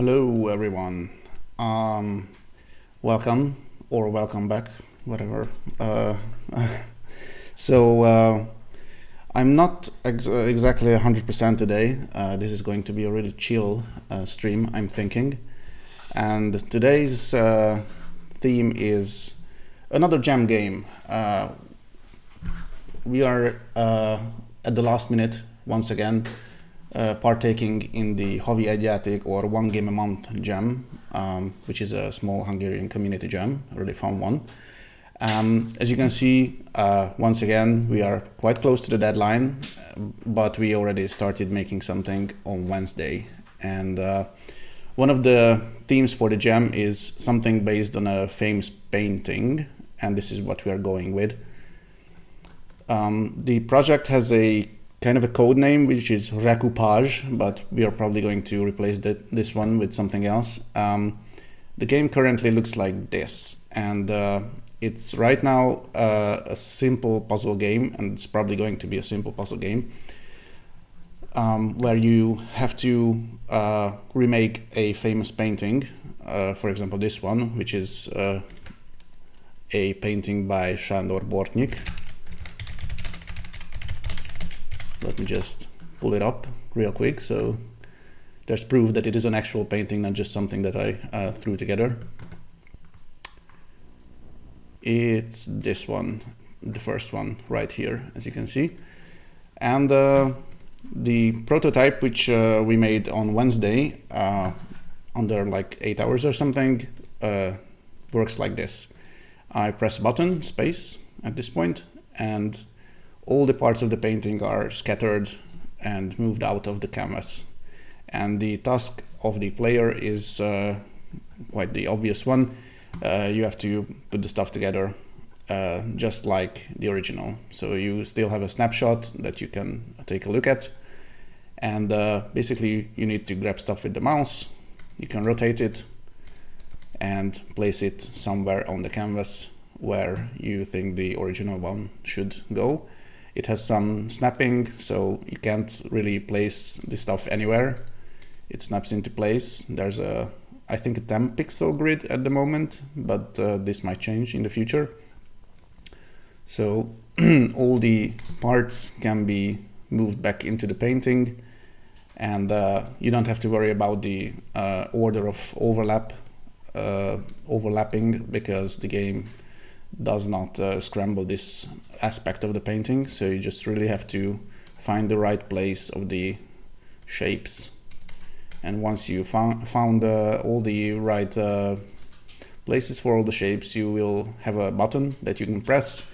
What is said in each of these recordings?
Hello everyone. Welcome or welcome back, whatever. So I'm not exactly 100% today. This is going to be a really chill stream, I'm thinking. And today's theme is another jam game. We are at the last minute once again. Partaking in the Havi egy játék or One Game a Month jam, which is a small Hungarian community jam, a really fun one. As you can see, once again, we are quite close to the deadline, but we already started making something on Wednesday. And one of the themes for the jam is something based on a famous painting, and this is what we are going with. The project has a kind of a code name, which is Recoupage, but we are probably going to replace this one with something else. The game currently looks like this, and it's right now a simple puzzle game, and it's probably going to be a simple puzzle game, where you have to remake a famous painting, for example this one, which is a painting by Sándor Bortnyik. Let me just pull it up real quick, so there's proof that it is an actual painting, not just something that I threw together. It's this one, the first one right here, as you can see. And the prototype, which we made on Wednesday, under like 8 hours or something, works like this. I press button, space, at this point, and all the parts of the painting are scattered and moved out of the canvas. And the task of the player is quite the obvious one. You have to put the stuff together just like the original. So you still have a snapshot that you can take a look at. And basically you need to grab stuff with the mouse. You can rotate it and place it somewhere on the canvas where you think the original one should go. It has some snapping, so you can't really place the stuff anywhere. It snaps into place. There's I think a 10 pixel grid at the moment, but this might change in the future. So all the parts can be moved back into the painting, and you don't have to worry about the order of overlapping, because the game does not scramble this aspect of the painting, so you just really have to find the right place of the shapes. And once you found all the right places for all the shapes, you will have a button that you can press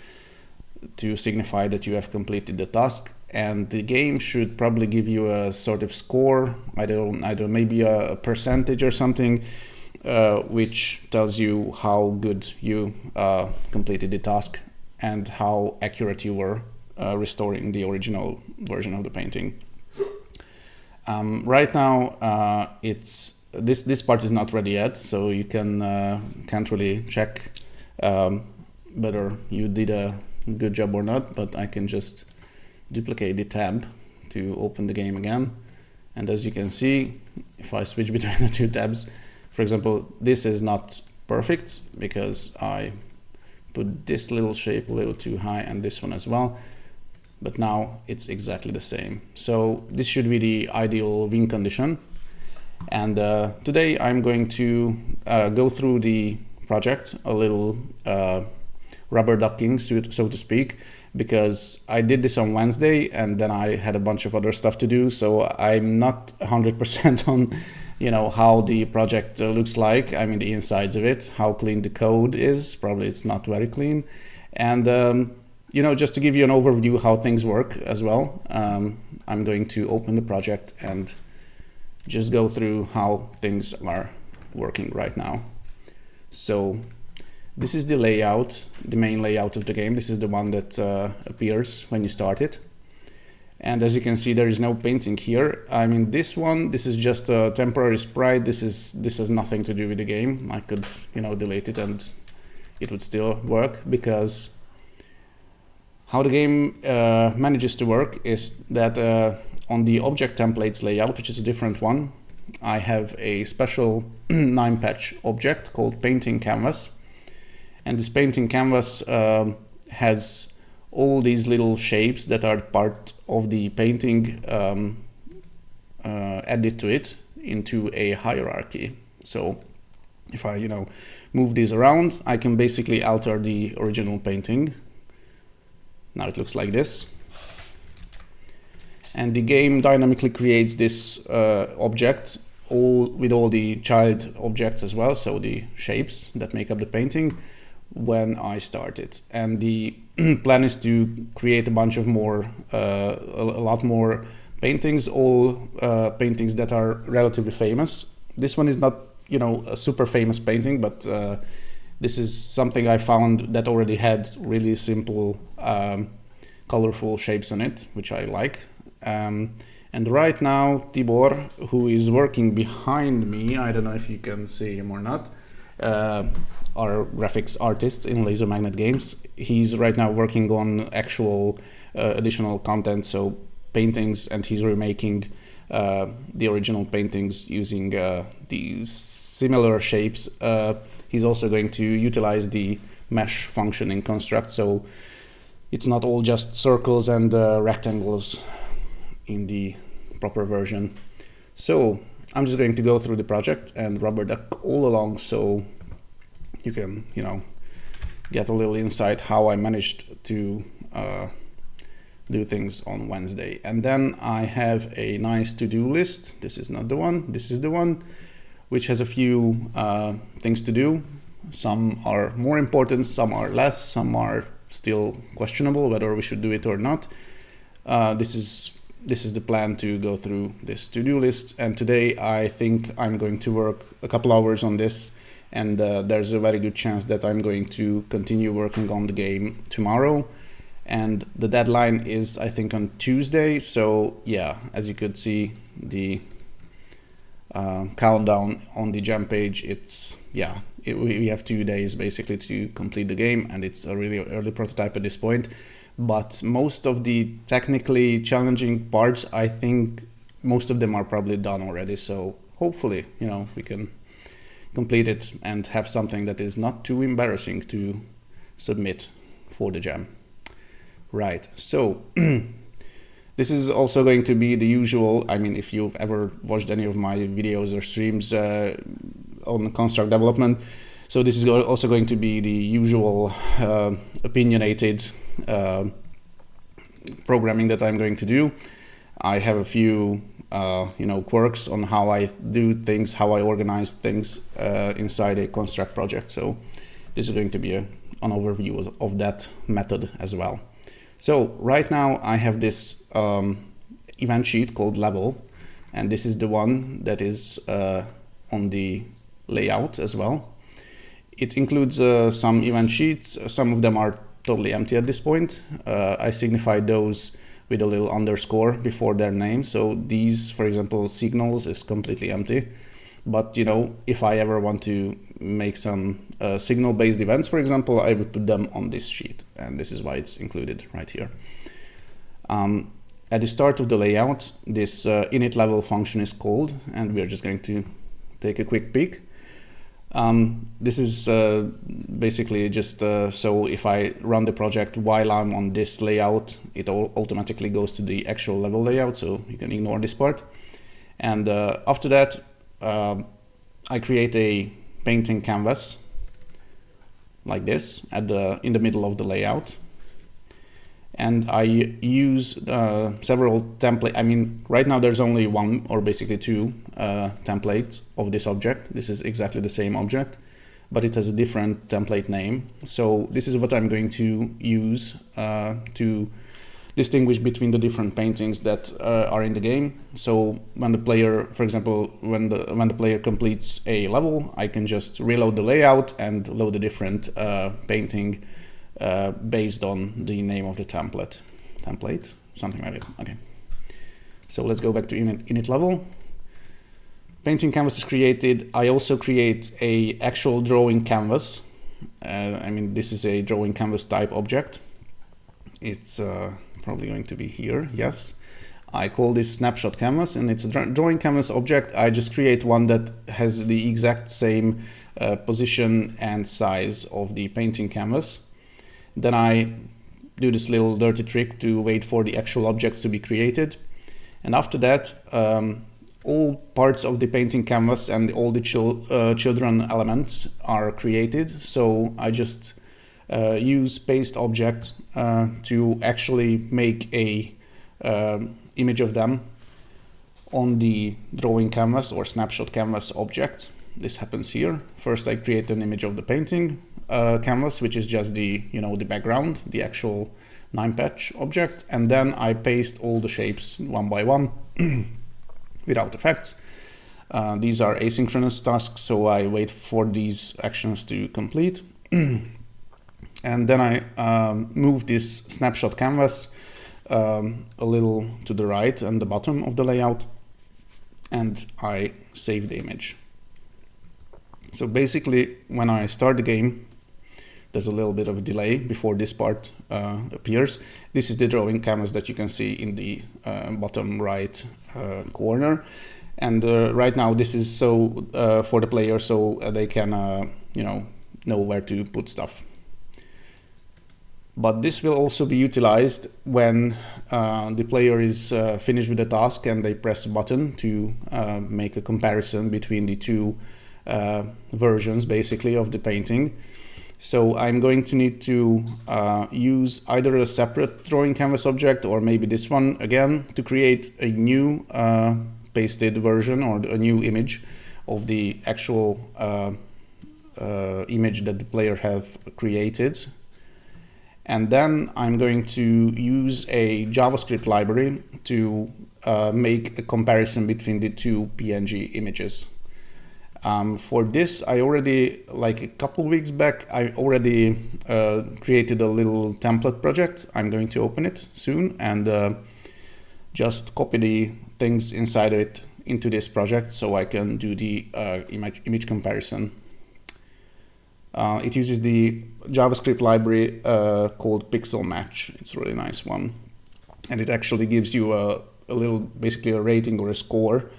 to signify that you have completed the task. And the game should probably give you a sort of score, I don't know, maybe a percentage or something, which tells you how good you completed the task and how accurate you were restoring the original version of the painting. Right now, it's this part is not ready yet, so you can't really check whether you did a good job or not. But I can just duplicate the tab to open the game again, and as you can see, if I switch between the two tabs, for example, this is not perfect because I put this little shape a little too high and this one as well, but now it's exactly the same. So this should be the ideal win condition. And today I'm going to go through the project a little rubber ducking, so to speak, because I did this on Wednesday and then I had a bunch of other stuff to do, so I'm not 100% on how the project looks like. I mean, the insides of it, how clean the code is. Probably it's not very clean. And, just to give you an overview how things work as well, I'm going to open the project and just go through how things are working right now. So this is the layout, the main layout of the game. This is the one that appears when you start it. And as you can see, there is no painting here. I mean, this is just a temporary sprite. This has nothing to do with the game. I could, delete it and it would still work, because how the game manages to work is that on the object templates layout, which is a different one, I have a special 9-patch object called painting canvas. And this painting canvas has all these little shapes that are part of the painting added to it into a hierarchy. So if I, move these around, I can basically alter the original painting. Now it looks like this. And the game dynamically creates this object with all the child objects as well, so the shapes that make up the painting, when I start it. And the plan is to create a bunch of more, a lot more paintings, all paintings that are relatively famous. This one is not, a super famous painting, but this is something I found that already had really simple, colorful shapes on it, which I like. And right now, Tibor, who is working behind me, I don't know if you can see him or not, our graphics artist in Laser Magnet Games, he's right now working on actual additional content, so paintings, and he's remaking the original paintings using these similar shapes. He's also going to utilize the mesh function in Construct, so it's not all just circles and rectangles in the proper version. So I'm just going to go through the project and rubber duck all along, so you can, get a little insight how I managed to do things on Wednesday. And then I have a nice to-do list. This is not the one, this is the one, which has a few things to do. Some are more important, some are less, some are still questionable whether we should do it or not. This is the plan to go through this to-do list, and today I think I'm going to work a couple hours on this, and there's a very good chance that I'm going to continue working on the game tomorrow. And the deadline is, I think, on Tuesday. So yeah, as you could see, the countdown on the jam page, we have 2 days basically to complete the game, and it's a really early prototype at this point. But most of the technically challenging parts, I think most of them are probably done already. So hopefully, we can complete it and have something that is not too embarrassing to submit for the jam. Right, so this is also going to be the usual, if you've ever watched any of my videos or streams on Construct development, so this is also going to be the usual opinionated programming that I'm going to do. I have a few quirks on how I do things, how I organize things inside a Construct project, so this is going to be an overview of that method as well. So right now I have this event sheet called level, and this is the one that is on the layout as well. It includes some event sheets. Some of them are totally empty at this point. I signified those with a little underscore before their name. So these, for example, signals is completely empty. But if I ever want to make some signal-based events, for example, I would put them on this sheet, and this is why it's included right here. At the start of the layout, this init level function is called, and we're just going to take a quick peek. This is basically just so if I run the project while I'm on this layout, it automatically goes to the actual level layout, so you can ignore this part. And after that, I create a painting canvas like this in the middle of the layout, and I use several templates. Right now there's only one, or basically two templates of this object. This is exactly the same object, but it has a different template name. So this is what I'm going to use to distinguish between the different paintings that are in the game. So when the player, for example, when the player completes a level, I can just reload the layout and load a different painting based on the name of the template, something like it. Okay. So let's go back to init level. Painting canvas is created. I also create a actual drawing canvas. This is a drawing canvas type object. It's probably going to be here, yes. I call this snapshot canvas, and it's a drawing canvas object. I just create one that has the exact same position and size of the painting canvas. Then I do this little dirty trick to wait for the actual objects to be created. And after that, all parts of the painting canvas and all the children elements are created. So I just use paste object to actually make a image of them on the drawing canvas or snapshot canvas object. This happens here. First I create an image of the painting canvas, which is just the, the background, the actual 9-patch object, and then I paste all the shapes one by one without effects. These are asynchronous tasks, so I wait for these actions to complete. And then I move this snapshot canvas a little to the right and the bottom of the layout, and I save the image. So basically, when I start the game, there's a little bit of a delay before this part appears. This is the drawing canvas that you can see in the bottom right corner. And right now this is so for the player, so they can know where to put stuff. But this will also be utilized when the player is finished with the task and they press a button to make a comparison between the two versions basically of the painting. So I'm going to need to use either a separate drawing canvas object or maybe this one again to create a new pasted version or a new image of the actual image that the player have created. And then I'm going to use a JavaScript library to make a comparison between the two PNG images. For this, I already, like a couple weeks back, I already created a little template project. I'm going to open it soon and just copy the things inside it into this project so I can do the image comparison. It uses the JavaScript library called Pixelmatch. It's a really nice one. And it actually gives you a little, basically a rating or a score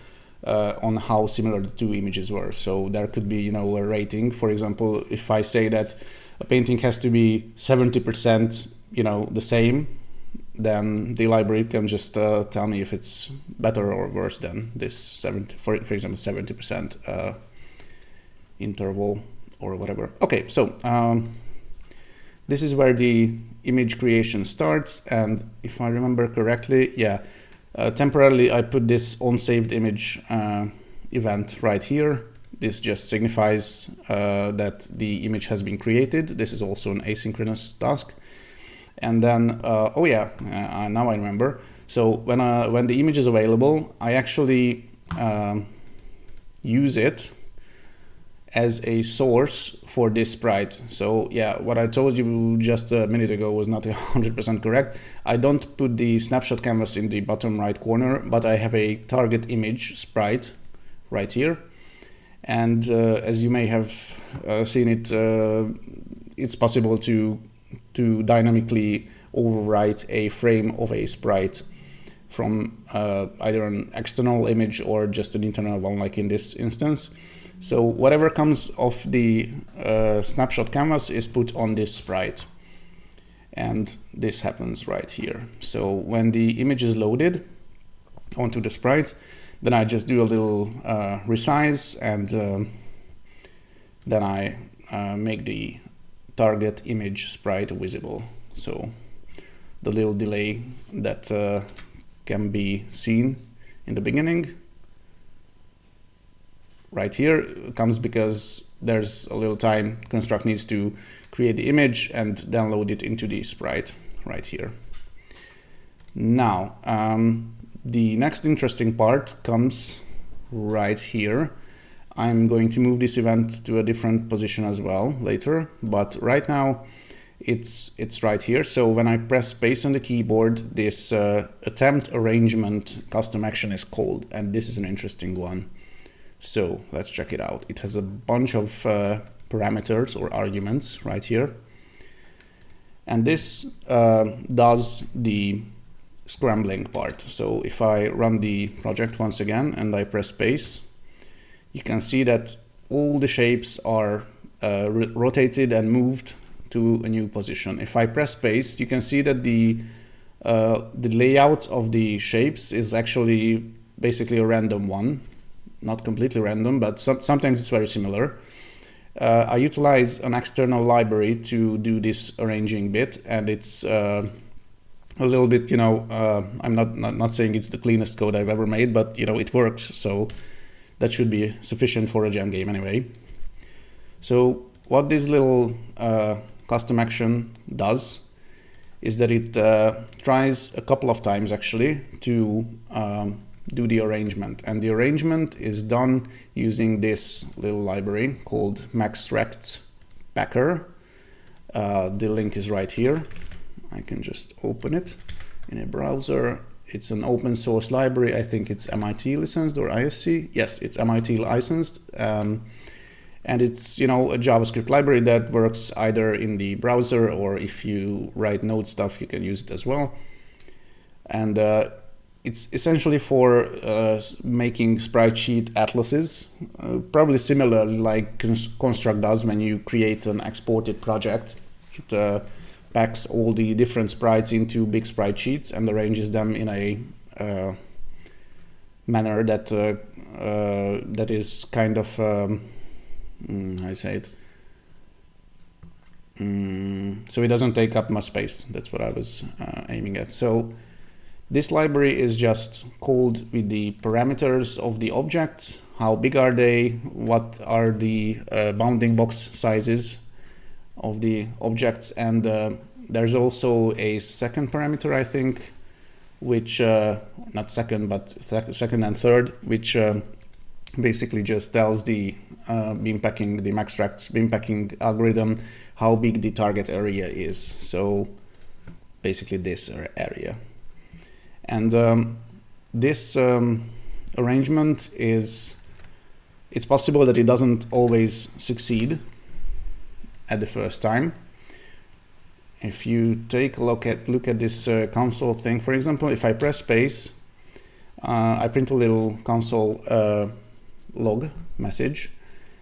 on how similar the two images were. So there could be, a rating. For example, if I say that a painting has to be 70%, the same, then the library can just tell me if it's better or worse than this for example, 70% interval or whatever. Okay, so this is where the image creation starts. And if I remember correctly, temporarily I put this on-saved image event right here. This just signifies that the image has been created. This is also an asynchronous task. And then, now I remember. So when the image is available, I actually use it as a source for this sprite. So yeah, what I told you just a minute ago was not 100% correct. I don't put the snapshot canvas in the bottom right corner, but I have a target image sprite right here. And as you may have seen it, it's possible to dynamically overwrite a frame of a sprite from either an external image or just an internal one, like in this instance. So whatever comes off the snapshot canvas is put on this sprite. And this happens right here. So when the image is loaded onto the sprite, then I just do a little resize, and then I make the target image sprite visible. So the little delay that can be seen in the beginning right here comes because there's a little time construct needs to create the image and then load it into the sprite right here. Now, the next interesting part comes right here. I'm going to move this event to a different position as well later, but right now it's right here. So when I press space on the keyboard, this attempt arrangement custom action is called, and this is an interesting one. So let's check it out. It has a bunch of parameters or arguments right here. And this does the scrambling part. So if I run the project once again and I press space, you can see that all the shapes are rotated and moved to a new position. If I press space, you can see that the layout of the shapes is actually basically a random one. Not completely random, but sometimes it's very similar. I utilize an external library to do this arranging bit, and it's a little bit, I'm not saying it's the cleanest code I've ever made, but it works, so that should be sufficient for a gem game anyway. So what this little custom action does is that it tries a couple of times actually to do the arrangement, and the arrangement is done using this little library called Maxtract Packer. The link is right here. I can just open it in a browser. It's an open source library. I think it's MIT licensed or ISC. Yes, it's MIT licensed. And it's, a JavaScript library that works either in the browser, or if you write Node stuff, you can use it as well. And it's essentially for making sprite sheet atlases, probably similar like Construct does when you create an exported project. It packs all the different sprites into big sprite sheets and arranges them in a manner that that is kind of I say it. So it doesn't take up much space. That's what I was aiming at. So this library is just called with the parameters of the objects. How big are they? What are the bounding box sizes of the objects? And there's also a second parameter, I think, which, not second, but second and third, which basically just tells the beampacking, the Maxtract's beampacking algorithm, how big the target area is. So basically this area. And this arrangement it's possible that it doesn't always succeed at the first time. If you take a look at this console thing, for example, if I press space, I print a little console log message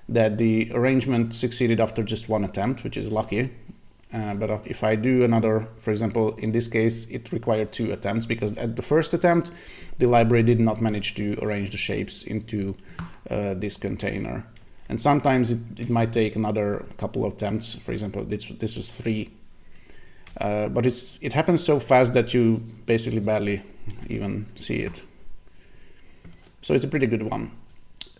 that the arrangement succeeded after just one attempt, which is lucky. But if I do another, for example, in this case, it required 2 attempts, because at the first attempt, the library did not manage to arrange the shapes into this container. And sometimes it might take another couple of attempts. For example, this was 3. But it happens so fast that you basically barely even see it. So it's a pretty good one.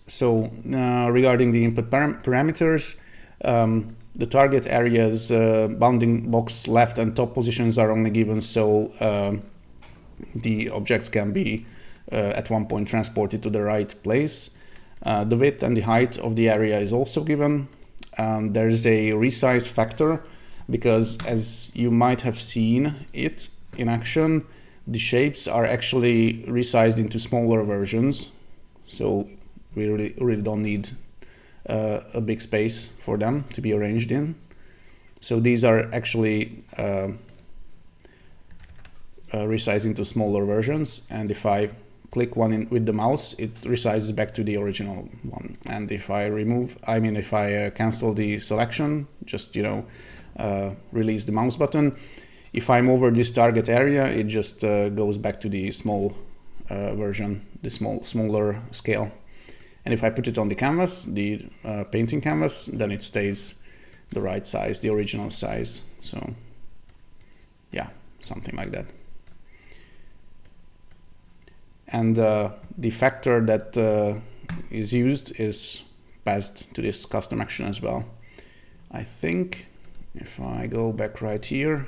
So regarding the input parameters, the target area's bounding box left and top positions are only given so the objects can be at one point transported to the right place. The width and the height of the area is also given. There is a resize factor, because as you might have seen it in action, the shapes are actually resized into smaller versions. So we really don't need a big space for them to be arranged in. So these are actually resized into smaller versions, and if I click one with the mouse, it resizes back to the original one. And if I if I cancel the selection, just release the mouse button, if I'm over this target area, it just goes back to the small version, the smaller scale. And if I put it on the canvas, the painting canvas, then it stays the right size, the original size. So yeah, something like that. And the factor that is used is passed to this custom action as well. I think if I go back right here,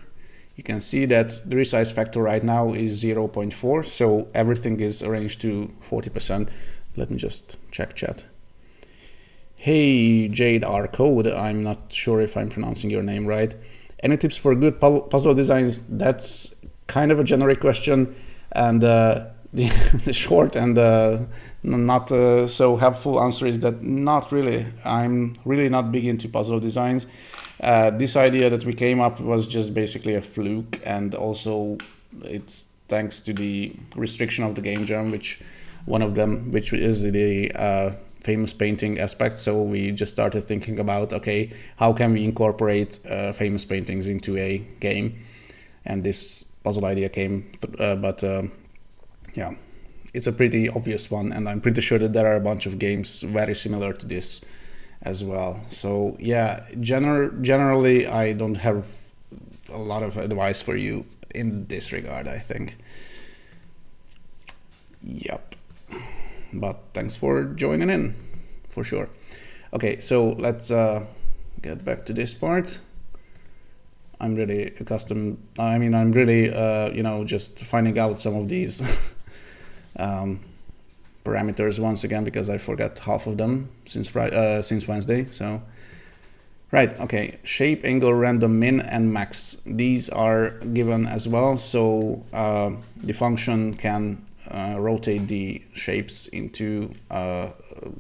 you can see that the resize factor right now is 0.4, so everything is arranged to 40%. Let me just check chat. Hey, Jade R Code, I'm not sure if I'm pronouncing your name right. Any tips for good puzzle designs? That's kind of a generic question, and the short and not so helpful answer is that not really. I'm really not big into puzzle designs. This idea that we came up was just basically a fluke, and also it's thanks to the restriction of the game jam, which is the famous painting aspect. So we just started thinking about, okay, how can we incorporate famous paintings into a game? And this puzzle idea came, yeah, it's a pretty obvious one, and I'm pretty sure that there are a bunch of games very similar to this as well. So yeah, generally I don't have a lot of advice for you in this regard, I think. Yep. But thanks for joining in, for sure. Okay, so let's get back to this part. I'm really just finding out some of these parameters once again, because I forgot half of them since Wednesday. So, right, okay, shape, angle, random, min, and max. These are given as well. So the function can rotate the shapes into a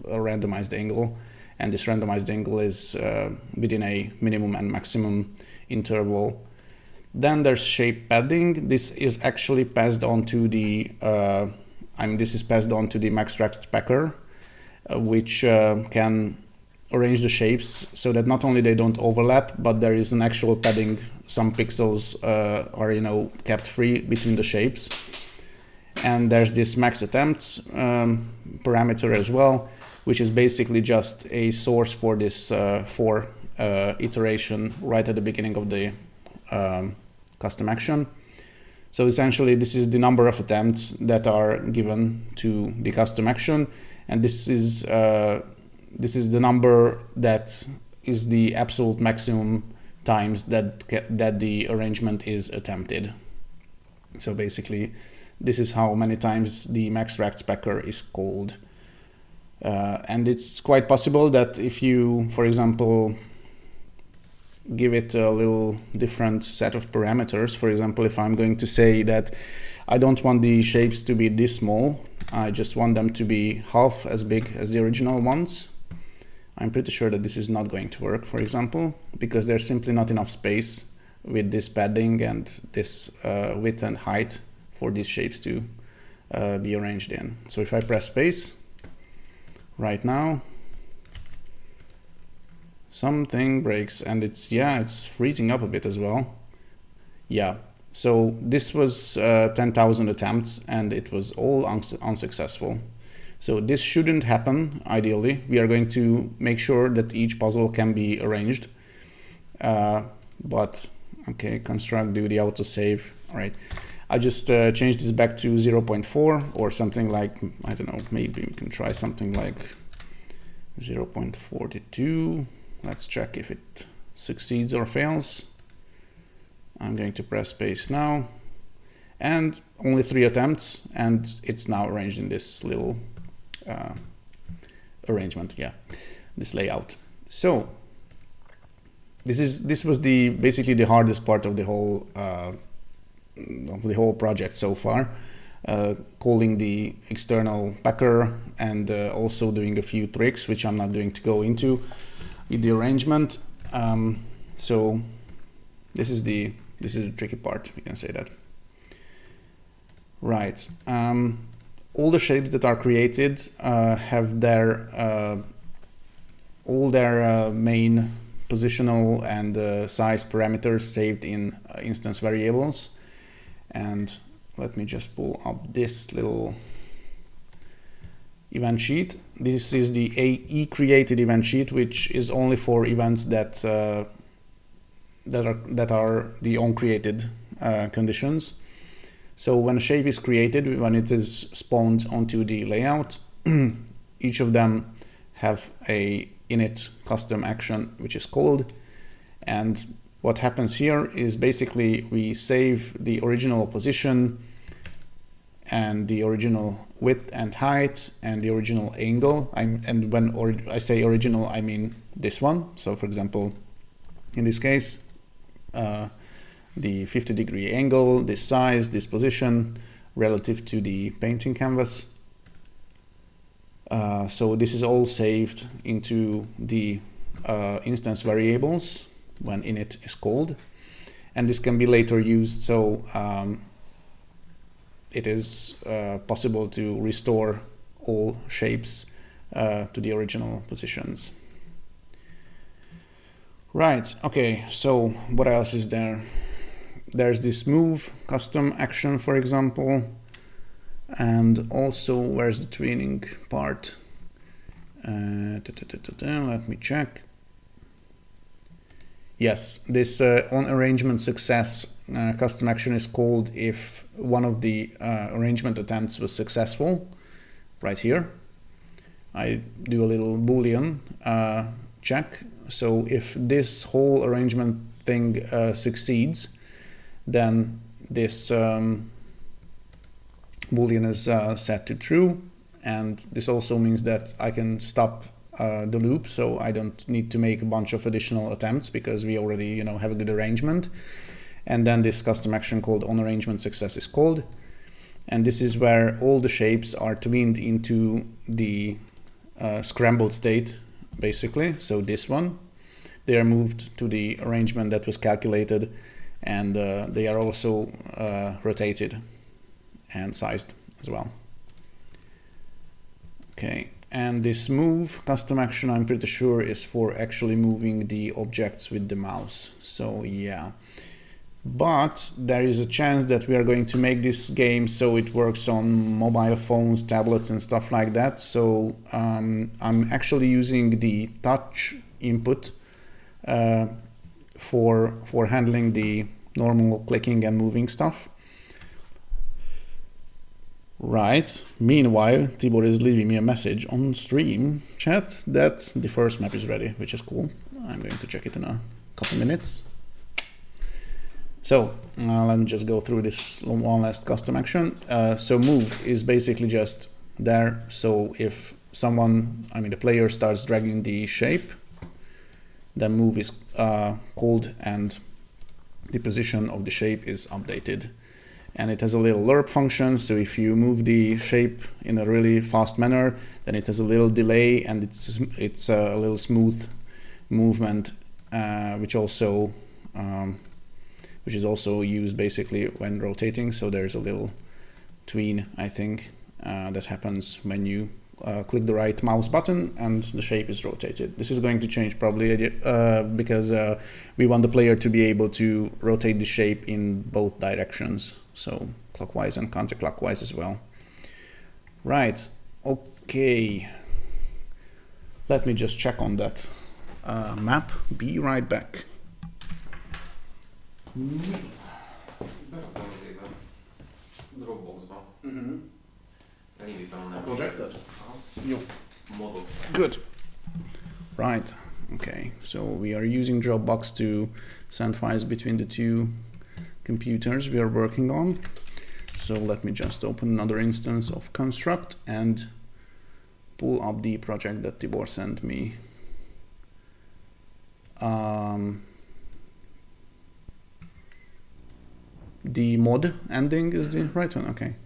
randomized angle, and this randomized angle is within a minimum and maximum interval. Then there's shape padding. This is actually passed on to the maxtract packer, which can arrange the shapes so that not only they don't overlap, but there is an actual padding. Some pixels are kept free between the shapes. And there's this max attempts parameter as well, which is basically just a source for this for iteration right at the beginning of the custom action. So essentially, this is the number of attempts that are given to the custom action, and this is the number that is the absolute maximum times that the arrangement is attempted. So basically, this is how many times the maxtract packer is called. And it's quite possible that if you, for example, give it a little different set of parameters, for example, if I'm going to say that I don't want the shapes to be this small, I just want them to be half as big as the original ones, I'm pretty sure that this is not going to work, for example, because there's simply not enough space with this padding and this width and height for these shapes to be arranged in. So if I press space right now, something breaks, and it's freezing up a bit as well. Yeah, so this was 10,000 attempts, and it was all unsuccessful. So this shouldn't happen, ideally. We are going to make sure that each puzzle can be arranged. But, okay, construct, do the autosave. All right, I just changed this back to 0.4 or something like, I don't know, maybe we can try something like 0.42. Let's check if it succeeds or fails. I'm going to press space now, and only 3 attempts, and it's now arranged in this little arrangement, yeah, this layout. So this was basically the hardest part of the whole project so far, calling the external packer and also doing a few tricks, which I'm not going to go into with the arrangement. So this is the tricky part, we can say that. Right. All the shapes that are created have their all their main positional and size parameters saved in instance variables. And let me just pull up this little event sheet. This is the AE created event sheet, which is only for events that that are the onCreated conditions. So when a shape is created, when it is spawned onto the layout, each of them have a init custom action which is called. And what happens here is basically we save the original position and the original width and height and the original angle. And when I say original, I mean this one. So for example, in this case, the 50-degree angle, this size, this position relative to the painting canvas. So this is all saved into the instance variables when init is called, and this can be later used. So it is possible to restore all shapes to the original positions. Right, okay, so what else is there? There's this move custom action, for example, and also where's the tweening part? Let me check. Yes, this on arrangement success custom action is called if one of the arrangement attempts was successful, right here. I do a little Boolean check. So if this whole arrangement thing succeeds, then this Boolean is set to true. And this also means that I can stop the loop, so I don't need to make a bunch of additional attempts because we already, have a good arrangement. And then this custom action called on arrangement success is called. And this is where all the shapes are tweened into the scrambled state, basically. So this one, they are moved to the arrangement that was calculated, and they are also rotated and sized as well. Okay, and this move custom action, I'm pretty sure, is for actually moving the objects with the mouse. So yeah, but there is a chance that we are going to make this game so it works on mobile phones, tablets and stuff like that. So I'm actually using the touch input for handling the normal clicking and moving stuff. Right, meanwhile, Tibor is leaving me a message on stream chat that the first map is ready, which is cool. I'm going to check it in a couple minutes. So let me just go through this one last custom action. So move is basically just there. So if someone, the player starts dragging the shape, then move is called and the position of the shape is updated. And it has a little lerp function, so if you move the shape in a really fast manner, then it has a little delay and it's a little smooth movement, which is also used basically when rotating. So there's a little tween, I think, that happens when you click the right mouse button and the shape is rotated. This is going to change probably because we want the player to be able to rotate the shape in both directions. So clockwise and counterclockwise as well. Right, okay. Let me just check on that map. Be right back. Projected. Good. Right, okay. So we are using Dropbox to send files between the two computers we are working on. So let me just open another instance of construct and pull up the project that Tibor sent me. The mod ending is the right one, okay.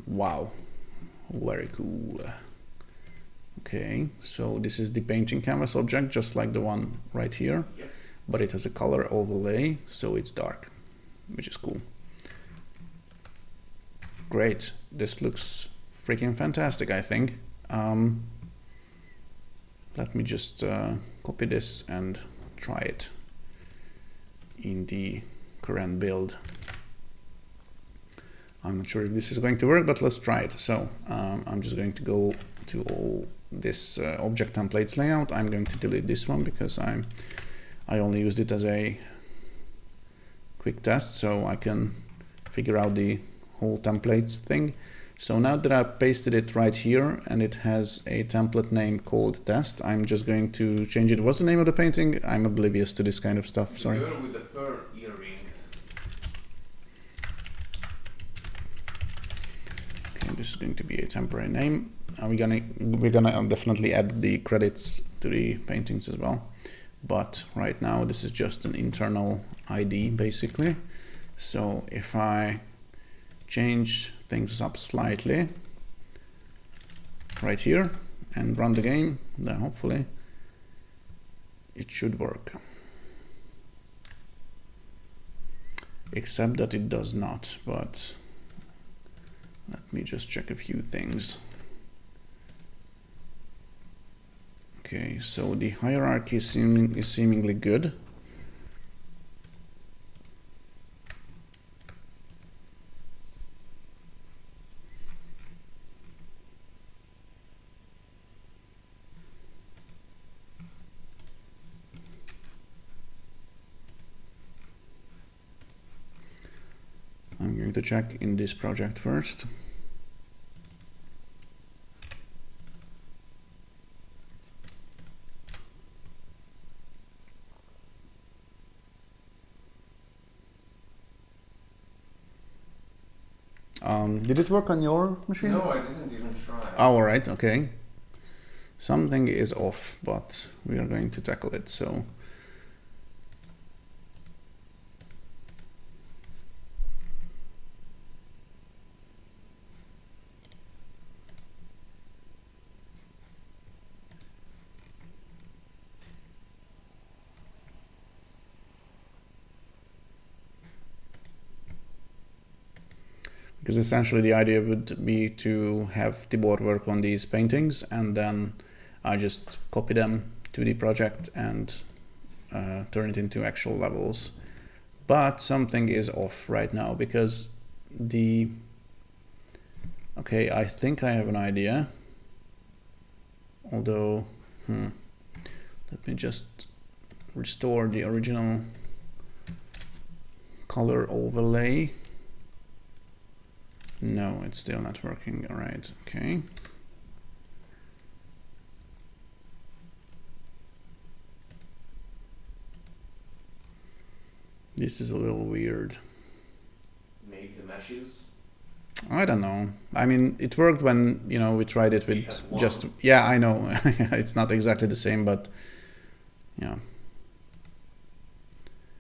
Wow, very cool. Okay, so this is the painting canvas object, just like the one right here, yep. But it has a color overlay, so it's dark, which is cool. Great, this looks freaking fantastic, I think. Let me just copy this and try it in the current build. I'm not sure if this is going to work, but let's try it. So I'm just going to go to all this object templates layout. I'm going to delete this one because I only used it as a quick test, so I can figure out the whole templates thing. So now that I've pasted it right here and it has a template name called test, I'm just going to change it. What's the name of the painting? I'm oblivious to this kind of stuff, sorry. The girl with the pearl earring. Okay, this is going to be a temporary name. We're gonna definitely add the credits to the paintings as well. But right now this is just an internal ID basically. So if I change things up slightly, right here and run the game, then hopefully it should work. Except that it does not, but let me just check a few things. Okay, so the hierarchy is seemingly good. I'm going to check in this project first. Did it work on your machine? No, I didn't even try. Oh, all right, okay. Something is off, but we are going to tackle it, so. Because essentially the idea would be to have Tibor work on these paintings, and then I just copy them to the project and turn it into actual levels. But something is off right now because the... Okay, I think I have an idea. Although, let me just restore the original color overlay. No, it's still not working. All right, okay. This is a little weird. Make the meshes? I don't know. I mean, it worked when, you know, we tried it with just... Yeah, I know. It's not exactly the same, but yeah.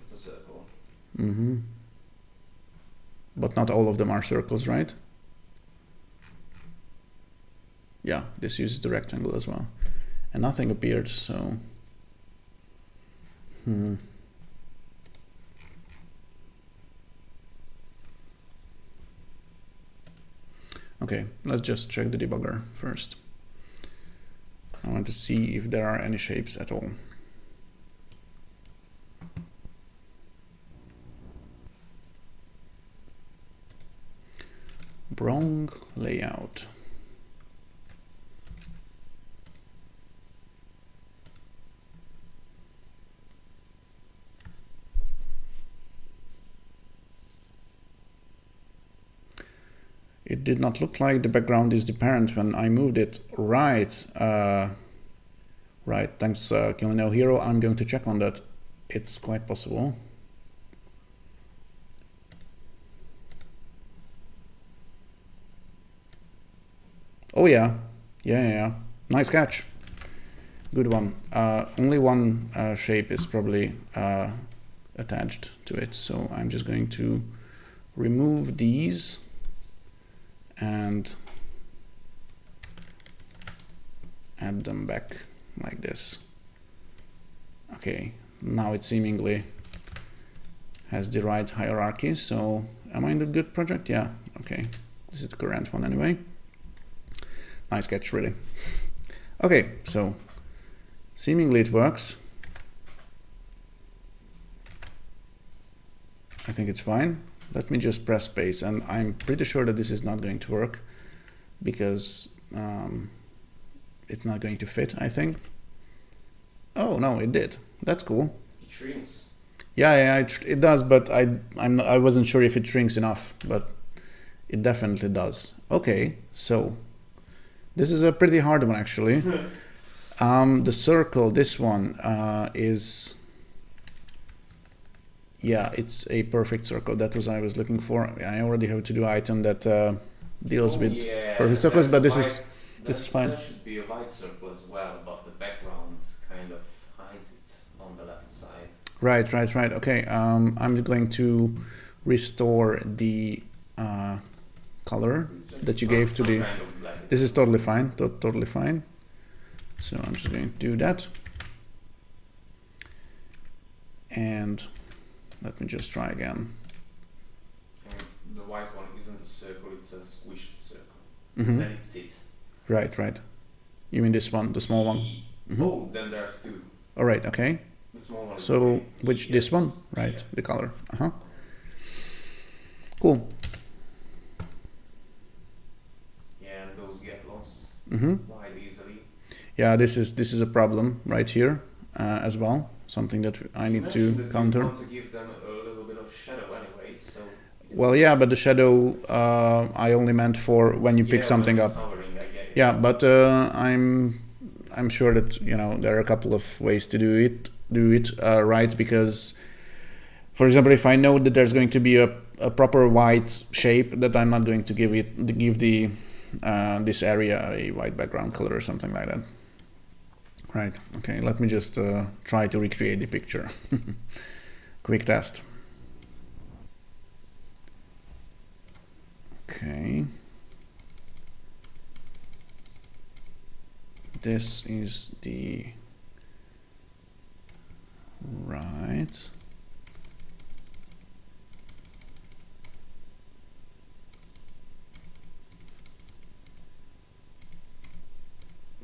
It's a circle. Mm-hmm. But not all of them are circles, right? Yeah, this uses the rectangle as well. And nothing appeared, so... Okay, let's just check the debugger first. I want to see if there are any shapes at all. Wrong layout. It did not look like the background is the parent when I moved it. Right. Right. Thanks, Killing Hero. I'm going to check on that. It's quite possible. Oh yeah. Yeah. Nice catch. Good one. Only one shape is probably attached to it. So I'm just going to remove these and add them back like this. Okay, now it seemingly has the right hierarchy. So am I in the good project? Yeah, okay. This is the current one anyway. Nice catch, really. Okay, so seemingly it works. I think it's fine. Let me just press space, and I'm pretty sure that this is not going to work because it's not going to fit, I think. Oh no, it did. That's cool. It shrinks. Yeah, it does, but I wasn't sure if it shrinks enough, but it definitely does. Okay, so this is a pretty hard one actually. The circle, this one is... Yeah, it's a perfect circle. That was what I was looking for. I already have a to-do item that deals with perfect circles, but this is fine. That should be a white circle as well, but the background kind of hides it on the left side. Right. Okay, I'm going to restore the color that you gave to the... Kind of black this is totally fine, totally fine. So I'm just going to do that. And let me just try again. And the white one isn't a circle, it's a squished circle. Mm-hmm. Elliptic. Right, right. You mean this one, the small one? Mm-hmm. Oh, then there's two. All right, okay. The small one is So, the which, this one? Right, yeah. the color. Uh-huh. Cool. Yeah, and those get lost quite easily. Yeah, this is a problem right here as well. Something that I need to counter. You want to give them a little bit of shadow anyway, so. Well, yeah, but the shadow I only meant for when you pick something up. Hovering, I get it. Yeah, but I'm sure that there are a couple of ways to do it right, because, for example, if I know that there's going to be a proper white shape, that I'm not going to give the this area a white background color or something like that. Right. Okay. Let me just try to recreate the picture. Quick test. Okay. This is the right.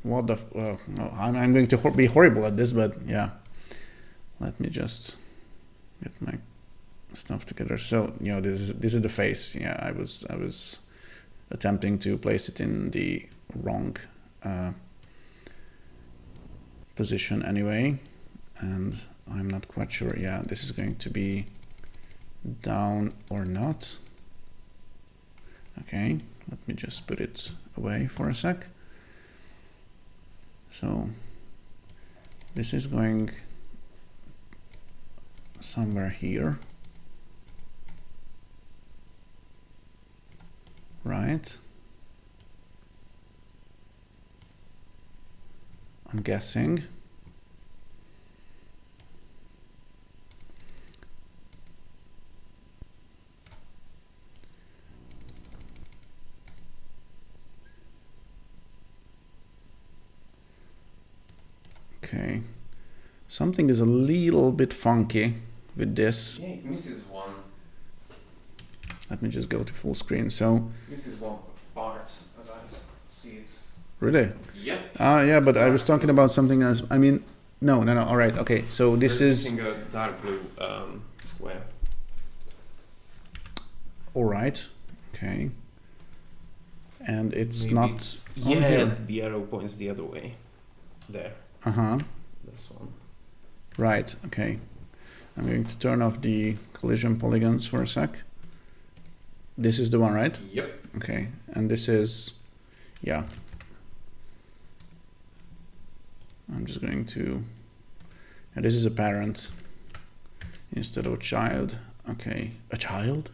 What the? No, I'm going to be horrible at this, but yeah. Let me just get my stuff together. So this is the face. Yeah, I was attempting to place it in the wrong position anyway, and I'm not quite sure. Yeah, this is going to be down or not. Okay, let me just put it away for a sec. So this is going somewhere here, right? I'm guessing. Okay, something is a little bit funky with this. Yeah, it misses one. Let me just go to full screen. So Misses one part, as I see it. Really? Yep. Yeah, but I was talking about something else. I mean, no. All right. Okay. So this is missing a dark blue square. all right. Okay. And it's Maybe not. Yeah, on here. the arrow points the other way. There. Uh-huh. This one. Right. Okay. I'm going to turn off the collision polygons for a sec. This is the one, right? Yep. Okay. And this is, yeah. I'm just going to, and this is a parent instead of a child. Okay. A child?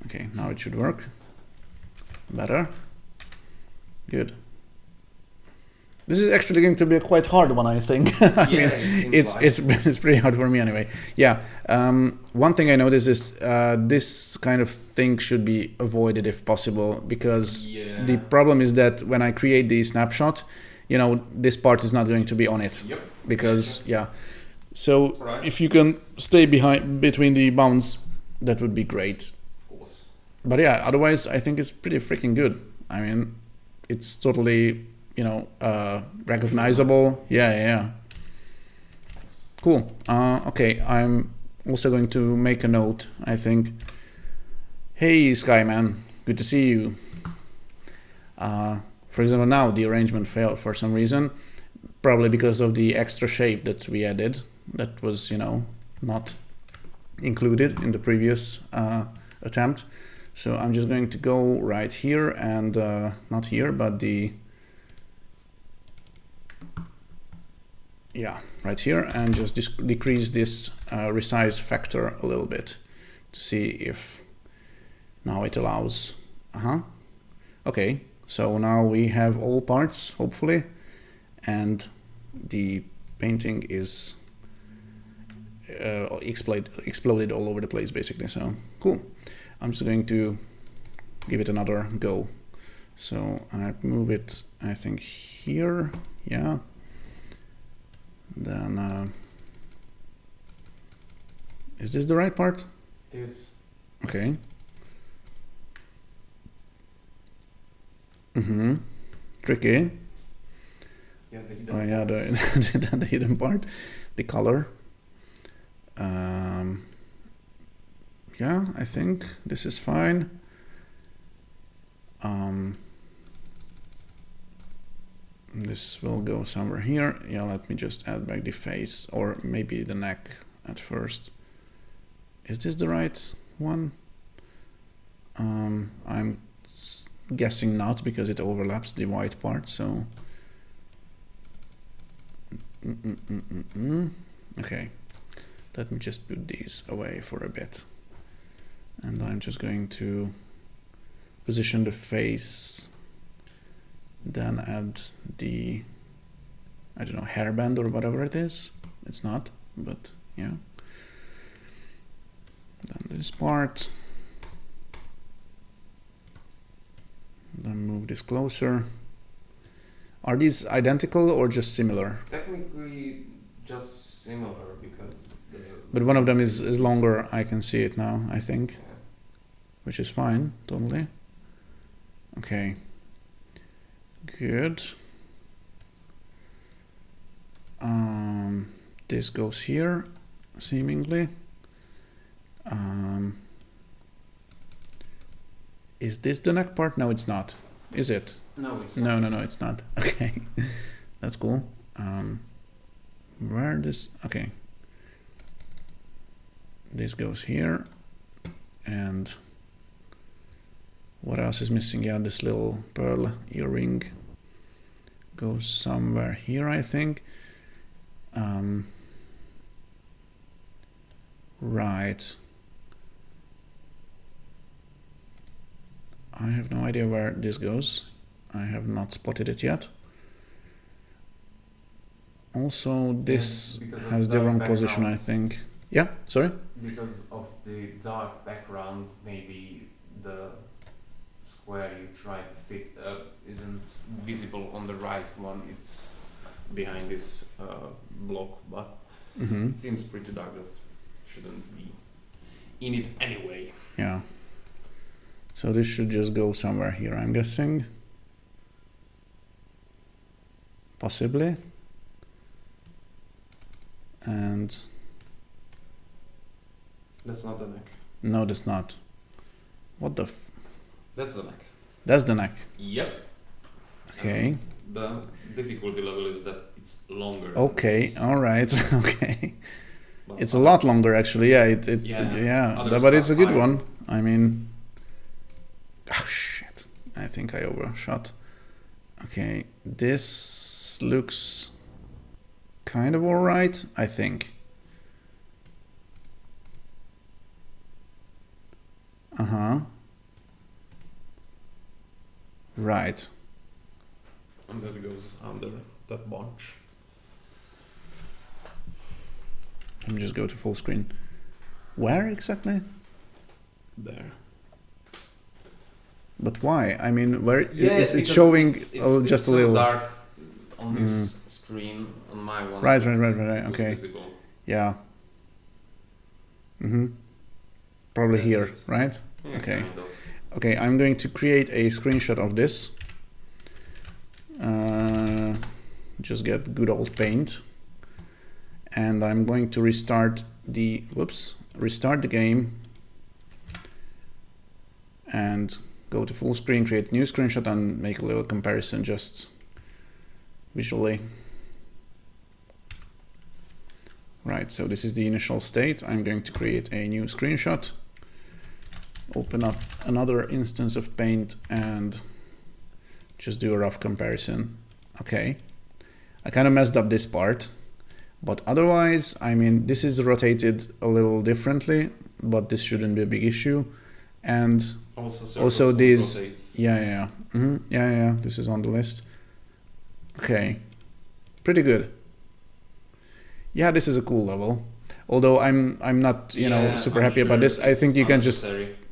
Okay. Now it should work. Better. Good. This is actually going to be a quite hard one, I think. I mean, it's pretty hard for me anyway. Yeah. One thing I noticed is this kind of thing should be avoided if possible, because the problem is that when I create the snapshot, this part is not going to be on it. Yep. Because so if you can stay between the bounds, that would be great. Of course. But yeah, otherwise I think it's pretty freaking good. I mean, it's totally recognizable. Yeah. Cool. Okay, I'm also going to make a note, I think. Hey, Skyman, good to see you. For example, now the arrangement failed for some reason, probably because of the extra shape that we added that was, not included in the previous attempt. So I'm just going to go right here and not here, but right here, and just decrease this resize factor a little bit to see if now it allows. Okay, so now we have all parts, hopefully, and the painting is exploded all over the place, basically. So cool. I'm just going to give it another go So I move it, I think here, yeah. Then, is this the right part? It is. Okay. Tricky. Yeah, the hidden Oh yeah, the hidden part, the color. Yeah, I think this is fine. This will go somewhere here. Yeah, let me just add back the face, or maybe the neck at first. Is this the right one? I'm guessing not, because it overlaps the white part, so... Okay, let me just put these away for a bit. And I'm just going to position the face, then add the, I don't know, hairband or whatever it is. It's not, but yeah. Then this part. Then move this closer. Are these identical or just similar? Technically just similar, because but one of them is longer. I can see it now, I think. Yeah. Which is fine, totally. Okay. Good. This goes here, seemingly. Is this the neck part? No, it's not. Is it? No, it's not. No, it's not. Okay, that's cool. Where this? Okay. This goes here, and what else is missing? Yeah, this little pearl earring goes somewhere here, I think. Right. I have no idea where this goes. I have not spotted it yet. Also, this has the wrong position, I think. Yeah, sorry? Because of the dark background, maybe the square you try to fit isn't visible on the right one. It's behind this block, but it seems pretty dark. That shouldn't be in it anyway. Yeah. So this should just go somewhere here, I'm guessing. Possibly. And... That's not the neck. No, that's not. What the f... That's the neck. That's the neck. Yep. Okay. And the difficulty level is that it's longer. Okay, alright, okay. But it's a lot longer, actually, yeah, but it's a good one. I mean... Oh, shit. I think I overshot. Okay, this looks kind of alright, I think. Right. And that goes under that bunch. Let me just go to full screen. Where exactly? There. But why? I mean, where yeah, it's showing it's just a so little dark on this screen on my one. Right. Okay. Visible. Yeah. Probably That's here, it. right? Yeah, okay. kind of. Okay, I'm going to create a screenshot of this. Just get good old Paint, and I'm going to restart the game, and go to full screen, create a new screenshot, and make a little comparison just visually. Right, so this is the initial state. I'm going to create a new screenshot, open up another instance of Paint, and just do a rough comparison. Okay, I kind of messed up this part, but otherwise, I mean, this is rotated a little differently, but this shouldn't be a big issue. And also these, yeah, this is on the list. Okay, pretty good. Yeah, this is a cool level. Although I'm not, you know, super happy about this. I think you can just,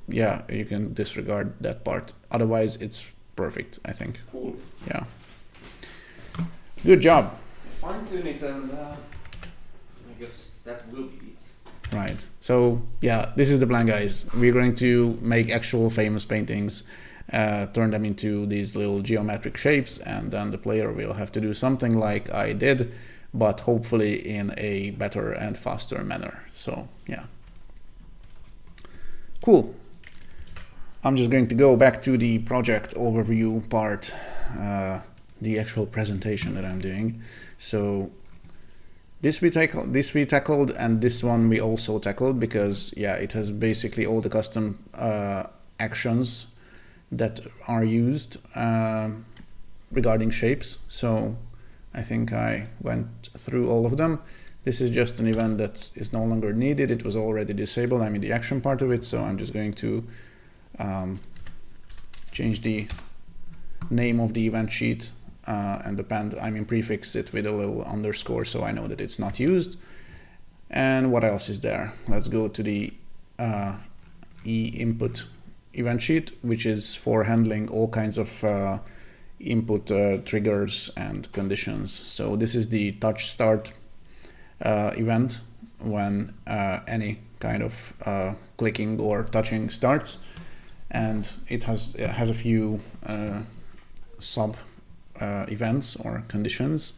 yeah, you can disregard that part. Otherwise, it's perfect, I think. Cool. Yeah. Good job. Fine tune it, and I guess that will be it. Right. So yeah, this is the plan, guys. We're going to make actual famous paintings, turn them into these little geometric shapes, and then the player will have to do something like I did, but hopefully in a better and faster manner. So yeah. Cool. I'm just going to go back to the project overview part, the actual presentation that I'm doing. So this we tackled, and this one we also tackled, because yeah, it has basically all the custom actions that are used regarding shapes. So I think I went through all of them. This is just an event that is no longer needed. It was already disabled. I'm in the action part of it, so I'm just going to change the name of the event sheet and append, prefix it with a little underscore so I know that it's not used. And what else is there? Let's go to the e-input event sheet, which is for handling all kinds of input triggers and conditions. So this is the touch start event when any kind of clicking or touching starts, and it has a few sub events or conditions.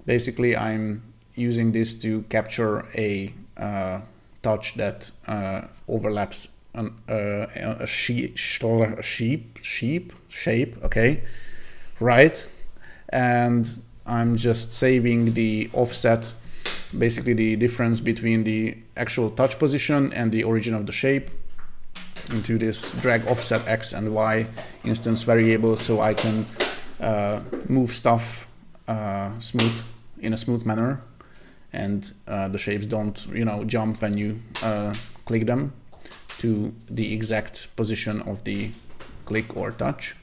Basically, I'm using this to capture a touch that overlaps a shape, okay, right? And I'm just saving the offset, basically the difference between the actual touch position and the origin of the shape, into this drag offset x and y instance variable, so I can move stuff in a smooth manner, and the shapes don't, jump when you click them to the exact position of the click or touch.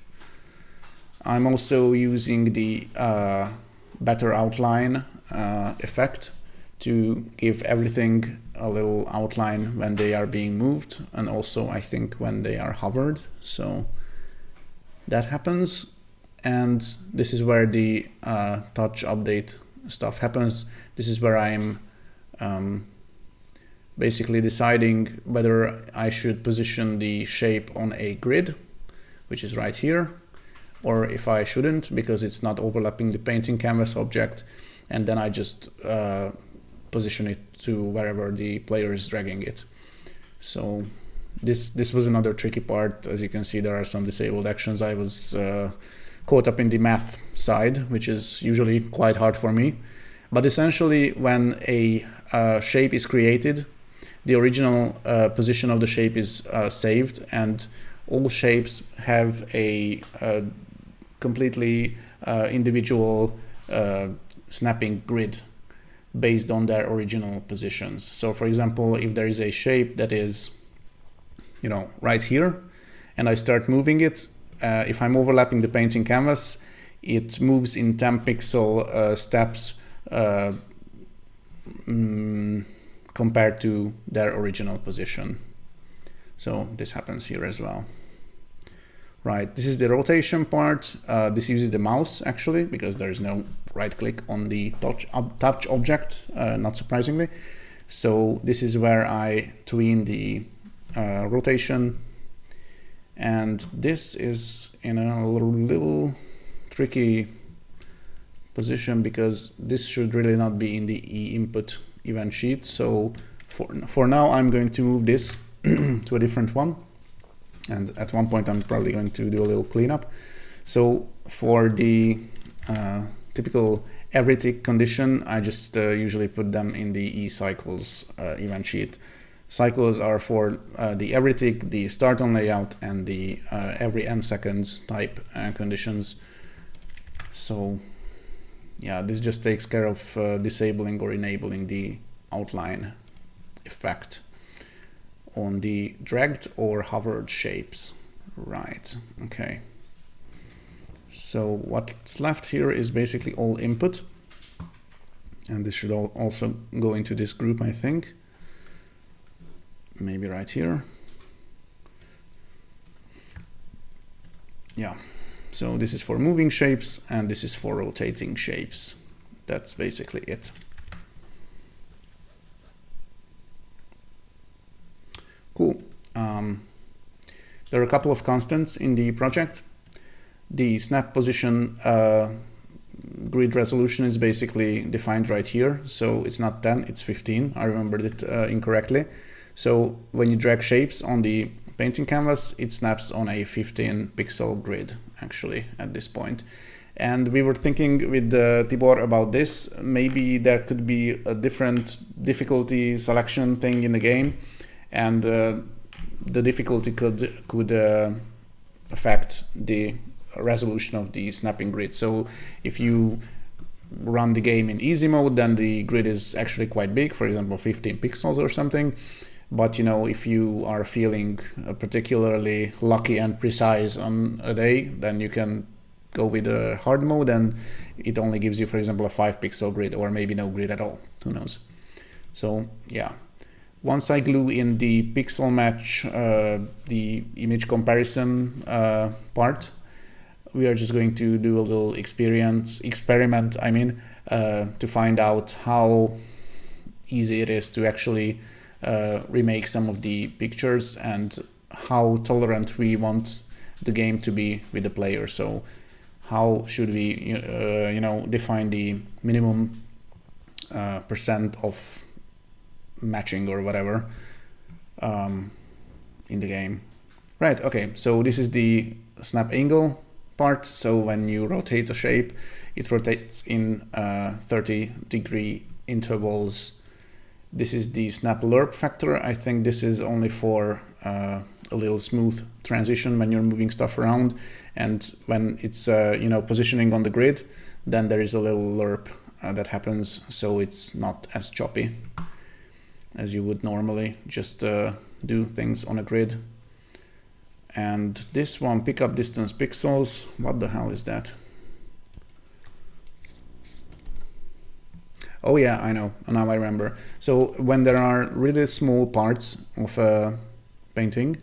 I'm also using the better outline effect to give everything a little outline when they are being moved, and also I think when they are hovered. So that happens, and this is where the touch update stuff happens. This is where I'm basically deciding whether I should position the shape on a grid, which is right here, or if I shouldn't, because it's not overlapping the painting canvas object, and then I just position it to wherever the player is dragging it. So this was another tricky part. As you can see, there are some disabled actions. I was caught up in the math side, which is usually quite hard for me. But essentially, when a shape is created, the original position of the shape is saved, and all shapes have a completely individual snapping grid based on their original positions. So for example, if there is a shape that is, right here, and I start moving it, if I'm overlapping the painting canvas, it moves in 10 pixel steps compared to their original position. So this happens here as well. Right, this is the rotation part. This uses the mouse actually, because there is no right click on the touch object, not surprisingly. So this is where I tween the rotation, and this is in a little tricky position because this should really not be in the e-input event sheet. So for now, I'm going to move this to a different one. And at one point, I'm probably going to do a little cleanup. So for the typical every tick condition, I just usually put them in the e-cycles event sheet. Cycles are for the every tick, the start on layout, and the every n seconds type conditions. So yeah, this just takes care of disabling or enabling the outline effect on the dragged or hovered shapes. Right, okay. So what's left here is basically all input. And this should also go into this group, I think. Maybe right here. Yeah, So this is for moving shapes and this is for rotating shapes. That's basically it. Cool. There are a couple of constants in the project. The snap position grid resolution is basically defined right here. So it's not 10, it's 15. I remembered it incorrectly. So when you drag shapes on the painting canvas, it snaps on a 15 pixel grid actually at this point. And we were thinking with Tibor about this. Maybe there could be a different difficulty selection thing in the game, and the difficulty could affect the resolution of the snapping grid. So if you run the game in easy mode, then the grid is actually quite big, for example 15 pixels or something. But you know, if you are feeling particularly lucky and precise on a day, then you can go with a hard mode and it only gives you, for example, a 5 pixel grid, or maybe no grid at all, who knows. So yeah, once I glue in the Pixelmatch, the image comparison part, we are just going to do a little experiment, I mean, to find out how easy it is to actually remake some of the pictures and how tolerant we want the game to be with the player. So how should we you know, define the minimum percent of matching or whatever in the game. Right, okay, so this is the snap angle part. So when you rotate a shape, it rotates in 30-degree intervals. This is the snap lerp factor. I think this is only for a little smooth transition when you're moving stuff around, and when it's you know, positioning on the grid, then there is a little lerp that happens, so it's not as choppy as you would normally just do things on a grid. And this one, pickup distance pixels, what the hell is that? Oh yeah, I know, now I remember. So when there are really small parts of a painting,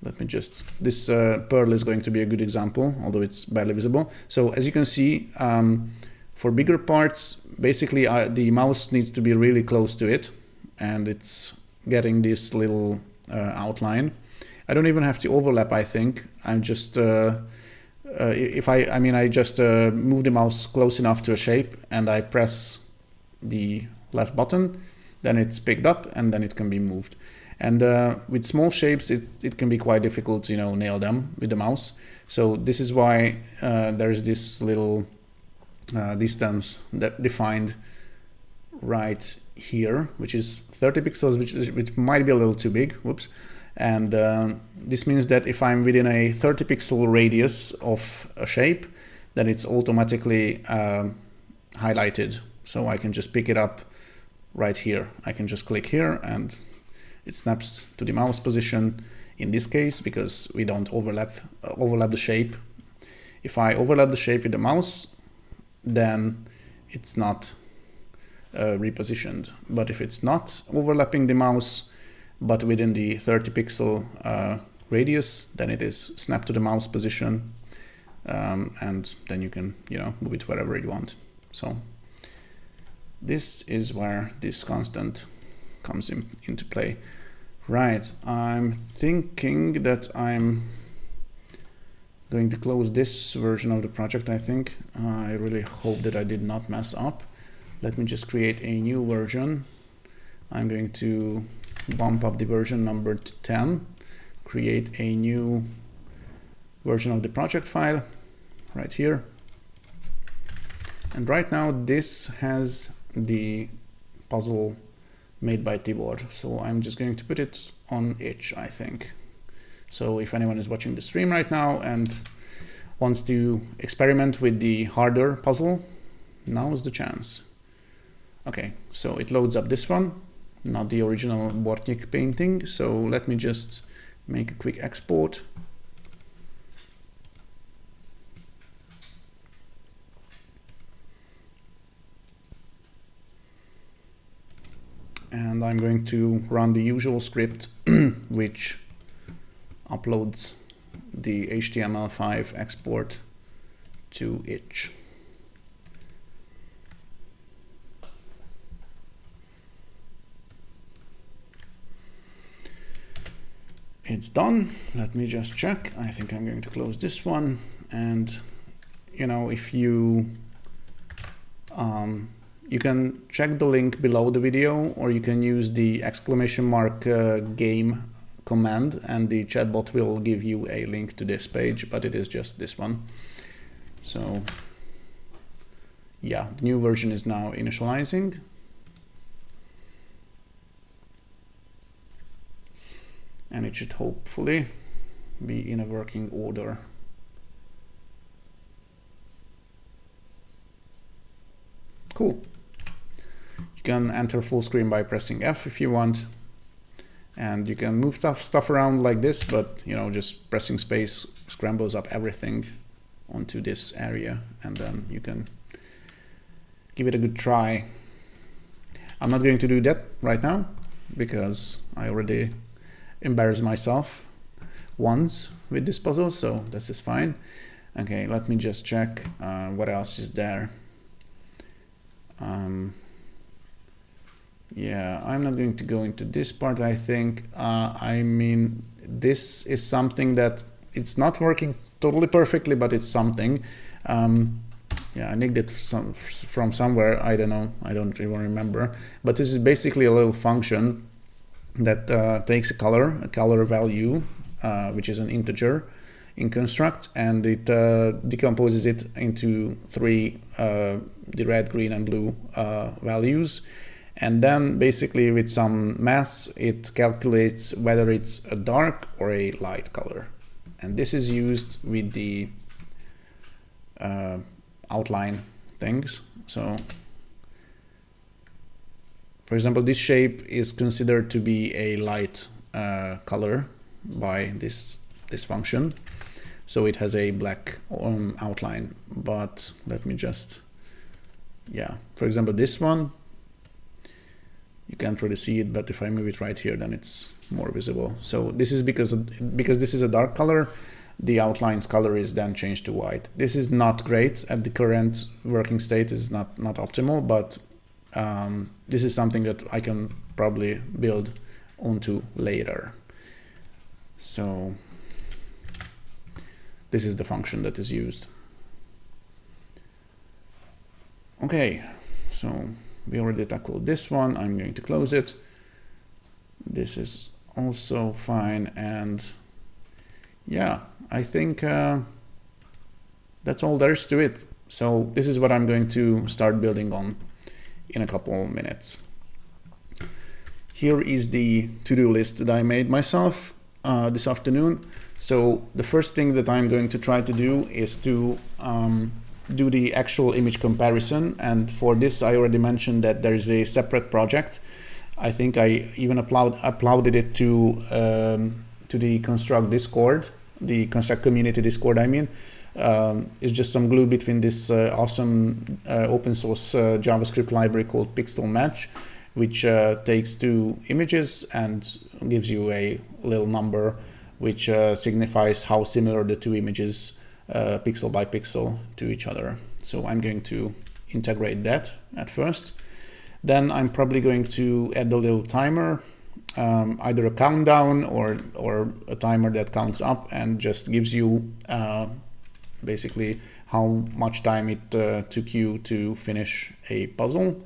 let me just, this pearl is going to be a good example, although it's barely visible. So as you can see, for bigger parts, basically the mouse needs to be really close to it, and it's getting this little outline. I don't even have to overlap, I think. I'm just, if I just move the mouse close enough to a shape and I press the left button, then it's picked up and then it can be moved. And with small shapes, it can be quite difficult to, you know, nail them with the mouse. So this is why there's this little distance that defined right here, which is 30 pixels, which might be a little too big. Whoops. And this means that if I'm within a 30 pixel radius of a shape, then it's automatically highlighted. So I can just pick it up right here. I can just click here and it snaps to the mouse position in this case, because we don't overlap the shape. If I overlap the shape with the mouse, then it's not repositioned. But if it's not overlapping the mouse, but within the 30 pixel radius, then it is snapped to the mouse position, and then you can, you know, move it wherever you want. So this is where this constant comes into play. Right, I'm thinking that I'm going to close this version of the project, I think. I really hope that I did not mess up. Let me just create a new version. I'm going to bump up the version number to 10, create a new version of the project file right here. And right now this has the puzzle made by Tibor. So I'm just going to put it on itch, I think. So if anyone is watching the stream right now and wants to experiment with the harder puzzle, now is the chance. Okay, so it loads up this one, not the original Bortnik painting. So let me just make a quick export. And I'm going to run the usual script which uploads the HTML5 export to itch. It's done. Let me just check. I think I'm going to close this one. And you know, if you you can check the link below the video, or you can use the !game command, and the chatbot will give you a link to this page, but it is just this one. So yeah, the new version is now initializing. And it should hopefully be in a working order. Cool. You can enter full screen by pressing F if you want. And you can move stuff around like this, but you know, just pressing space scrambles up everything onto this area, and then you can give it a good try. I'm not going to do that right now because I already embarrassed myself once with this puzzle, so this is fine. Okay, let me just check what else is there. Yeah, I'm not going to go into this part, I think. I mean, this is something that it's not working totally perfectly, but it's something. Yeah, I nicked it from somewhere, I don't know, I don't even remember. But this is basically a little function that takes a color value, which is an integer in construct, and it decomposes it into three, the red, green, and blue values. And then basically with some maths, it calculates whether it's a dark or a light color. And this is used with the outline things. So for example, this shape is considered to be a light color by this function. So it has a black outline, but let me just, yeah, for example, this one, you can't really see it, but if I move it right here, then it's more visible. So this is because this is a dark color, the outline's color is then changed to white. This is not great at the current working state, is not optimal, but this is something that I can probably build onto later. So this is the function that is used. Okay, so we already tackled this one. I'm going to close it. This is also fine, and yeah, I think that's all there is to it. So this is what I'm going to start building on in a couple minutes. Here is the to-do list that I made myself this afternoon. So the first thing that I'm going to try to do is to do the actual image comparison, and for this I already mentioned that there is a separate project. I think I even uploaded it to the Construct Discord, the Construct community Discord, I mean. It's just some glue between this awesome open source JavaScript library called Pixelmatch, which takes two images and gives you a little number which signifies how similar the two images pixel by pixel to each other. So I'm going to integrate that at first. Then I'm probably going to add a little timer, either a countdown or a timer that counts up and just gives you basically how much time it took you to finish a puzzle.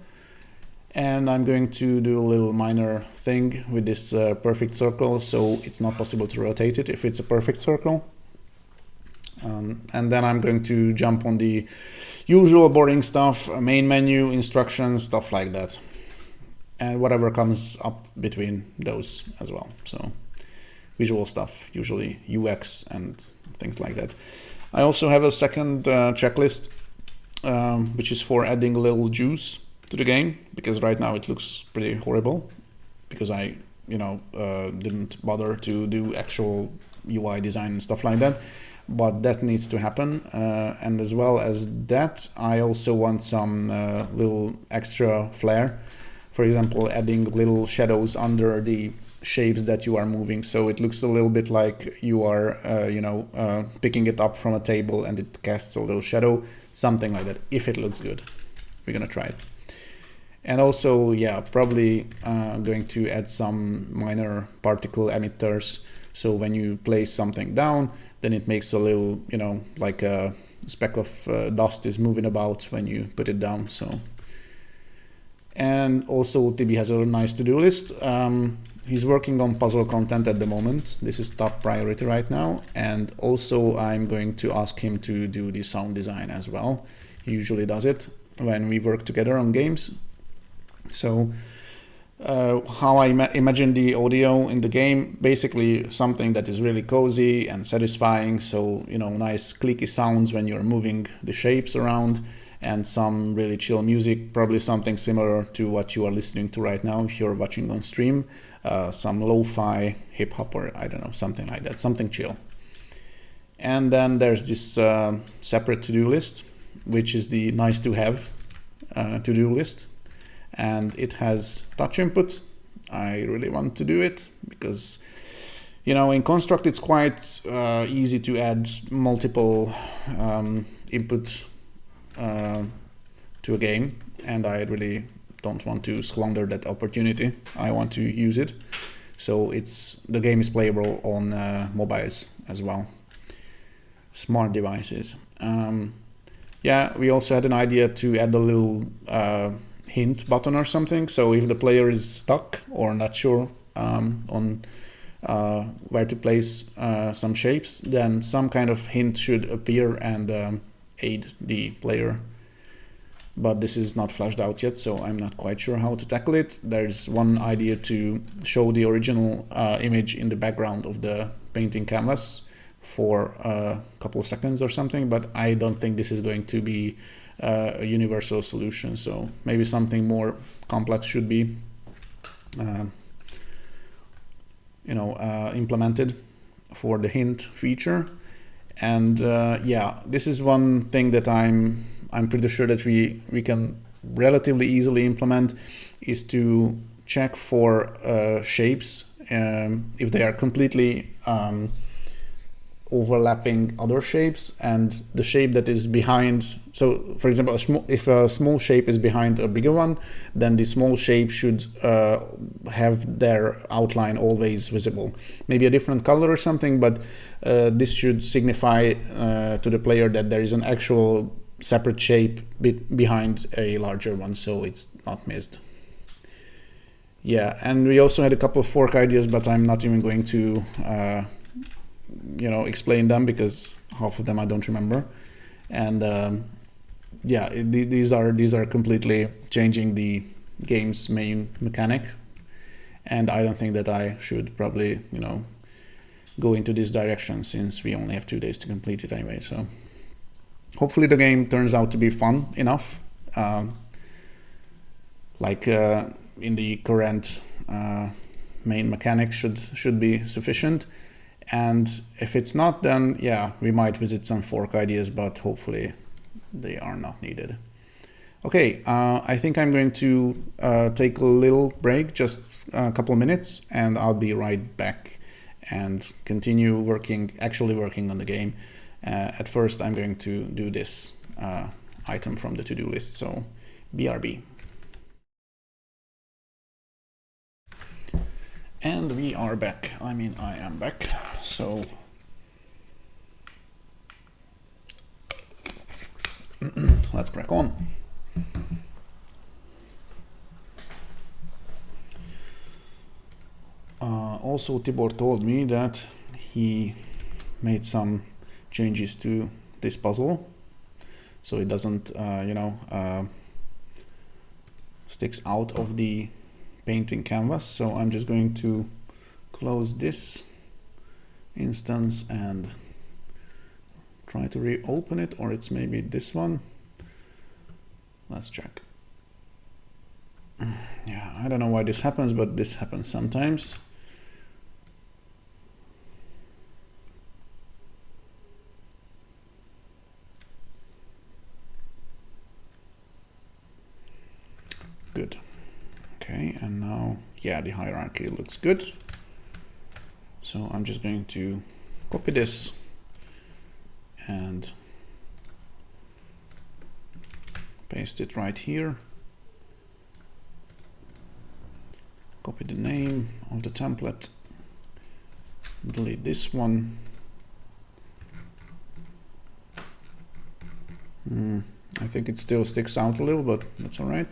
And I'm going to do a little minor thing with this perfect circle, so it's not possible to rotate it if it's a perfect circle. And then I'm going to jump on the usual boring stuff, main menu, instructions, stuff like that. And whatever comes up between those as well. So visual stuff, usually UX and things like that. I also have a second checklist, which is for adding a little juice to the game, because right now it looks pretty horrible because I, didn't bother to do actual UI design and stuff like that. But that needs to happen, and as well as that, I also want some little extra flair. For example, adding little shadows under the shapes that you are moving. So it looks a little bit like you are, picking it up from a table and it casts a little shadow, something like that, if it looks good. We're gonna try it. And also, yeah, probably going to add some minor particle emitters. So when you place something down, then it makes a little, like a speck of dust is moving about when you put it down. So, and also TB has a nice to-do list. He's working on puzzle content at the moment. This is top priority right now. And also I'm going to ask him to do the sound design as well. He usually does it when we work together on games. So how I imagine the audio in the game, basically something that is really cozy and satisfying. So, nice clicky sounds when you're moving the shapes around, and some really chill music, probably something similar to what you are listening to right now if you're watching on stream. Some lo-fi, hip-hop, or I don't know, something like that, something chill. And then there's this separate to-do list, which is the nice to have to-do list. And it has touch input. I really want to do it because, in Construct it's quite easy to add multiple input to a game, and I really don't want to squander that opportunity. I want to use it. So the game is playable on mobiles as well, smart devices. Yeah, we also had an idea to add a little hint button or something. So if the player is stuck or not sure on where to place some shapes, then some kind of hint should appear and aid the player. But this is not fleshed out yet, so I'm not quite sure how to tackle it. There's one idea to show the original image in the background of the painting canvas for a couple of seconds or something, but I don't think this is going to be a universal solution. So maybe something more complex should be implemented for the hint feature. And yeah, this is one thing that I'm pretty sure that we can relatively easily implement, is to check for shapes if they are completely overlapping other shapes, and the shape that is behind. So for example, if a small shape is behind a bigger one, then the small shape should have their outline always visible. Maybe a different color or something, but this should signify to the player that there is an actual separate shape behind a larger one, so it's not missed. Yeah, and we also had a couple of fork ideas, but I'm not even going to explain them because half of them I don't remember. And yeah, these are completely changing the game's main mechanic, and I don't think that I should probably go into this direction, since we only have 2 days to complete it anyway. So hopefully the game turns out to be fun enough, in the current main mechanic should be sufficient. And if it's not, then yeah, we might visit some fork ideas, but hopefully they are not needed. Okay, I think I'm going to take a little break, just a couple of minutes, and I'll be right back and continue actually working on the game. At first, I'm going to do this item from the to-do list, so BRB. And we are back. I am back. So let's crack on. Also, Tibor told me that he made some changes to this puzzle, so it doesn't, sticks out of the painting canvas. So I'm just going to close this instance and try to reopen it, or it's maybe this one. Let's check. Yeah, I don't know why this happens, but this happens sometimes. Good. Okay, and now, yeah, the hierarchy looks good. So I'm just going to copy this and paste it right here. Copy the name of the template, delete this one. I think it still sticks out a little, but that's all right.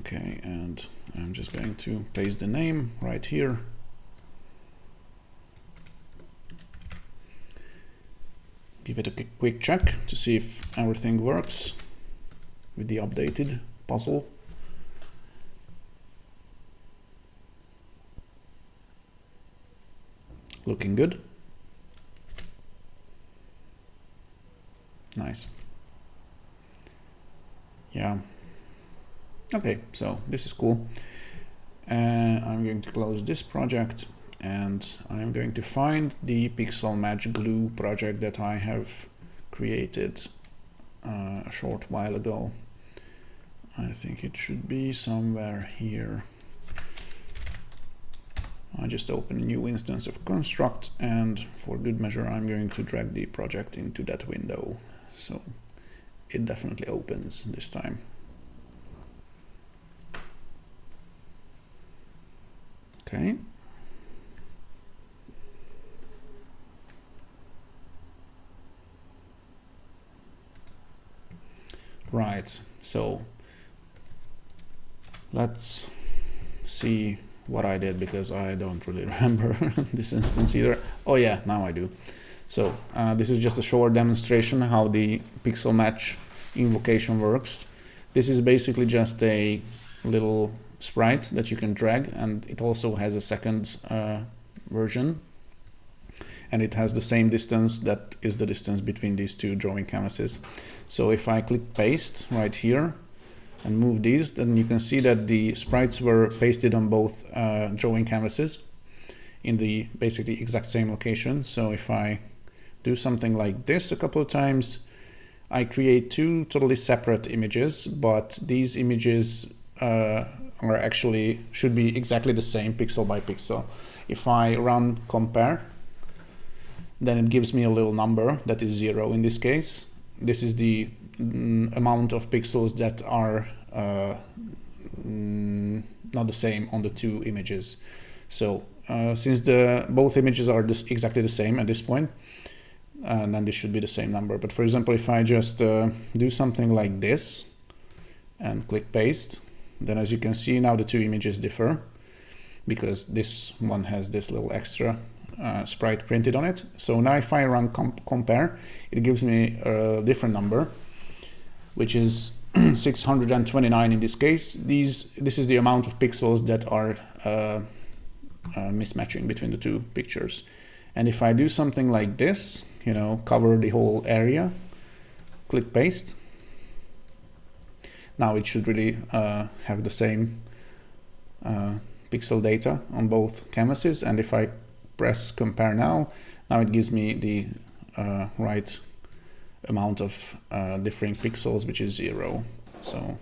Okay, and I'm just going to paste the name right here. Give it a quick check to see if everything works with the updated puzzle. Looking good. Nice. Yeah. Okay, so this is cool. I'm going to close this project and I'm going to find the Pixelmatch glue project that I have created a short while ago. I think it should be somewhere here. I just open a new instance of construct, and for good measure I'm going to drag the project into that window. So it definitely opens this time. Okay. Right, so let's see what I did, because I don't really remember this instance either. Oh yeah, now I do. So this is just a short demonstration how the Pixelmatch invocation works. This is basically just a little sprite that you can drag, and it also has a second version, and it has the same distance that is the distance between these two drawing canvases. So if I click paste right here and move these, then you can see that the sprites were pasted on both drawing canvases in the basically exact same location. So if I do something like this a couple of times, I create two totally separate images, but these images are actually should be exactly the same pixel by pixel. If I run compare, then it gives me a little number that is 0 in this case. This is the amount of pixels that are not the same on the two images. So since both images are exactly the same at this point, then this should be the same number. But for example, if I just do something like this and click paste, then as you can see now the two images differ, because this one has this little extra sprite printed on it. So now if I run compare, it gives me a different number, which is 629 in this case. This is the amount of pixels that are mismatching between the two pictures. And if I do something like this, you know, cover the whole area, click paste, now it should really have the same pixel data on both canvases. And if I press compare now it gives me the right amount of differing pixels, which is 0. So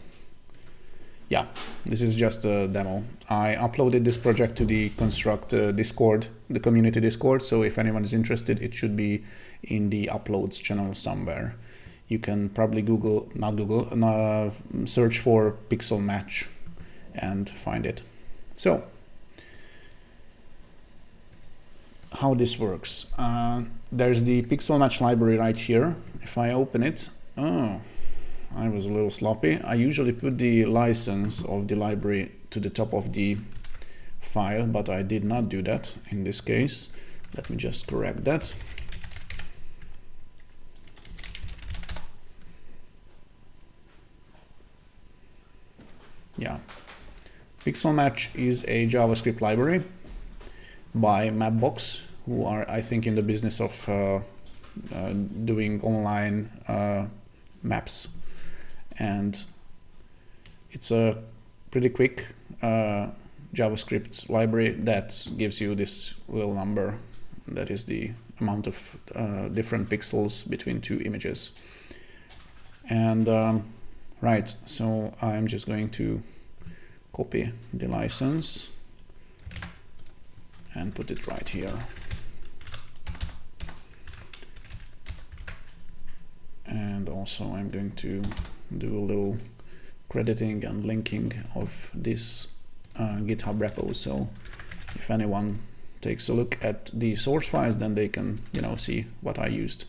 yeah, this is just a demo. I uploaded this project to the Construct Discord, the community Discord, so if anyone is interested, it should be in the uploads channel somewhere. You can probably search for Pixelmatch and find it. So how this works. There's the Pixelmatch library right here. If I open it, oh, I was a little sloppy. I usually put the license of the library to the top of the file, but I did not do that in this case. Let me just correct that. Yeah, Pixelmatch is a JavaScript library by Mapbox, who are, I think, in the business of doing online maps. And it's a pretty quick JavaScript library that gives you this little number that is the amount of different pixels between two images. And right, so I'm just going to copy the license and put it right here. And also I'm going to do a little crediting and linking of this GitHub repo, so if anyone takes a look at the source files, then they can, you know, see what I used.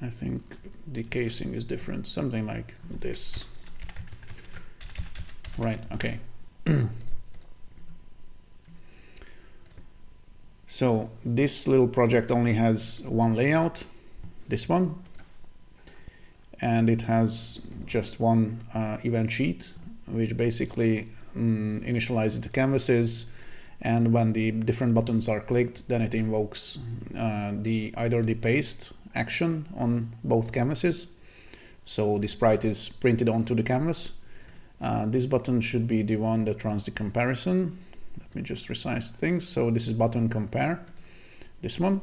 I think the casing is different, something like this. Right, okay. So this little project only has one layout, this one, and it has just one event sheet, which basically initializes the canvases, and when the different buttons are clicked, then it invokes either the paste action on both canvases, so the sprite is printed onto the canvas. This button should be the one that runs the comparison. Let me just resize things. So this is button compare, this one,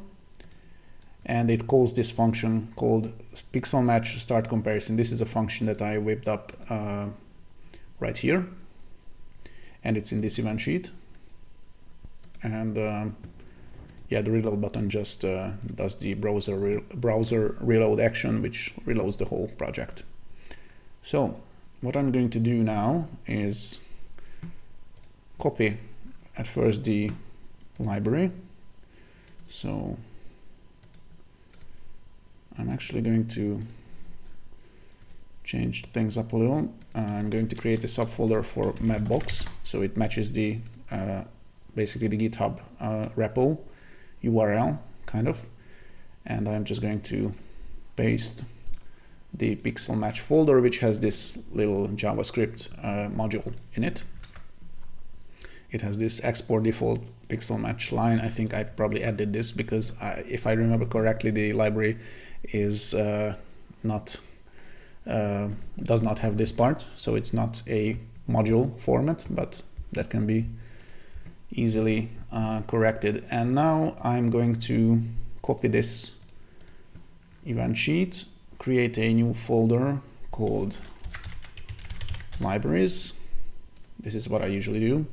and it calls this function called Pixelmatch start comparison. This is a function that I whipped up right here, and it's in this event sheet. And yeah, the reload button just does the browser reload action, which reloads the whole project. So what I'm going to do now is copy at first the library. So I'm actually going to change things up a little. I'm going to create a subfolder for mapbox, so it matches the basically the GitHub repo URL, kind of. And I'm just going to paste the Pixelmatch folder, which has this little JavaScript module in it. It has this export default Pixelmatch line. I think I probably added this because if I remember correctly, the library is does not have this part, so it's not a module format, but that can be easily corrected. And now I'm going to copy this event sheet, create a new folder called libraries. This is what I usually do.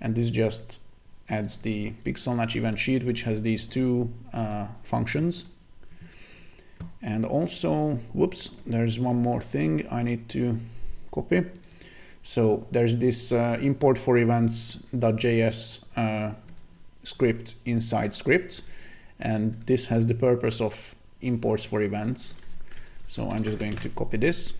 And this just adds the Pixelmatch event sheet, which has these two functions. And also, whoops, there's one more thing I need to copy. So there's this import for events.js script inside scripts, and this has the purpose of imports for events. So I'm just going to copy this,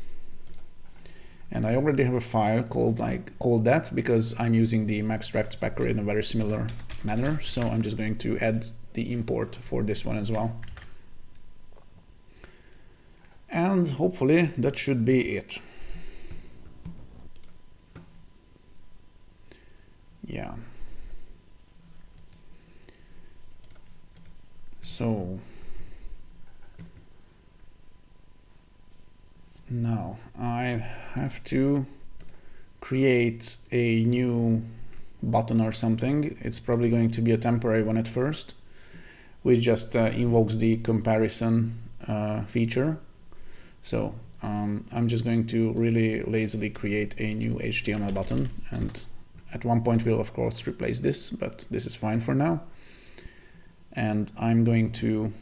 and I already have a file called that because I'm using the Maxtract packer in a very similar manner. So I'm just going to add the import for this one as well. And hopefully that should be it. Yeah. So now I have to create a new button or something. It's probably going to be a temporary one at first, which just invokes the comparison feature. So I'm just going to really lazily create a new HTML button, and at one point we'll of course replace this, but this is fine for now. And I'm going to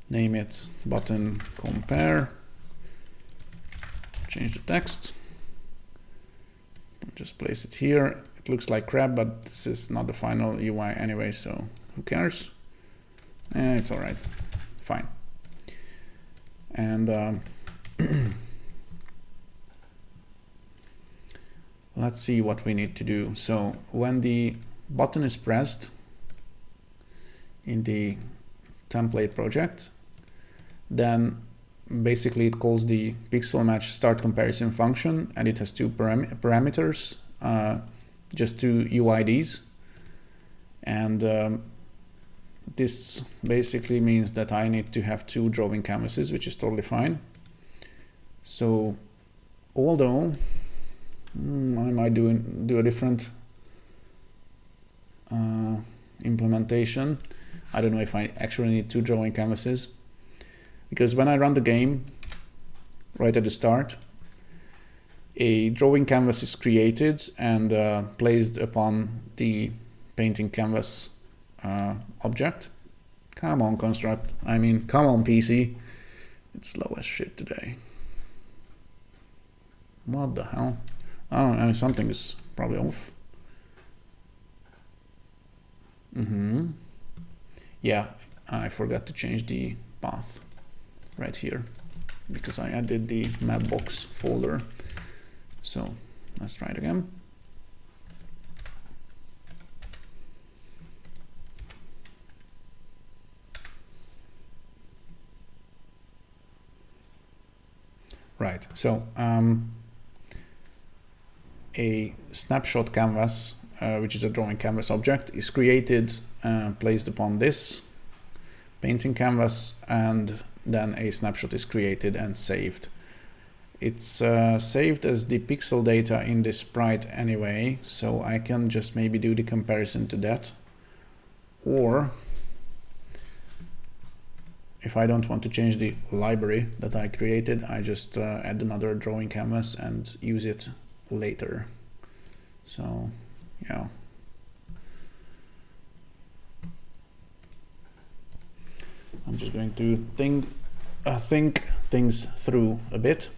name it button compare, change the text, just place it here. It looks like crap, but this is not the final UI anyway, so who cares? It's all right, fine. And let's see what we need to do. So when the button is pressed in the template project, then basically it calls the Pixelmatch start comparison function, and it has two parameters, just two UIDs. And this basically means that I need to have two drawing canvases, which is totally fine. So although I might do a different implementation. I don't know if I actually need 2 drawing canvases, because when I run the game right at the start, a drawing canvas is created and placed upon the painting canvas object. Come on, Construct. I mean, come on, PC. It's slow as shit today. What the hell? Oh, I mean, something is probably off. Yeah, I forgot to change the path right here because I added the mapbox folder. So let's try it again. Right, so a snapshot canvas, which is a drawing canvas object, is created, placed upon this painting canvas, and then a snapshot is created and saved. It's saved as the pixel data in this sprite anyway, so I can just maybe do the comparison to that. Or if I don't want to change the library that I created, I just add another drawing canvas and use it later. So yeah. I'm just going to think things through a bit.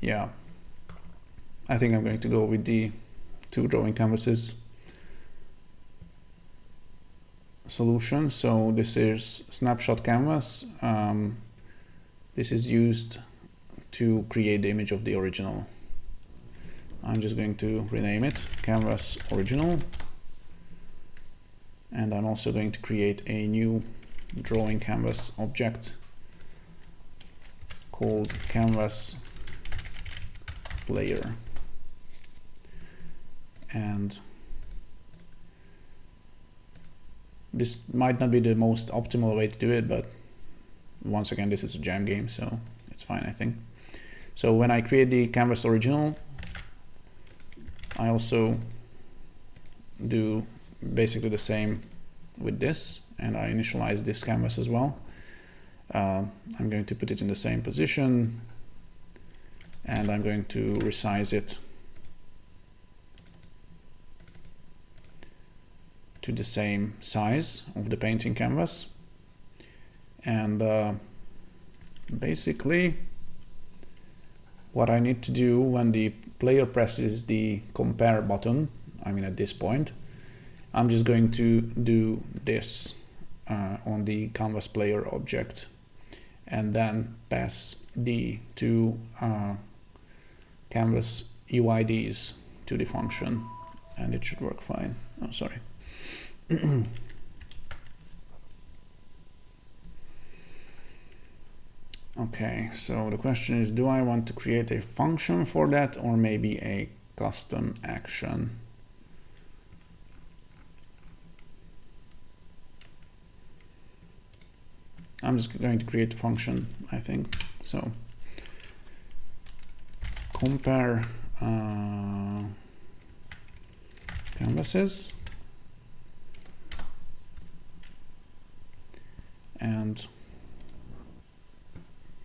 Yeah, I think I'm going to go with the 2 drawing canvases solution. So this is snapshot canvas. This is used to create the image of the original. I'm just going to rename it canvas original. And I'm also going to create a new drawing canvas object called canvas player. And this might not be the most optimal way to do it, but once again, this is a jam game, so it's fine, I think. So when I create the canvas original, I also do basically the same with this, and I initialize this canvas as well. I'm going to put it in the same position, and I'm going to resize it to the same size of the painting canvas. And basically what I need to do when the player presses the compare button, I mean at this point, I'm just going to do this on the canvas player object and then pass the 2 canvas UIDs to the function, and it should work fine. Oh, sorry. Okay, so the question is, do I want to create a function for that or maybe a custom action? I'm just going to create a function, I think. So compare canvases, and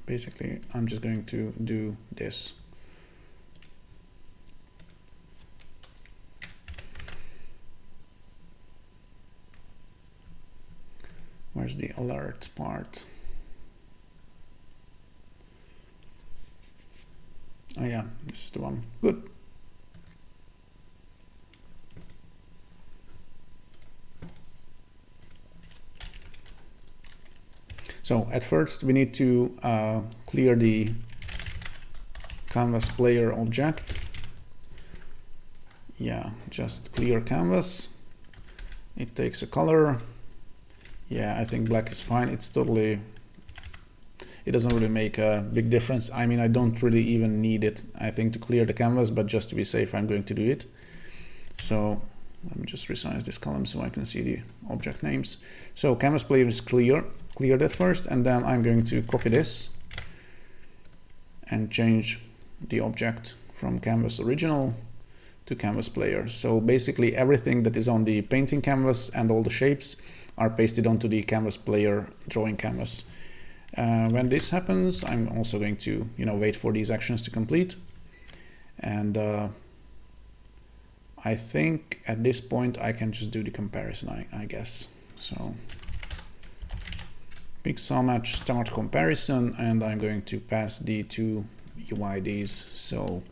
basically I'm just going to do this. Where's the alert part? Oh yeah, this is the one. Good. So at first we need to clear the canvas player object. Yeah, just clear canvas. It takes a color. Yeah, I think black is fine. It's totally, it doesn't really make a big difference. I mean, I don't really even need it, I think, to clear the canvas, but just to be safe, I'm going to do it. So let me just resize this column so I can see the object names. So canvas player is cleared at first, and then I'm going to copy this and change the object from canvas original to canvas player. So basically everything that is on the painting canvas and all the shapes are pasted onto the canvas player drawing canvas. When this happens, I'm also going to, wait for these actions to complete. And I think at this point I can just do the comparison, I guess. So Pixelmatch start comparison, and I'm going to pass the two UIDs. So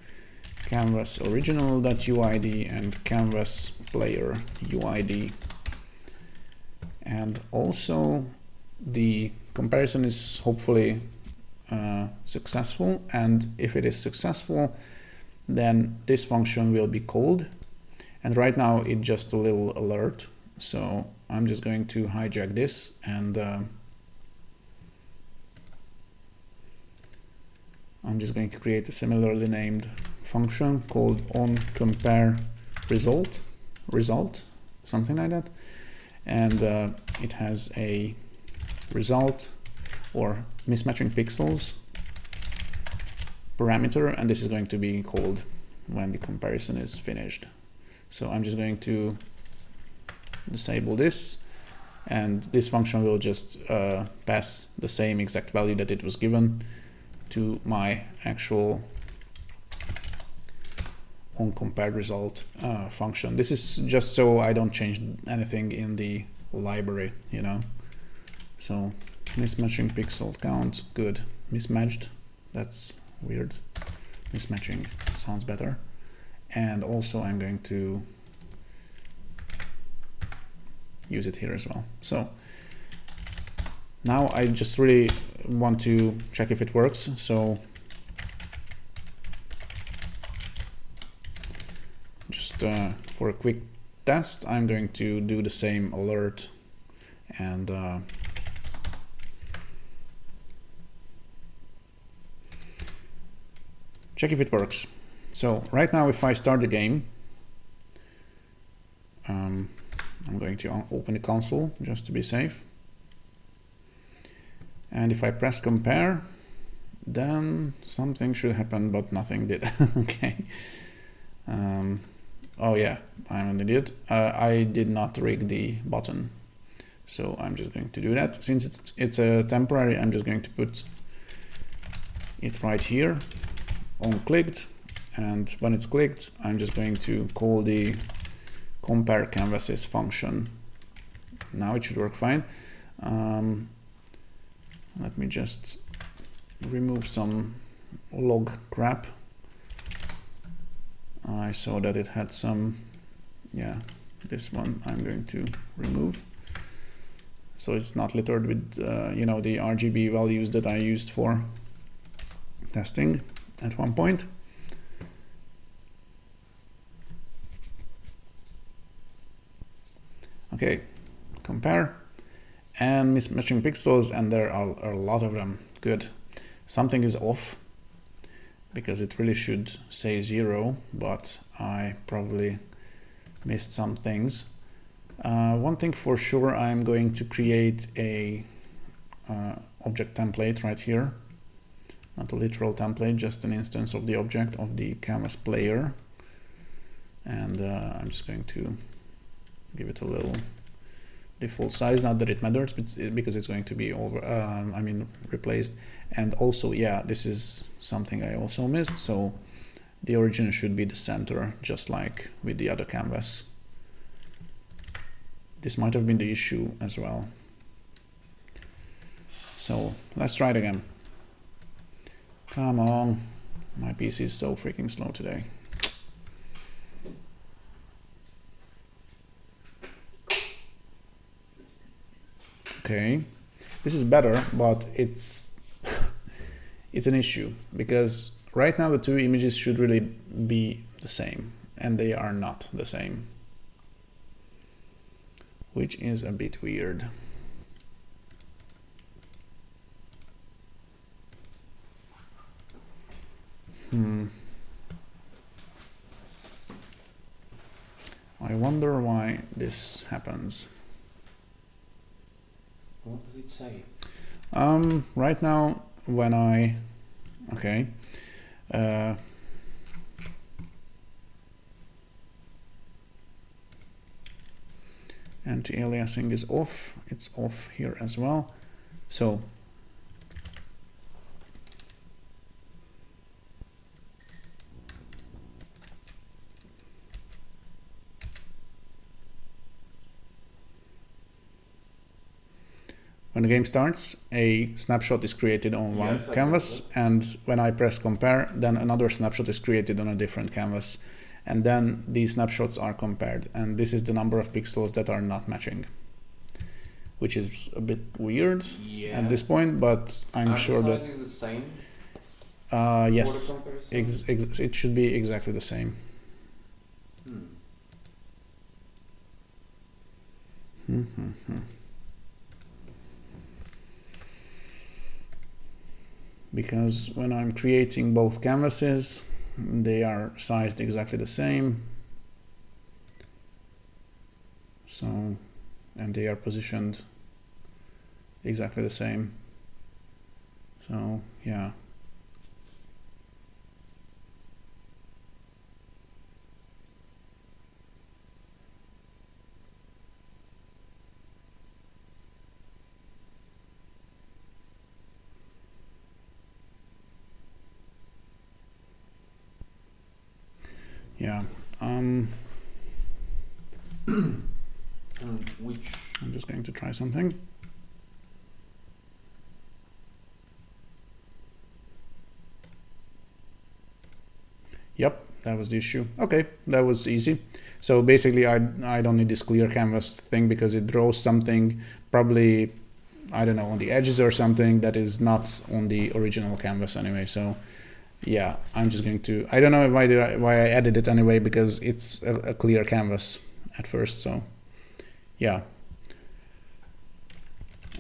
canvas original.uid and canvas player UID. And also the comparison is hopefully successful. And if it is successful, then this function will be called. And right now it's just a little alert. So I'm just going to hijack this, and I'm just going to create a similarly named function called onCompareResult, something like that. And it has a result or mismatching pixels parameter, and this is going to be called when the comparison is finished. So I'm just going to disable this, and this function will just pass the same exact value that it was given to my actual onCompareResult function. This is just so I don't change anything in the library, So mismatching pixel count, good. Mismatched, that's weird. Mismatching sounds better. And also I'm going to use it here as well. So now I just really want to check if it works. So just for a quick test, I'm going to do the same alert and check if it works. So right now, if I start the game, I'm going to open the console just to be safe. And if I press compare, then something should happen, but nothing did. Okay. Oh yeah, I'm an idiot. I did not rig the button. So I'm just going to do that. Since it's a temporary, I'm just going to put it right here on clicked. And when it's clicked, I'm just going to call the compare canvases function. Now it should work fine. Let me just remove some log crap. I saw that it had some, this one I'm going to remove. So it's not littered with, the RGB values that I used for testing at one point. Okay, compare and mismatching pixels, and there are a lot of them. Good. Something is off because it really should say 0, but I probably missed some things. One thing for sure, I'm going to create a object template right here. Not a literal template, just an instance of the object of the canvas player. And I'm just going to give it a little default size, not that it matters, but because it's going to be replaced. And also, this is something I also missed. So the origin should be the center, just like with the other canvas. This might have been the issue as well. So let's try it again. Come on, my PC is so freaking slow today. Okay, this is better, but it's it's an issue because right now the two images should really be the same, and they are not the same, which is a bit weird. I wonder why this happens. What does it say? Right now, when I, okay, anti-aliasing is off. It's off here as well. So when the game starts, a snapshot is created on one canvas, and when I press compare, then another snapshot is created on a different canvas, and then these snapshots are compared, and this is the number of pixels that are not matching, which is a bit weird at this point, but I'm sure that is the same. yes, it should be exactly the same. Because when I'm creating both canvases, they are sized exactly the same. So, and they are positioned exactly the same. So, yeah. Yeah. Which I'm just going to try something. Yep, that was the issue. Okay, that was easy. So basically, I don't need this clear canvas thing because it draws something probably, I don't know, on the edges or something that is not on the original canvas anyway. So yeah, I'm just going to, I don't know why I added it anyway, because it's a clear canvas at first. So yeah.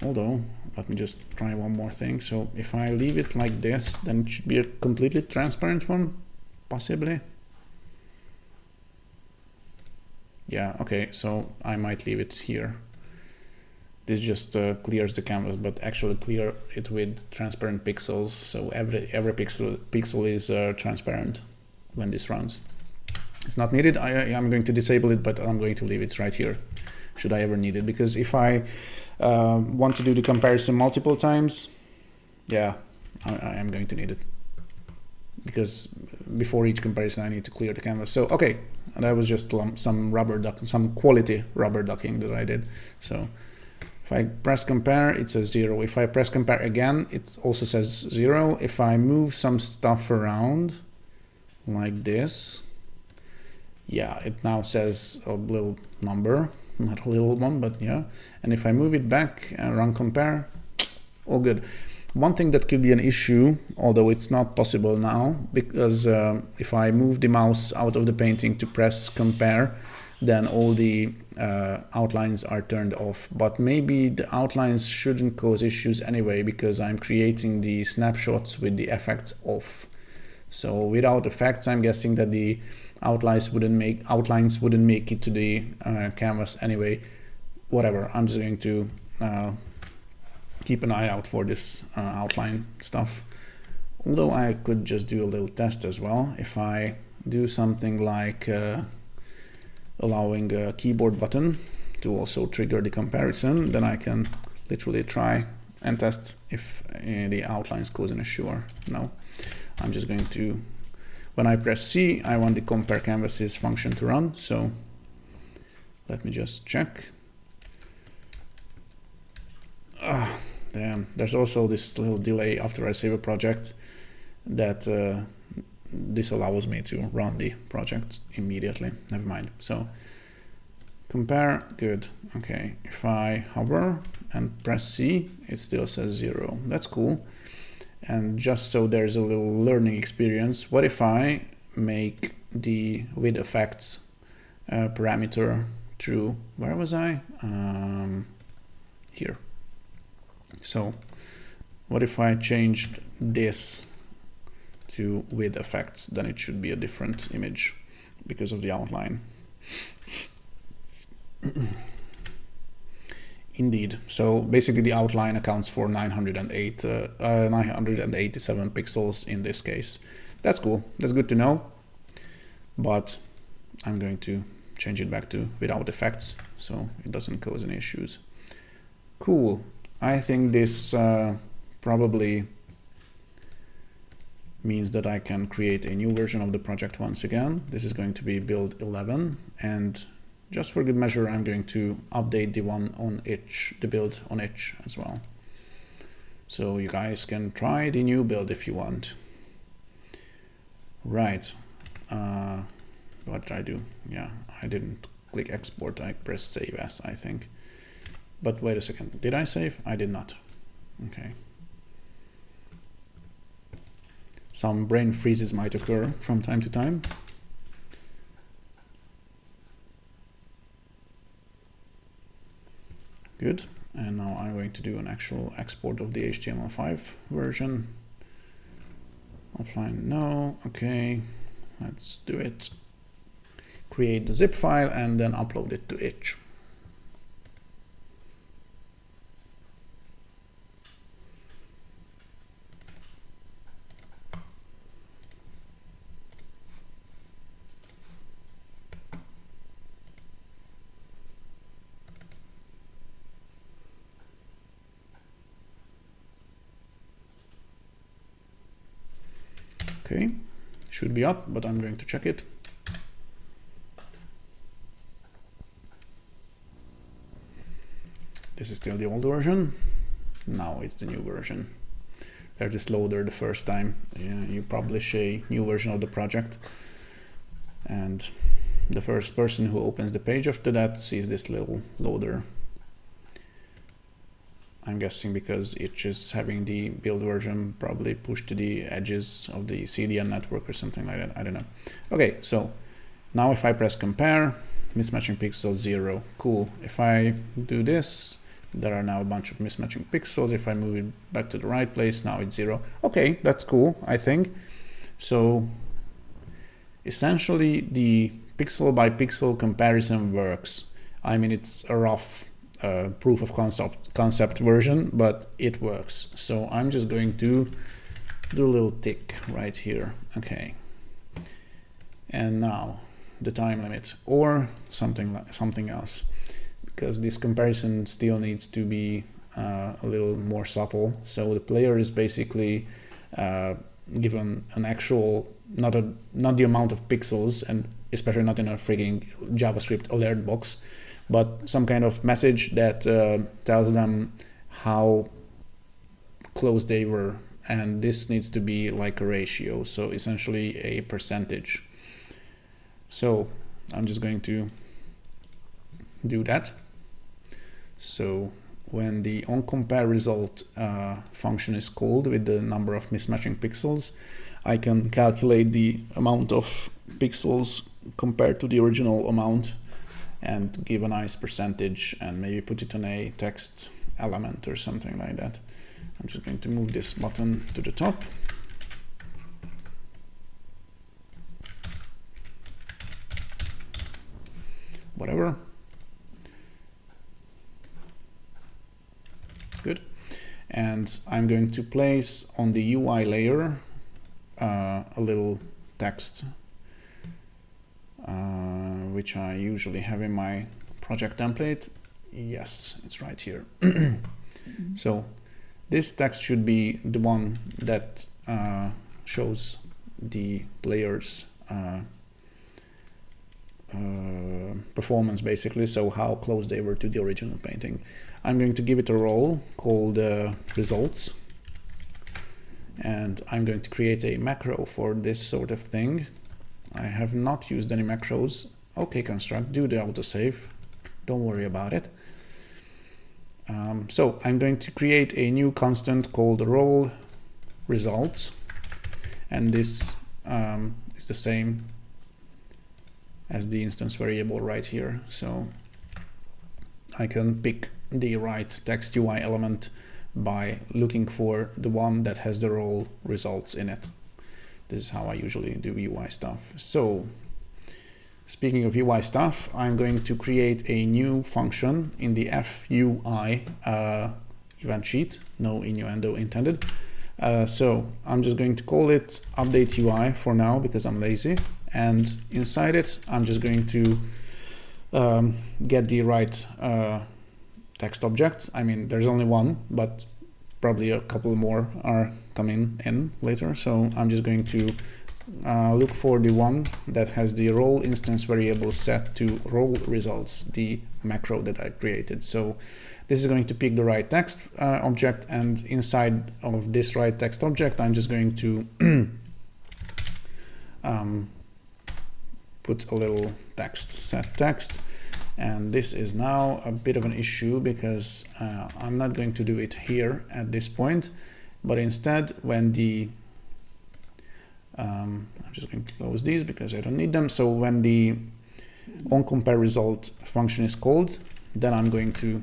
Although, let me just try one more thing. So if I leave it like this, then it should be a completely transparent one, possibly. Yeah, okay, so I might leave it here. This just clears the canvas, but actually clear it with transparent pixels. So every pixel is transparent when this runs. It's not needed. I'm going to disable it, but I'm going to leave it right here, should I ever need it. Because if I want to do the comparison multiple times, yeah, I am going to need it. Because before each comparison, I need to clear the canvas. So, okay, that was just some rubber duck, some quality rubber ducking that I did. So if I press compare, it says 0. If I press compare again, it also says 0. If I move some stuff around like this, yeah, it now says a little number, not a little one, but yeah. And if I move it back and run compare, all good. One thing that could be an issue, although it's not possible now, because if I move the mouse out of the painting to press compare, then all the outlines are turned off. But maybe the outlines shouldn't cause issues anyway, because I'm creating the snapshots with the effects off. So without effects, I'm guessing that the outlines wouldn't make it to the canvas anyway. Whatever, I'm just going to keep an eye out for this outline stuff. Although I could just do a little test as well. If I do something like allowing a keyboard button to also trigger the comparison, then I can literally try and test if the outlines cause an issue or no. I'm just going to, when I press C, I want the compare canvases function to run. So let me just check. Damn, there's also this little delay after I save a project that disallows me to run the project immediately. Never mind. So compare, good. Okay, if I hover and press C, it still says 0. That's cool. And just so there's a little learning experience, what if I make the with effects parameter true? Where was I? Here. So what if I changed this to with effects? Then it should be a different image because of the outline. Indeed. So basically the outline accounts for 987 pixels in this case. That's cool. That's good to know. But I'm going to change it back to without effects so it doesn't cause any issues. Cool. I think this probably means that I can create a new version of the project once again. This is going to be build 11, and just for good measure, I'm going to update the one on itch, the build on itch as well. So you guys can try the new build if you want. Right. What did I do? Yeah, I didn't click export. I pressed save as, I think. But wait a second. Did I save? I did not. Okay. Some brain freezes might occur from time to time. Good. And now I'm going to do an actual export of the HTML5 version. Offline, no. Okay. Let's do it. Create the zip file and then upload it to itch. Okay, should be up, but I'm going to check it. This is still the old version. Now it's the new version. There's this loader the first time you publish a new version of the project, and the first person who opens the page after that sees this little loader. I'm guessing because itch is having the build version probably pushed to the edges of the CDN network or something like that. I don't know. Okay, so now if I press compare, mismatching pixels 0. Cool. If I do this, there are now a bunch of mismatching pixels. If I move it back to the right place, now it's 0. Okay, that's cool, I think. So essentially the pixel by pixel comparison works. I mean, it's a rough proof of concept version, but it works. So I'm just going to do a little tick right here. Okay. And now the time limit or something else, because this comparison still needs to be a little more subtle. So the player is basically given an actual, not the amount of pixels, and especially not in a frigging JavaScript alert box, but some kind of message that tells them how close they were. And this needs to be like a ratio, so essentially a percentage. So I'm just going to do that. So when the onCompare result function is called with the number of mismatching pixels, I can calculate the amount of pixels compared to the original amount and give a nice percentage and maybe put it on a text element or something like that. I'm just going to move this button to the top. Whatever. Good. And I'm going to place on the UI layer a little text, which I usually have in my project template. Yes, it's right here. So this text should be the one that shows the player's performance, basically, so how close they were to the original painting. I'm going to give it a role called results, and I'm going to create a macro for this sort of thing. I have not used any macros. Okay, construct, do the autosave, don't worry about it. So I'm going to create a new constant called role results, and this is the same as the instance variable right here. So I can pick the right text UI element by looking for the one that has the role results in it. This is how I usually do UI stuff. So speaking of UI stuff, I'm going to create a new function in the FUI event sheet. No innuendo intended. So I'm just going to call it update UI for now because I'm lazy. And inside it, I'm just going to get the right text object. I mean, there's only one, but probably a couple more are coming in later. So I'm just going to look for the one that has the role instance variable set to role results, the macro that I created. So this is going to pick the right text object, and inside of this right text object, I'm just going to put a little text, set text. And this is now a bit of an issue because I'm not going to do it here at this point, but instead when the I'm just going to close these because I don't need them. So when the onCompareResult function is called, then I'm going to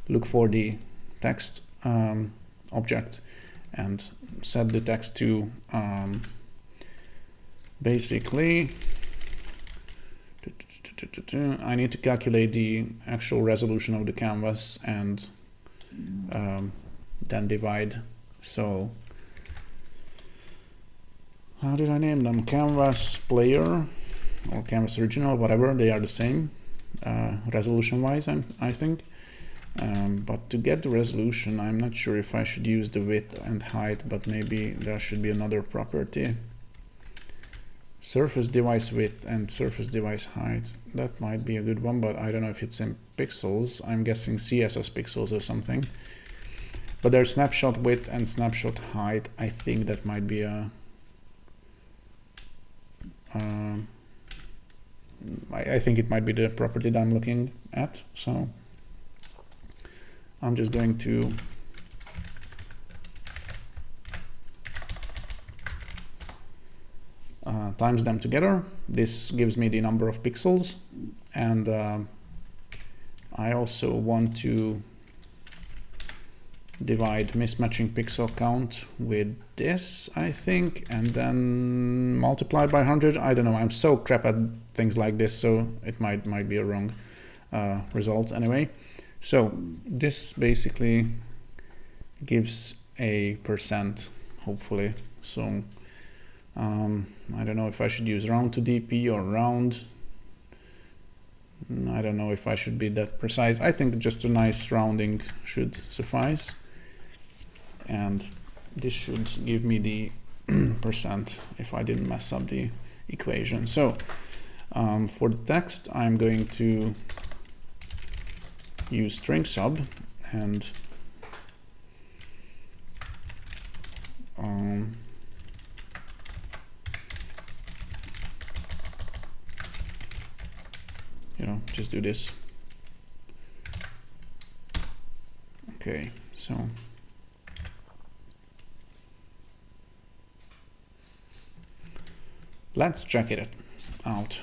look for the text object and set the text to basically I need to calculate the actual resolution of the canvas and then divide. So how did I name them? Canvas player or canvas original, whatever, they are the same resolution wise, I think. But to get the resolution, I'm not sure if I should use the width and height, but maybe there should be another property. Surface device width and surface device height. That might be a good one, but I don't know if it's in pixels. I'm guessing CSS pixels or something. But there's snapshot width and snapshot height. I think that might be a I think it might be the property that I'm looking at. So I'm just going to times them together. This gives me the number of pixels, and I also want to divide mismatching pixel count with this, I think, and then multiply by 100. I don't know, I'm so crap at things like this, so it might be a wrong result anyway. So this basically gives a %, hopefully. So I don't know if I should use round to DP or round. I don't know if I should be that precise. I think just a nice rounding should suffice. And this should give me the % if I didn't mess up the equation. So for the text, I'm going to use string sub and you know, just do this. Okay, so let's check it out.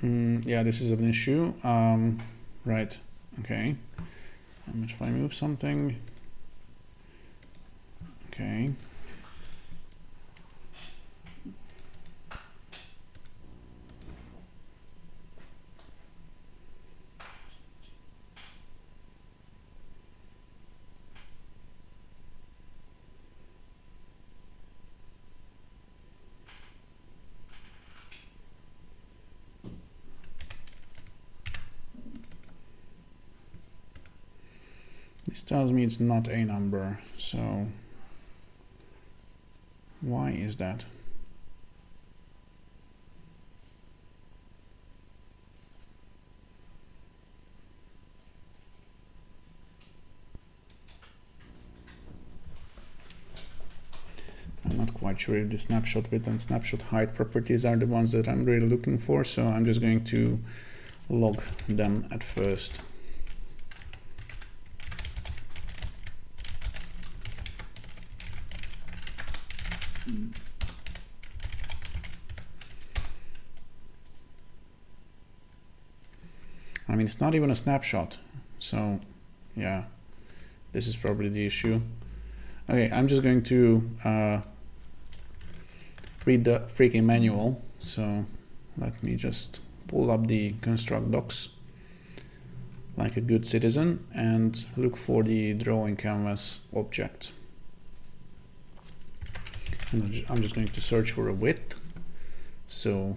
Yeah, this is an issue. Right, okay. And if I move something, okay. This tells me it's not a number, so why is that? I'm not quite sure if the snapshot width and snapshot height properties are the ones that I'm really looking for, so I'm just going to log them at first. I mean, it's not even a snapshot, so Yeah, this is probably the issue. Okay, I'm just going to read the freaking manual. So let me just pull up the construct docs like a good citizen and look for the drawing canvas object. And I'm just going to search for a width. So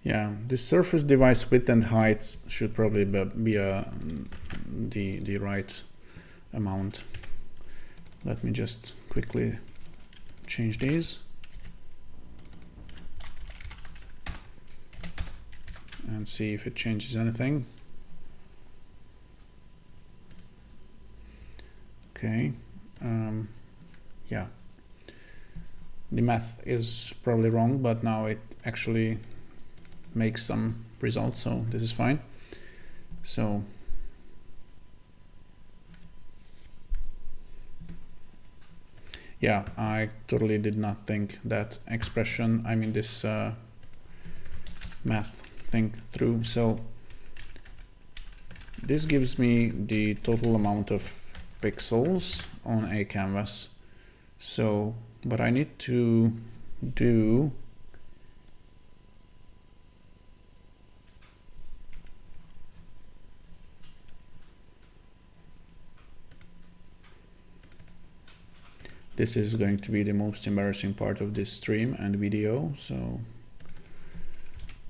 yeah, the surface device width and height should probably be the right amount. Let me just quickly change these and see if it changes anything. Okay, yeah, the math is probably wrong, but now it actually makes some results, so this is fine. So yeah, I totally did not think that expression, I mean this math thing through. So this gives me the total amount of pixels on a canvas. So what I need to do this is going to be the most embarrassing part of this stream and video, so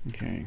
okay.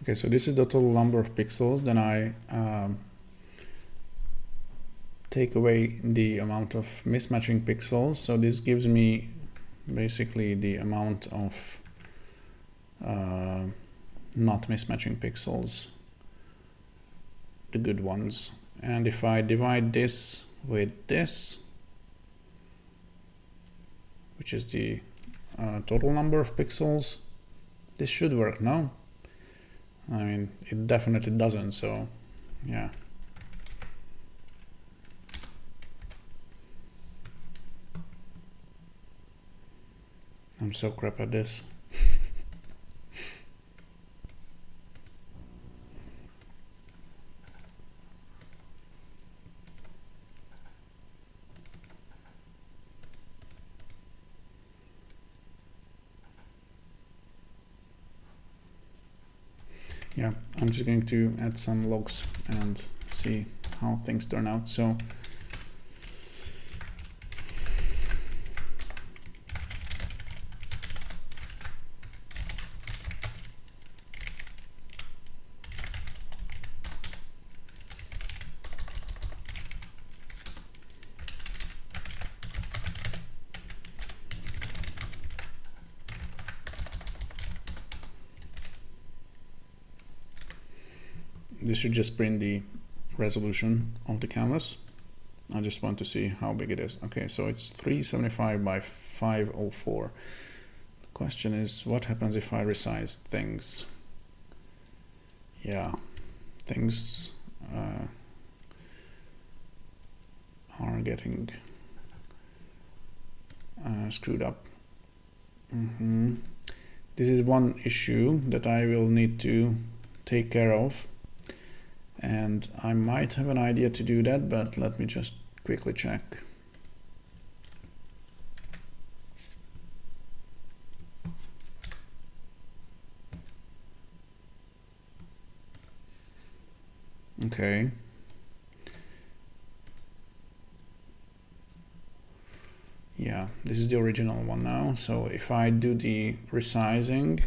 Okay, so this is the total number of pixels. Then I take away the amount of mismatching pixels. So this gives me basically the amount of not mismatching pixels, the good ones. And if I divide this with this, which is the total number of pixels, this should work, no? I mean, it definitely doesn't, so yeah. I'm so crap at this. Yeah, I'm just going to add some logs and see how things turn out. So this should just print the resolution of the canvas. I just want to see how big it is. Okay, so it's 375 by 504. The question is, what happens if I resize things? Yeah, things are getting screwed up. This is one issue that I will need to take care of, and I might have an idea to do that, but let me just quickly check. Okay. Yeah, this is the original one now. So if I do the resizing,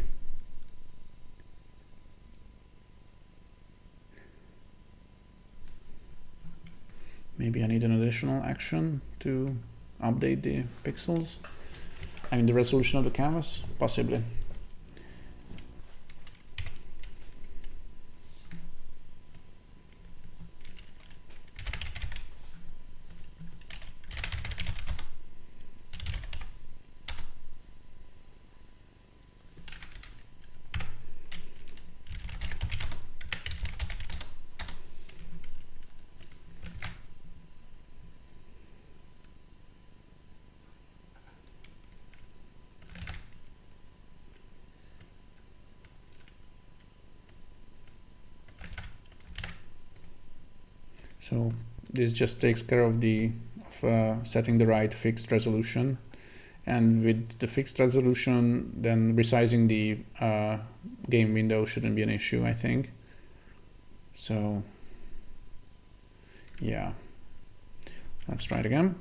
maybe I need an additional action to update the pixels. I mean the resolution of the canvas, possibly. So this just takes care of setting the right fixed resolution, and with the fixed resolution, then resizing the game window shouldn't be an issue, I think. So yeah, let's try it again.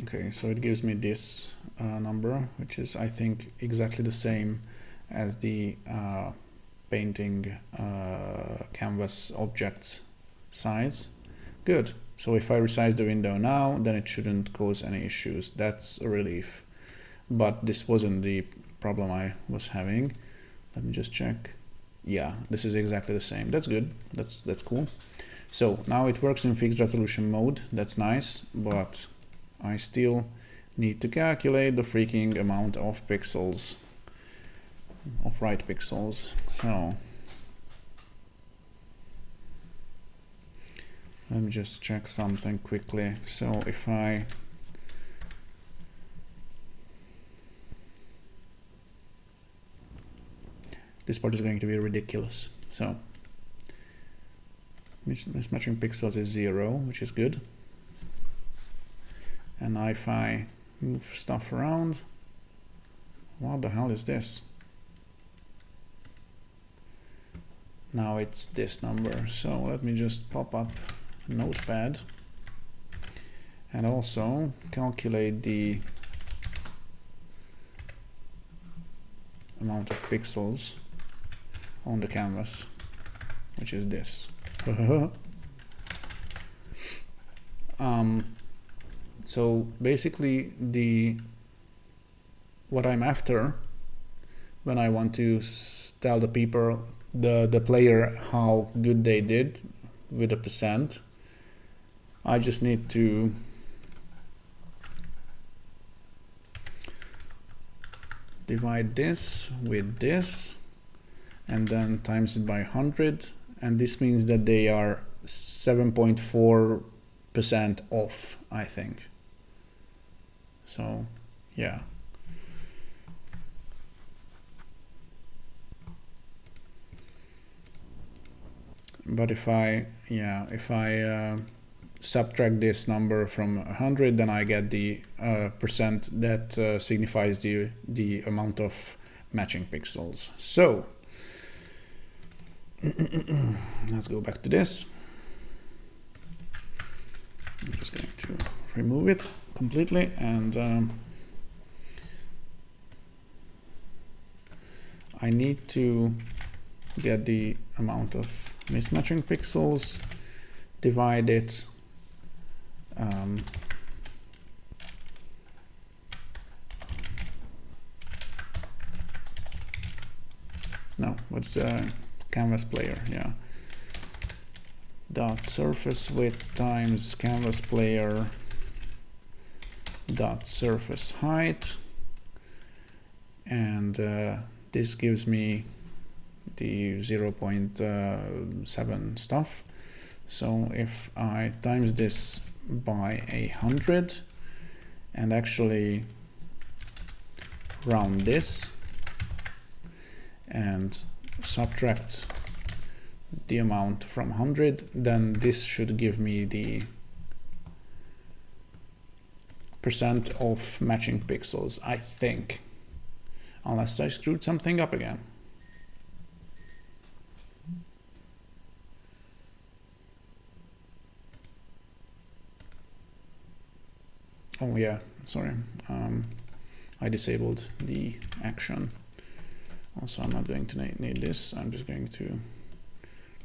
Okay, so it gives me this number, which is, I think, exactly the same as the painting canvas objects size. Good. So if I resize the window now, then it shouldn't cause any issues. That's a relief. But this wasn't the problem I was having. Let me just check. Yeah, this is exactly the same. That's good. That's cool. So now it works in fixed resolution mode. That's nice, but I still need to calculate the freaking amount of pixels, of right pixels. So let me just check something quickly. So if this part is going to be ridiculous. So mismatching pixels is 0, which is good. And if I move stuff around, what the hell is this? Now it's this number. So let me just pop up Notepad and also calculate the amount of pixels on the canvas, which is this. So basically what I'm after when I want to tell the player how good they did with a percent, I just need to divide this with this and then times it by 100, and this means that they are 7.4% off, I think. So yeah. But if I subtract this number from 100, then I get the percent that signifies the amount of matching pixels. So let's go back to this. I'm just going to remove it completely, and I need to get the amount of mismatching pixels, divide it no, what's the canvas player? Yeah, dot surface width times canvas player dot surface height, and this gives me the 0.7 stuff. So if I times this by 100 and actually round this and subtract the amount from 100, then this should give me the percent of matching pixels, I think, unless I screwed something up again. Oh yeah, sorry, I disabled the action. Also, I'm not going to need this. I'm just going to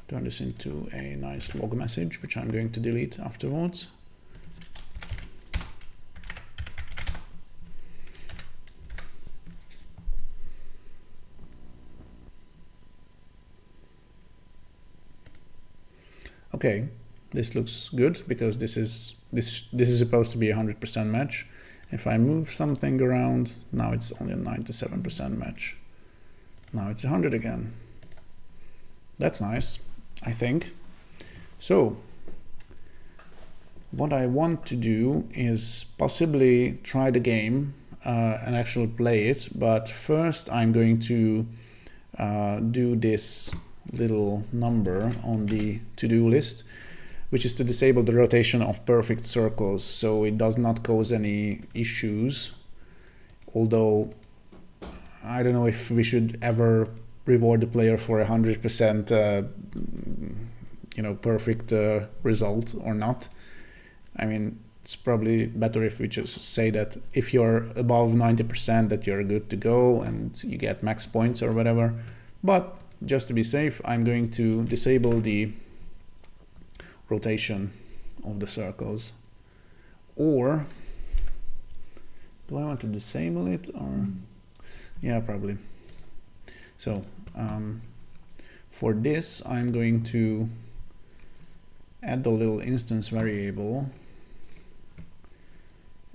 turn this into a nice log message, which I'm going to delete afterwards. Okay, this looks good because this is supposed to be 100% match. If I move something around, now it's only a 97% match. Now it's 100 again. That's nice, I think. So what I want to do is possibly try the game and actually play it, but first I'm going to do this little number on the to-do list, which is to disable the rotation of perfect circles so it does not cause any issues. Although I don't know if we should ever reward the player for 100% perfect result or not. I mean, it's probably better if we just say that if you're above 90% that you're good to go and you get max points or whatever. But just to be safe, I'm going to disable the rotation of the circles. Or do I want to disable it, or yeah, probably. So for this I'm going to add the little instance variable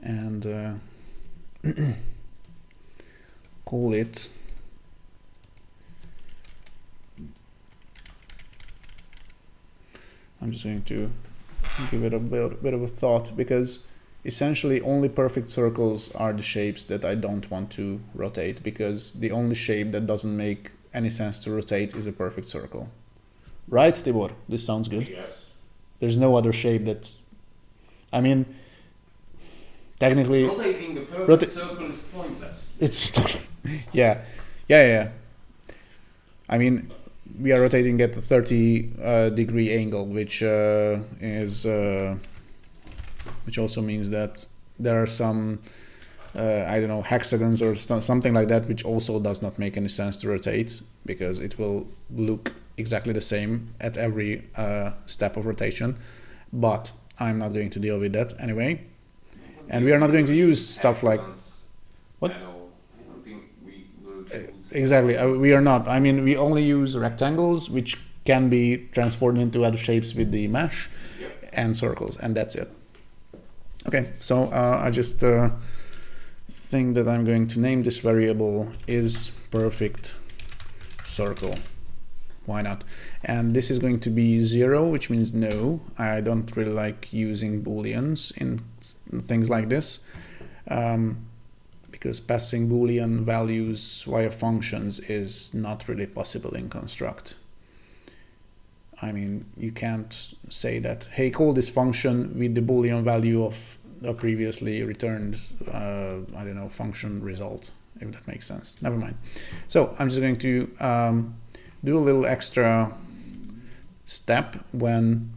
and call it I'm just going to give it a bit of a thought, because essentially only perfect circles are the shapes that I don't want to rotate, because the only shape that doesn't make any sense to rotate is a perfect circle. Right, Tibor? This sounds good. Yes. There's no other shape that, I mean, technically rotating a perfect circle is pointless. It's yeah. I mean, we are rotating at a 30 degree angle, which which also means that there are some I don't know, hexagons or something like that, which also does not make any sense to rotate, because it will look exactly the same at every step of rotation. But I'm not going to deal with that anyway. And we are not going to use stuff like what? I don't think we will choose Exactly, we are not. I mean, we only use rectangles, which can be transformed into other shapes with the mesh, and circles, and that's it. Okay, so I just think that I'm going to name this variable is perfect circle. Why not? And this is going to be 0, which means no. I don't really like using booleans in things like this, because passing boolean values via functions is not really possible in construct. I mean, you can't say that, hey, call this function with the boolean value of a previously returned, I don't know, function result, if that makes sense. Never mind. So I'm just going to do a little extra step when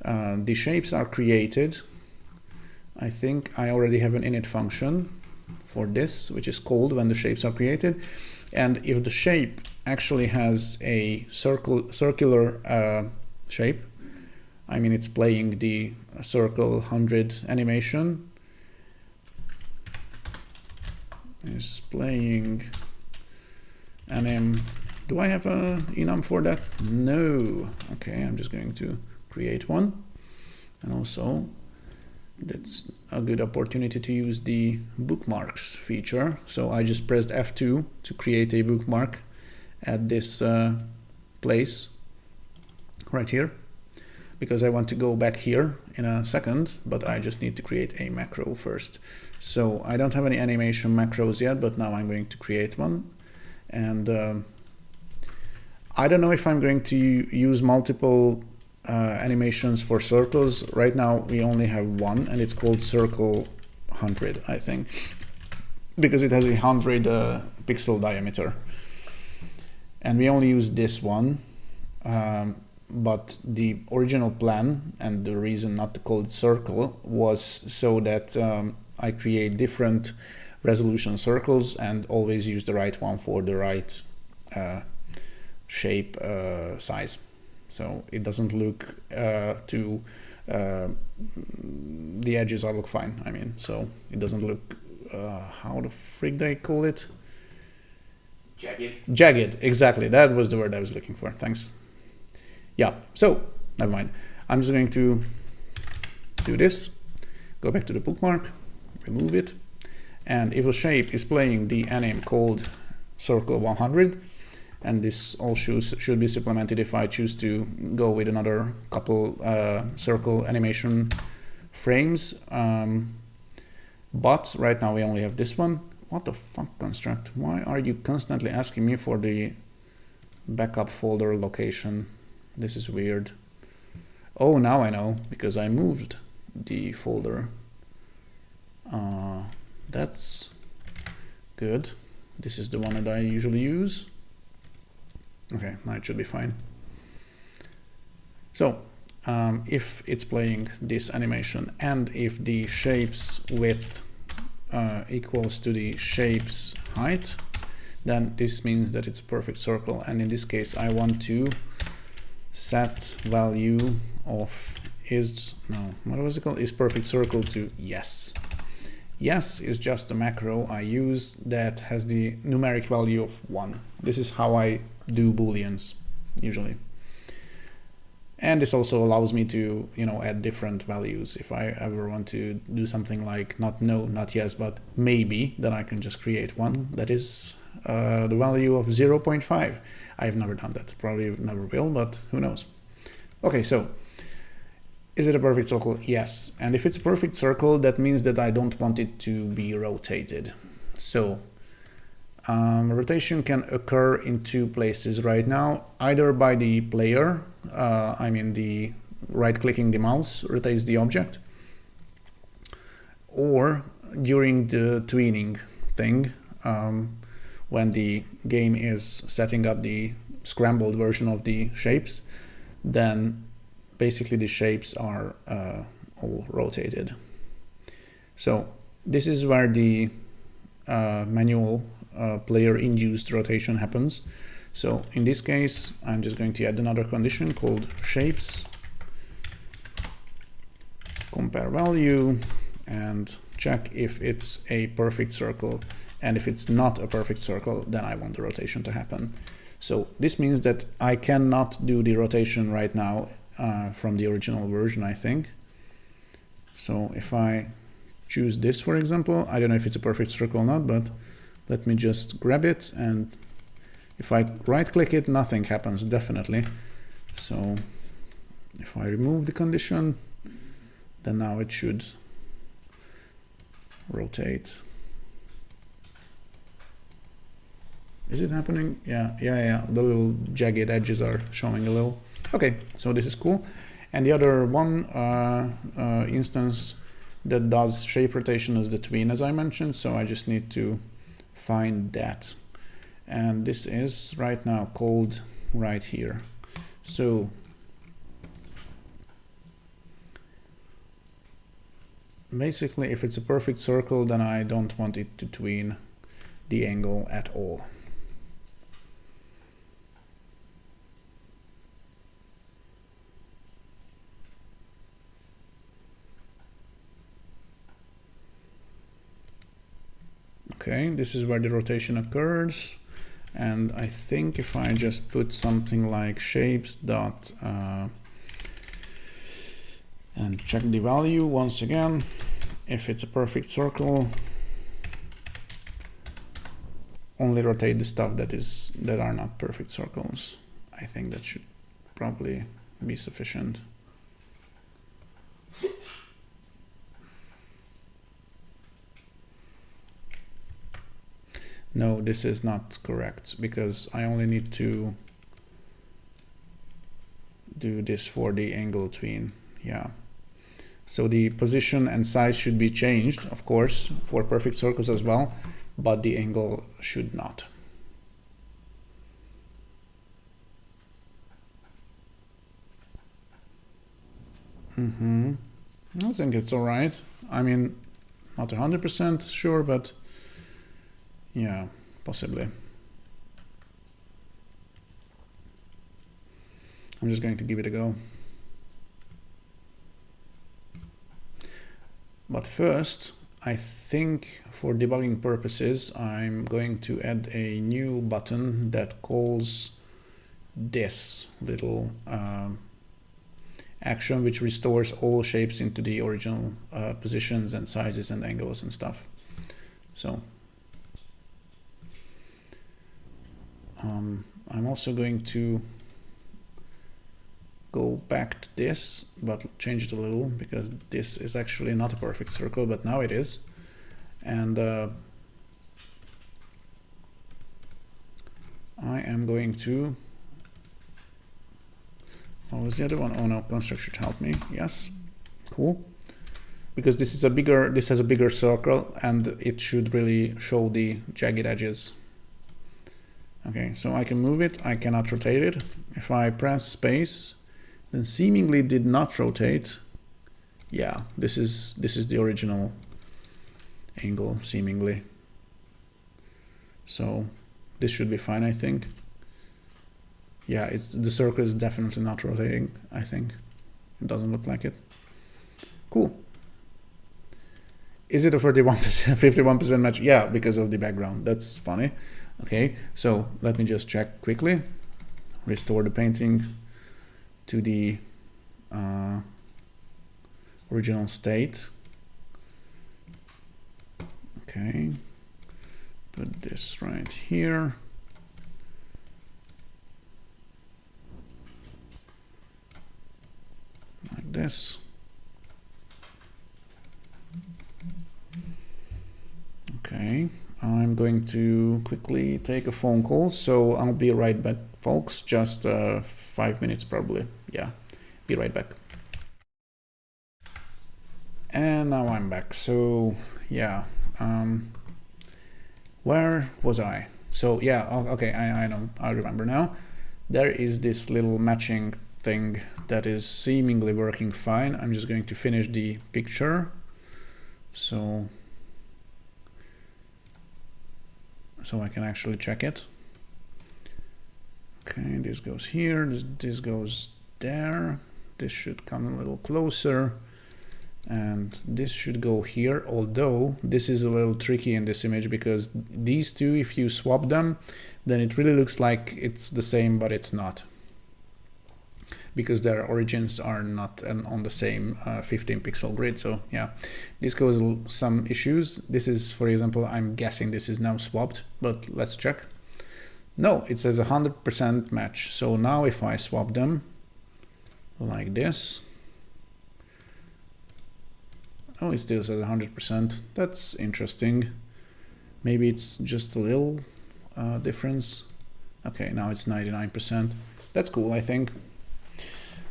the shapes are created. I think I already have an init function for this, which is called when the shapes are created. And if the shape actually has a circular shape, I mean, it's playing the circle 100 animation, is playing anim. Do I have a enum for that? No. Okay, I'm just going to create one. And also, that's a good opportunity to use the bookmarks feature. So I just pressed F2 to create a bookmark at this place right here, because I want to go back here in a second, but I just need to create a macro first. So I don't have any animation macros yet, but now I'm going to create one. And I don't know if I'm going to use multiple animations for circles. Right now we only have one, and it's called circle 100, I think, because it has a 100 pixel diameter. And we only use this one, but the original plan and the reason not to call it circle was so that I create different resolution circles and always use the right one for the right shape size. So it doesn't look the edges all look fine, I mean, so it doesn't look, how the frick they call it? Jagged. Jagged, exactly, that was the word I was looking for, thanks. Yeah, so, never mind. I'm just going to do this, go back to the bookmark, remove it, and if a shape is playing the anim called circle 100, and this all should be supplemented if I choose to go with another couple circle animation frames. But right now we only have this one. What the fuck, Construct? Why are you constantly asking me for the backup folder location? This is weird. Oh, now I know, because I moved the folder. That's good. This is the one that I usually use. Okay, now it should be fine. So, if it's playing this animation and if the shape's width equals to the shape's height, then this means that it's a perfect circle. And in this case, I want to set value of is perfect circle to yes. Yes is just a macro I use that has the numeric value of 1. This is how I do booleans usually. And this also allows me to, add different values. If I ever want to do something like not no, not yes, but maybe, then I can just create one that is the value of 0.5. I've never done that, probably never will, but who knows. Okay, so is it a perfect circle? Yes. And if it's a perfect circle, that means that I don't want it to be rotated. So rotation can occur in two places right now, either by the player, the right-clicking the mouse rotates the object, or during the tweening thing, when the game is setting up the scrambled version of the shapes, then basically the shapes are all rotated. So this is where the manual player-induced rotation happens. So in this case, I'm just going to add another condition called shapes, compare value, and check if it's a perfect circle. And if it's not a perfect circle, then I want the rotation to happen. So this means that I cannot do the rotation right now from the original version, I think. So if I choose this, for example, I don't know if it's a perfect circle or not, but let me just grab it, and if I right-click it, nothing happens, definitely. So if I remove the condition, then now it should rotate. Is it happening? Yeah, the little jagged edges are showing a little. Okay, so this is cool. And the other one instance that does shape rotation is the tween, as I mentioned, so I just need to find that. And this is right now called right here. So basically, if it's a perfect circle, then I don't want it to tween the angle at all. Okay, this is where the rotation occurs, and I think if I just put something like shapes dot And check the value once again. If it's a perfect circle, only rotate the stuff that are not perfect circles. I think that should probably be sufficient. No, this is not correct because I only need to do this for the angle tween. Yeah. So the position and size should be changed, of course, for perfect circles as well, but the angle should not. I think it's all right. I mean, not 100% sure, but yeah, possibly. I'm just going to give it a go. But first, I think for debugging purposes, I'm going to add a new button that calls this little action, which restores all shapes into the original positions and sizes and angles and stuff. So I'm also going to go back to this, but change it a little because this is actually not a perfect circle, but now it is. And I am going to, what was the other one? Oh no, construct should help me. Yes, cool. Because this is a bigger, this has a bigger circle and it should really show the jagged edges. Okay, so I can move it, I cannot rotate it. If I press space, then seemingly did not rotate. Yeah, this is the original angle, seemingly. So this should be fine, I think. Yeah, it's the circle is definitely not rotating, I think. It doesn't look like it. Cool. Is it a 51% match? Yeah, because of the background. That's funny. Okay, so let me just check quickly. Restore the painting to the original state. Okay, put this right here. Like this. Okay, I'm going to quickly take a phone call, so I'll be right back, folks. Just 5 minutes probably. Yeah, be right back. And now I'm back. So yeah, where was I? So yeah, okay, I know, I remember now. There is this little matching thing that is seemingly working fine. I'm just going to finish the picture. So I can actually check it. Okay, this goes here, this goes there. This should come a little closer. And this should go here, although this is a little tricky in this image because these two, if you swap them, then it really looks like it's the same, but it's not. Because their origins are not on the same 15 pixel grid. So yeah, this causes some issues. This is, for example, I'm guessing this is now swapped, but let's check. No, it says 100% match. So now if I swap them like this, oh, it still says 100%. That's interesting. Maybe it's just a little difference. Okay, now it's 99%. That's cool, I think.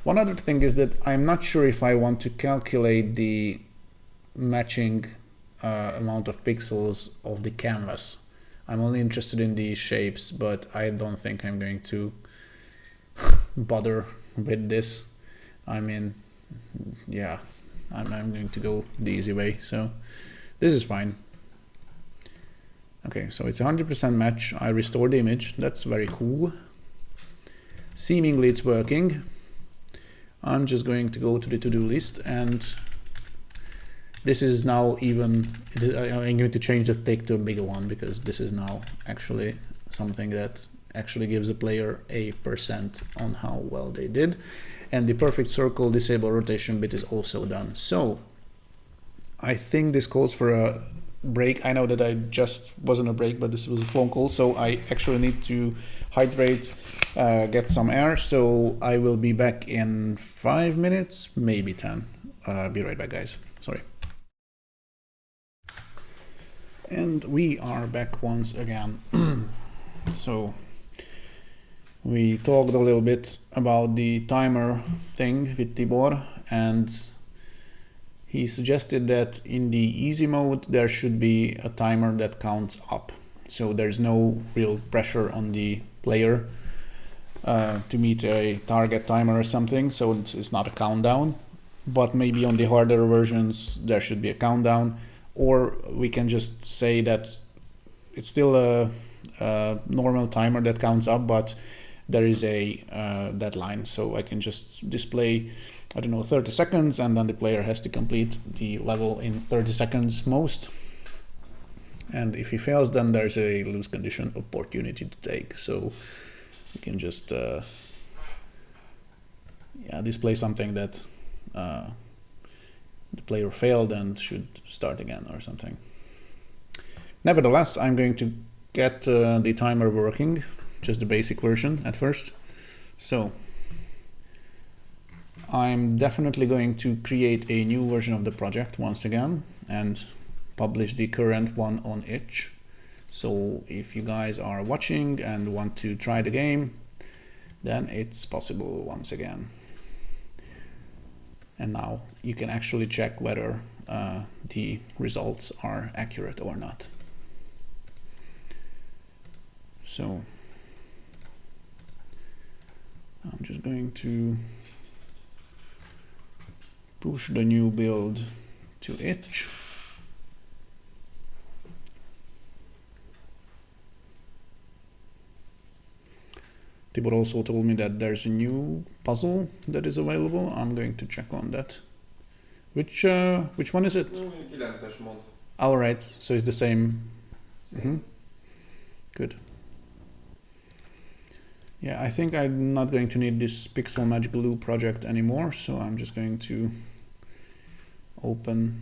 One other thing is that I'm not sure if I want to calculate the matching amount of pixels of the canvas. I'm only interested in the shapes, but I don't think I'm going to bother with this. I mean, yeah, I'm going to go the easy way. So this is fine. Okay, so it's 100% match. I restored the image. That's very cool. Seemingly it's working. I'm just going to go to the to-do list, and this is now even, I'm going to change the tick to a bigger one because this is now actually something that actually gives the player a % on how well they did. And the perfect circle disable rotation bit is also done. So I think this calls for a break. I know that I just wasn't a break, but this was a phone call, so I actually need to hydrate, get some air. So I will be back in 5 minutes, maybe 10. Be right back, guys. Sorry. And we are back once again. So we talked a little bit about the timer thing with Tibor, and he suggested that in the easy mode there should be a timer that counts up. So there's no real pressure on the player to meet a target timer or something, so it's not a countdown. But maybe on the harder versions there should be a countdown, or we can just say that it's still a normal timer that counts up, but there is a deadline. So I can just display, I don't know, 30 seconds, and then the player has to complete the level in 30 seconds most. And if he fails, then there's a lose condition opportunity to take. So you can just display something that the player failed and should start again or something. Nevertheless, I'm going to get the timer working, just the basic version at first. So I'm definitely going to create a new version of the project once again and publish the current one on itch. So if you guys are watching and want to try the game, then it's possible once again. And now you can actually check whether the results are accurate or not. So I'm just going to push the new build to itch. Tibor also told me that there's a new puzzle that is available. I'm going to check on that. Which one is it? All right, so it's the same. Good. Yeah, I think I'm not going to need this Pixelmatch glue project anymore, so I'm just going to open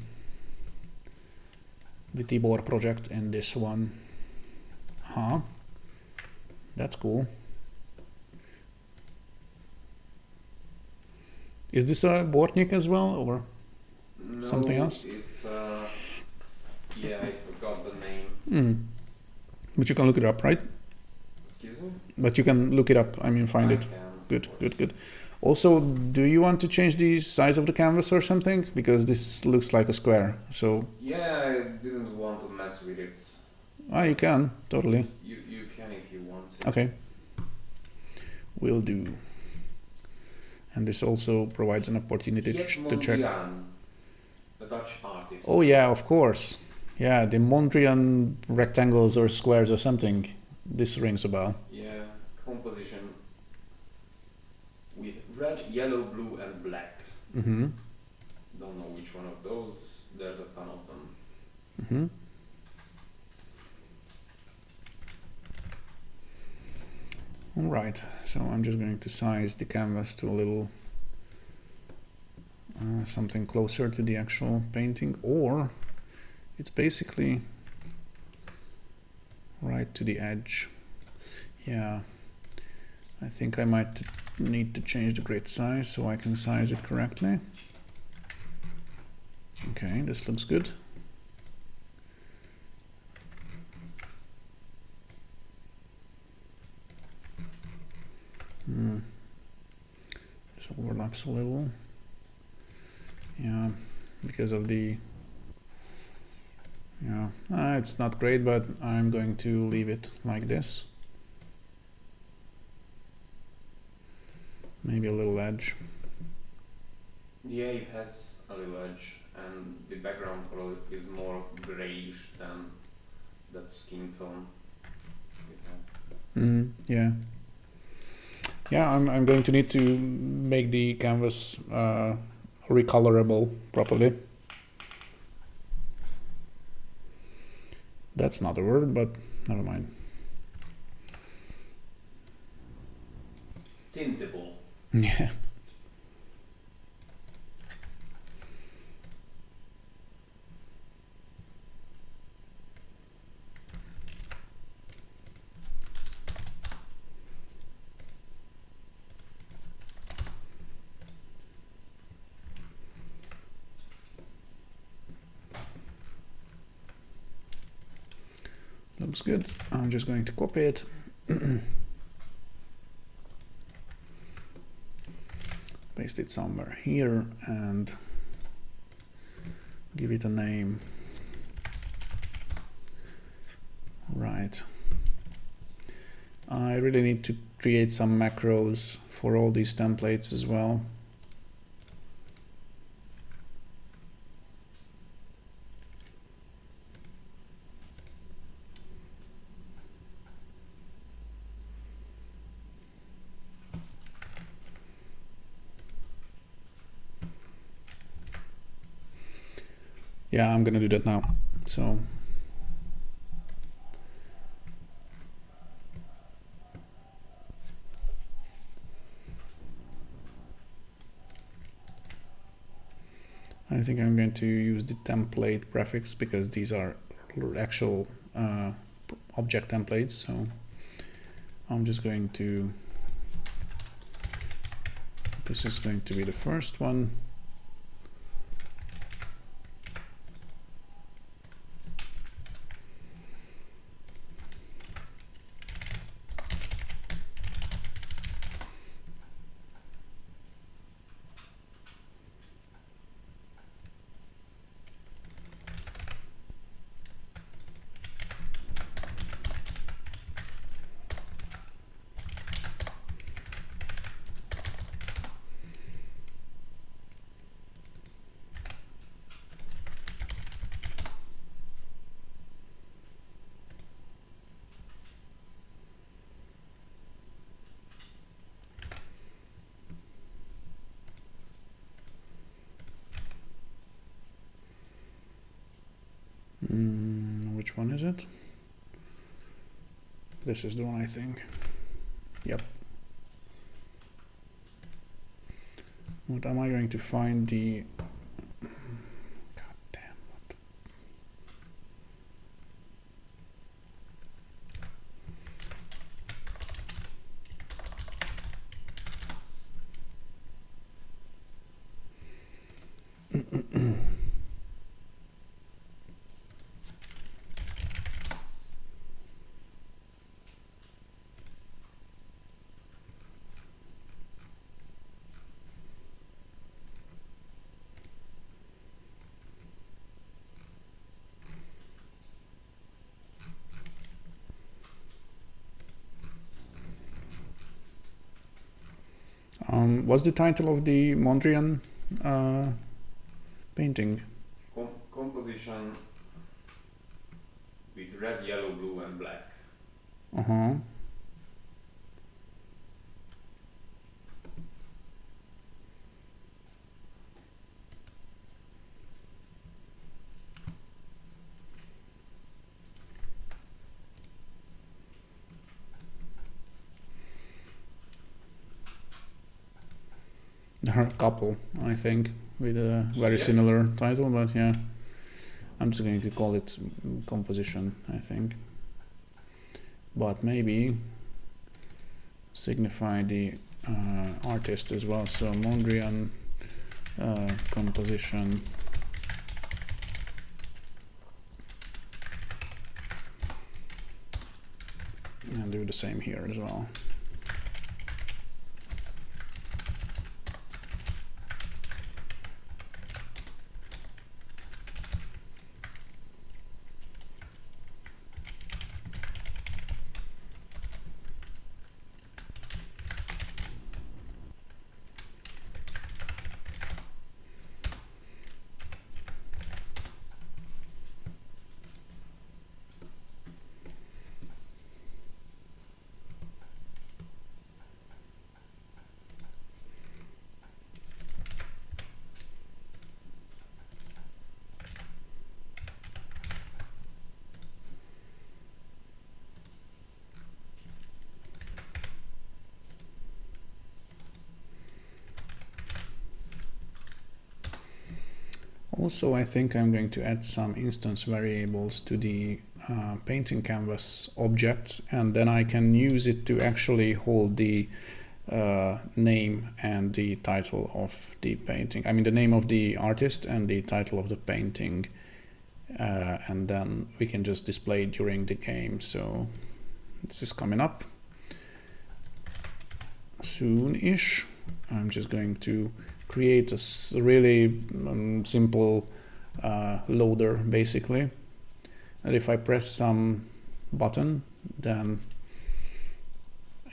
the Tibor project in this one. That's cool. Is this a Bortnik as well, or no, something else? It's yeah, I forgot the name. But you can look it up, right? Excuse me? But you can look it up, I mean find it. Good. Also, do you want to change the size of the canvas or something? Because this looks like a square, so... Yeah, I didn't want to mess with it. You can, totally. You can if you want to. Okay. Will do. And this also provides an opportunity to check. The Dutch artist. Oh yeah, of course. Yeah, the Mondrian rectangles or squares or something. This rings a bell. Yeah, composition with red, yellow, blue and black. Don't know which one of those. There's a ton of them. All right, so I'm just going to size the canvas to a little something closer to the actual painting, or it's basically right to the edge. Yeah, I think I might need to change the grid size so I can size it correctly. Okay, this looks good. This overlaps a little. Yeah, because of the... Yeah, it's not great, but I'm going to leave it like this. Maybe a little edge. Yeah, it has a little edge, and the background color is more grayish than that skin tone. Yeah. Yeah, I'm going to need to make the canvas recolorable properly. That's not a word, but never mind. tintable. Yeah. Looks good. I'm just going to copy it. Paste it somewhere here and give it a name. Right. I really need to create some macros for all these templates as well. Yeah, I'm gonna do that now. So I think I'm going to use the template prefix because these are actual object templates. So I'm just going to, this is going to be the first one. Which one is it? This is the one, I think. Yep. What am I going to find the... God damn, what what's the title of the Mondrian painting? Composition with red, yellow, blue and black. Uh-huh. There are a couple, I think, with a very similar title, but yeah, I'm just going to call it composition, I think. But maybe signify the artist as well. So Mondrian composition. And do the same here as well. Also, I think I'm going to add some instance variables to the painting canvas object, and then I can use it to actually hold the name and the title of the painting. I mean the name of the artist and the title of the painting, and then we can just display it during the game. So this is coming up soon-ish. I'm just going to create a really simple loader basically, and if I press some button, then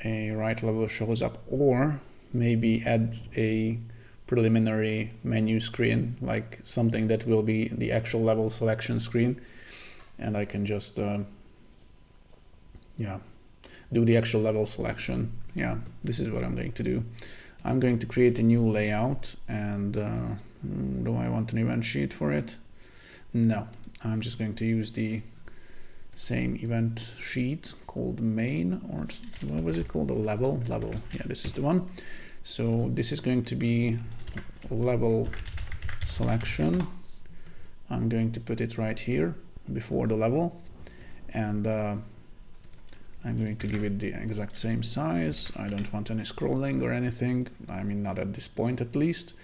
a right level shows up, or maybe add a preliminary menu screen, like something that will be the actual level selection screen, and I can just do the actual level selection. Yeah, this is what I'm going to do. I'm going to create a new layout, and do I want an event sheet for it? No, I'm just going to use the same event sheet called main, or what was it called? A level. Yeah, this is the one. So this is going to be level selection. I'm going to put it right here before the level, and I'm going to give it the exact same size. I don't want any scrolling or anything. I mean, not at this point at least.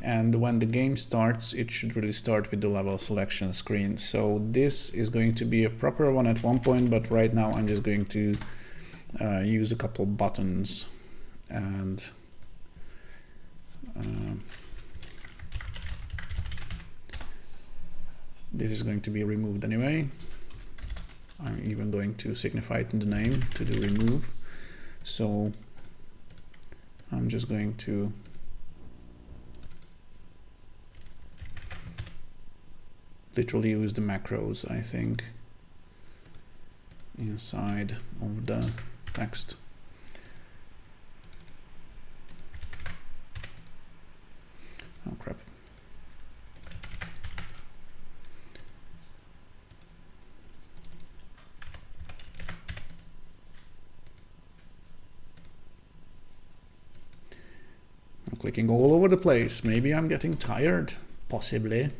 And when the game starts, it should really start with the level selection screen. So this is going to be a proper one at one point, but right now I'm just going to use a couple buttons, and this is going to be removed anyway. I'm even going to signify it in the name to do remove. So I'm just going to literally use the macros, I think, inside of the text. Oh crap. I'm clicking all over the place. Maybe I'm getting tired, possibly.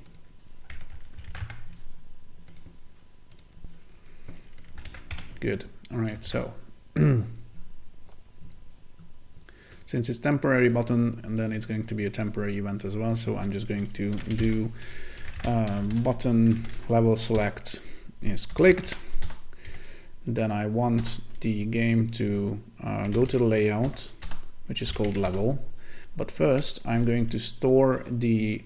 Good. All right, so since it's temporary button, and then it's going to be a temporary event as well, so I'm just going to do button level select is clicked. Then I want the game to go to the layout, which is called level. But first, I'm going to store the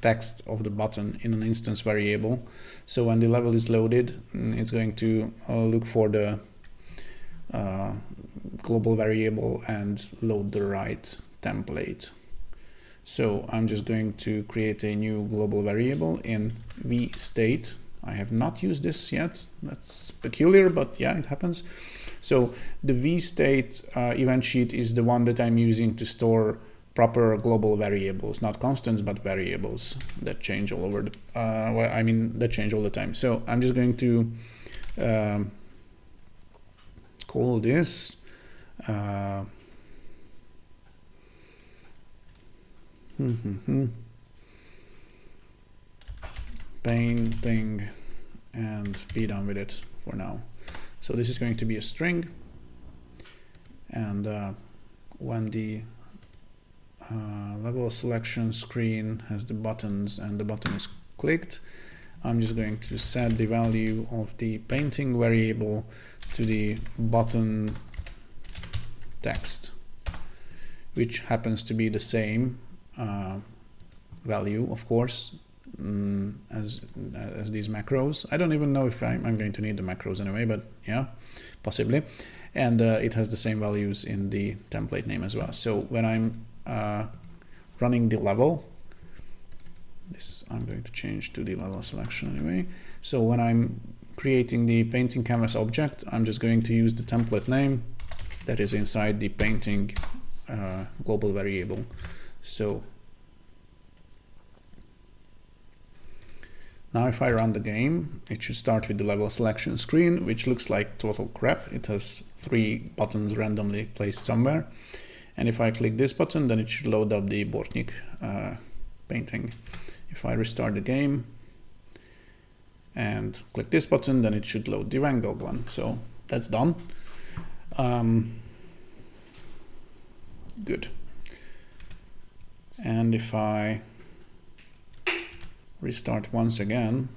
text of the button in an instance variable. So when the level is loaded, it's going to look for the global variable and load the right template. So I'm just going to create a new global variable in vState. I have not used this yet. That's peculiar, but yeah, it happens. So the vState event sheet is the one that I'm using to store proper global variables, not constants, but variables that change all over the, that change all the time. So I'm just going to call this painting, and be done with it for now. So this is going to be a string, and when the level selection screen has the buttons and the button is clicked, I'm just going to set the value of the painting variable to the button text, which happens to be the same value, of course, as these macros. I don't even know if I'm going to need the macros anyway, but yeah, possibly. And it has the same values in the template name as well. So when I'm running the level, this I'm going to change to the level selection anyway. So when I'm creating the painting canvas object, I'm just going to use the template name that is inside the painting global variable. So now if I run the game, it should start with the level selection screen, which looks like total crap. It has 3 buttons randomly placed somewhere. And if I click this button, then it should load up the Bortnik painting. If I restart the game and click this button, then it should load the Van Gogh one. So that's done. Good. And if I restart once again,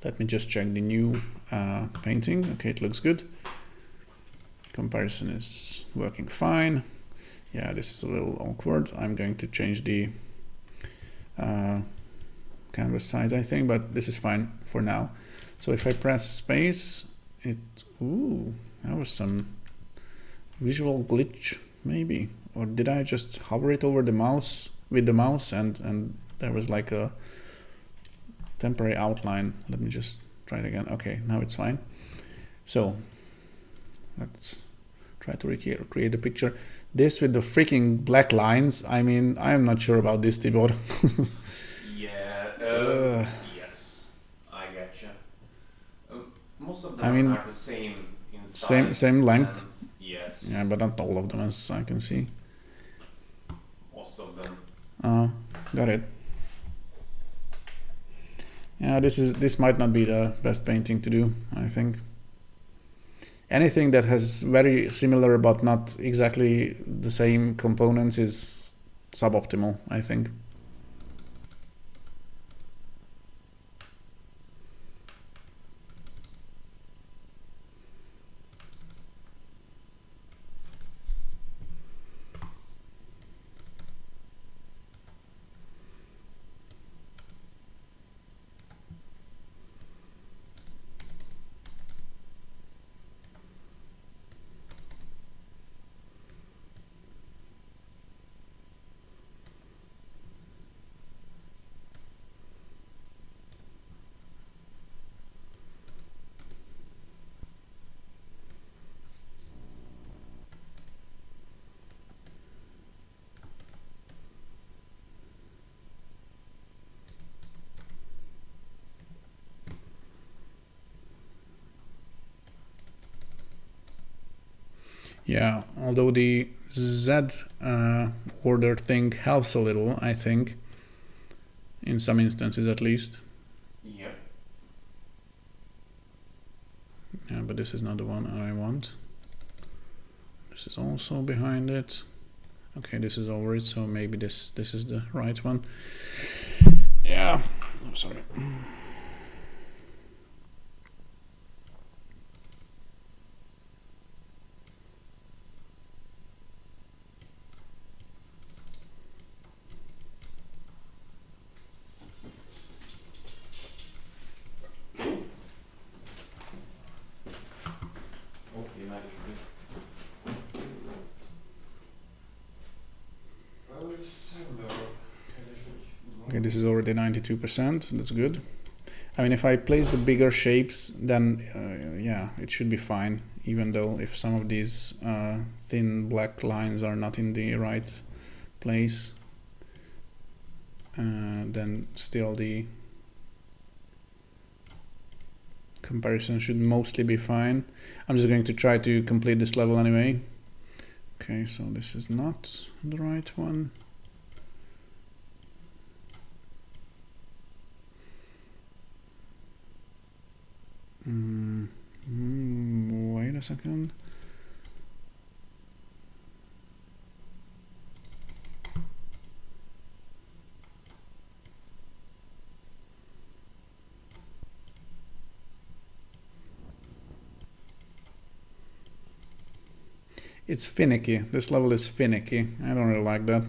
let me just check the new painting. Okay, it looks good. Comparison is working fine. Yeah, this is a little awkward. I'm going to change the canvas size, I think, but this is fine for now. So if I press space, ooh, that was some visual glitch, maybe. Or did I just hover it over the mouse with the mouse and there was like a temporary outline? Let me just try it again. Okay, now it's fine. So let's try to recreate the picture. This with the freaking black lines, I mean, I'm not sure about this, Tibor. Yeah, yes, I gotcha. Most of them are the same in size. Same length. Yes. Yeah, but not all of them, as I can see. Most of them. Got it. Yeah, this might not be the best painting to do, I think. Anything that has very similar but not exactly the same components is suboptimal, I think. Yeah, although the Z order thing helps a little, I think, in some instances at least. Yep. Yeah, but this is not the one I want. This is also behind it. Okay, this is over it, so maybe this is the right one. Yeah, I'm sorry. Okay, this is already 92%. That's good. I mean, if I place the bigger shapes, then yeah, it should be fine. Even though if some of these thin black lines are not in the right place, then still the comparison should mostly be fine. I'm just going to try to complete this level anyway. Okay, so this is not the right one. Wait a second. It's finicky. This level is finicky. I don't really like that.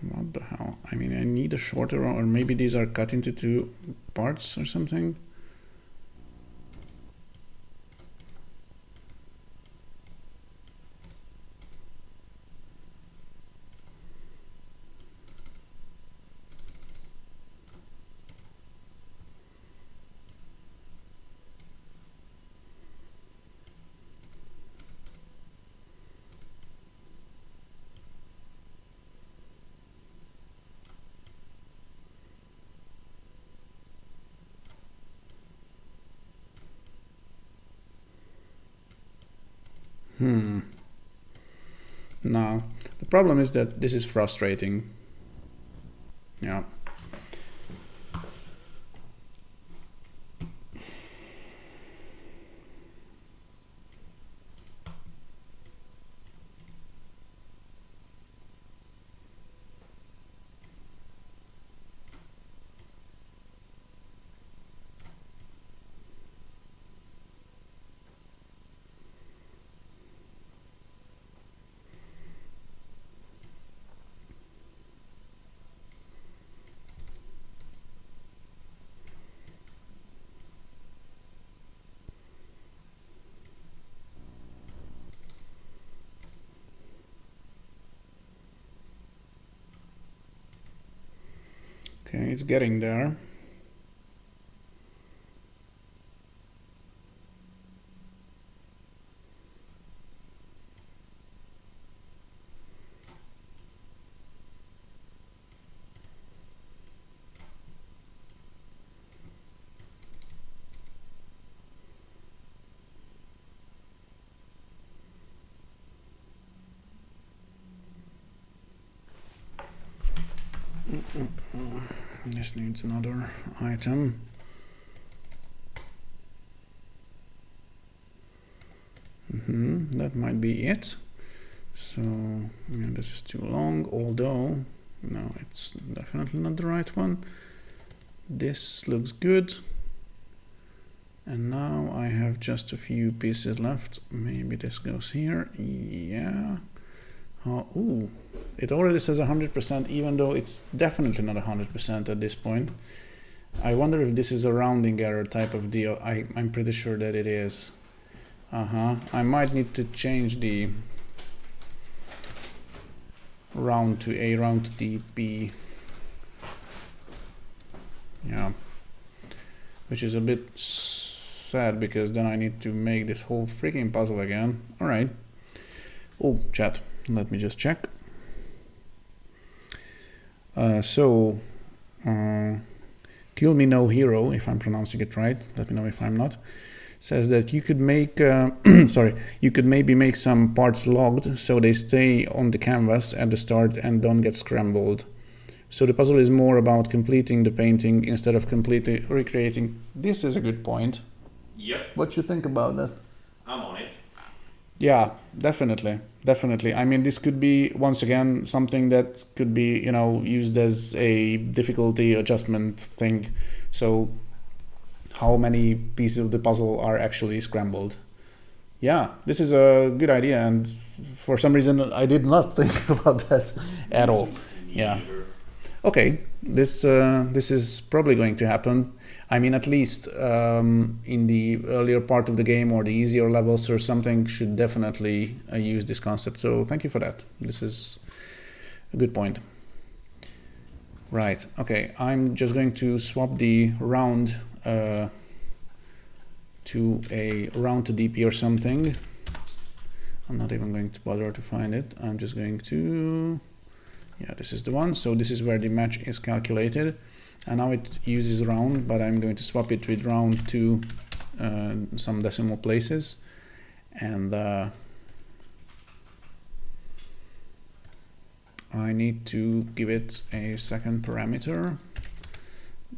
What the hell? I mean, I need a shorter one, or maybe these are cut into two parts or something. Now, the problem is that this is frustrating. Yeah. Okay, it's getting there. This needs another item. That might be it. So yeah, this is too long, although no, it's definitely not the right one. This looks good. And now I have just a few pieces left. Maybe this goes here. Yeah. Oh, ooh. It already says 100%, even though it's definitely not 100% at this point. I wonder if this is a rounding error type of deal. I'm pretty sure that it is. I might need to change the round to A, round to DP. Yeah. Which is a bit sad because then I need to make this whole freaking puzzle again. Alright. Oh, chat. Let me just check. Kill Me No Hero, if I'm pronouncing it right, let me know if I'm not, says that you could make, you could maybe make some parts logged so they stay on the canvas at the start and don't get scrambled. So the puzzle is more about completing the painting instead of completely recreating. This is a good point. Yep. What you think about that? I'm on it. Yeah, definitely. I mean, this could be, once again, something that could be, used as a difficulty adjustment thing. So how many pieces of the puzzle are actually scrambled? Yeah, this is a good idea, and for some reason I did not think about that at all. Yeah. Okay, this is probably going to happen. I mean, at least in the earlier part of the game or the easier levels or something should definitely use this concept. So thank you for that. This is a good point. Right, okay, I'm just going to swap the round to a round to DP or something. I'm not even going to bother to find it. I'm just going to, yeah, this is the one. So this is where the match is calculated. And now it uses round, but I'm going to swap it with round to some decimal places. And I need to give it a second parameter,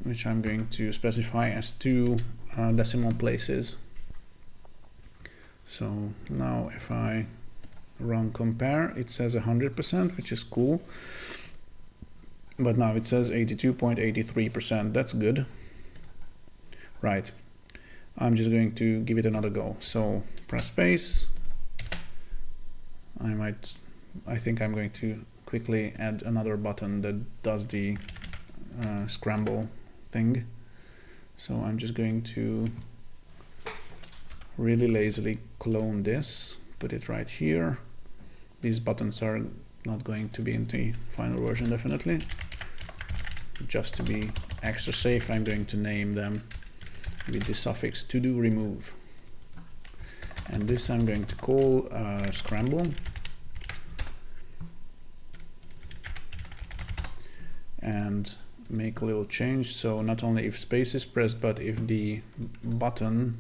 which I'm going to specify as 2 decimal places. So now if I run compare, it says 100%, which is cool. But now it says 82.83%. That's good. Right. I'm just going to give it another go. So press space. I think I'm going to quickly add another button that does the scramble thing. So I'm just going to really lazily clone this, put it right here. These buttons are not going to be in the final version, definitely. Just to be extra safe, I'm going to name them with the suffix to do remove. And this I'm going to call scramble. And make a little change. So not only if space is pressed, but if the button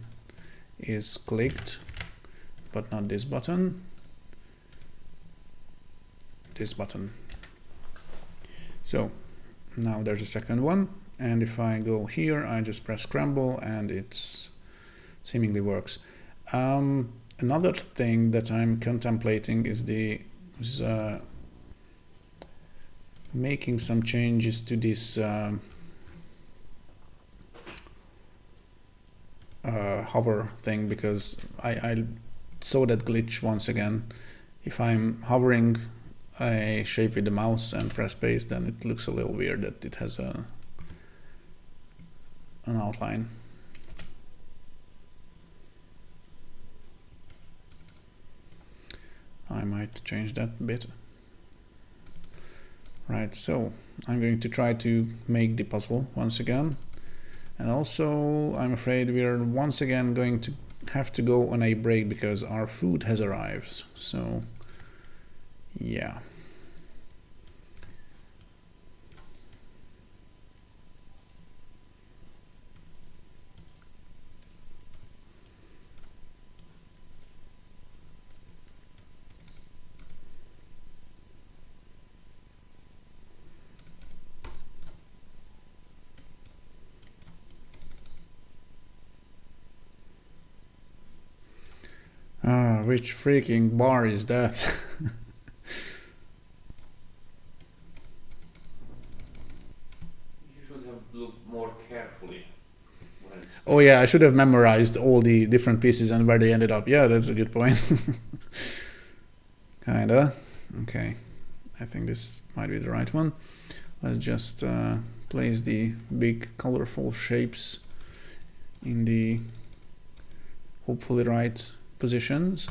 is clicked, but not this button. This button. So now there's a second one, and if I go here, I just press scramble and it's seemingly works. Another thing that I'm contemplating is making some changes to this hover thing, because I saw that glitch once again. If I'm hovering a shape with the mouse and press space, then it looks a little weird that it has an outline. I might change that bit. Right, so I'm going to try to make the puzzle once again. And also, I'm afraid we are once again going to have to go on a break because our food has arrived. So, yeah. Which freaking bar is that? You should have looked more carefully. Oh yeah, I should have memorized all the different pieces and where they ended up. Yeah, that's a good point. Kinda. Okay, I think this might be the right one. Let's just place the big colorful shapes in the hopefully right positions.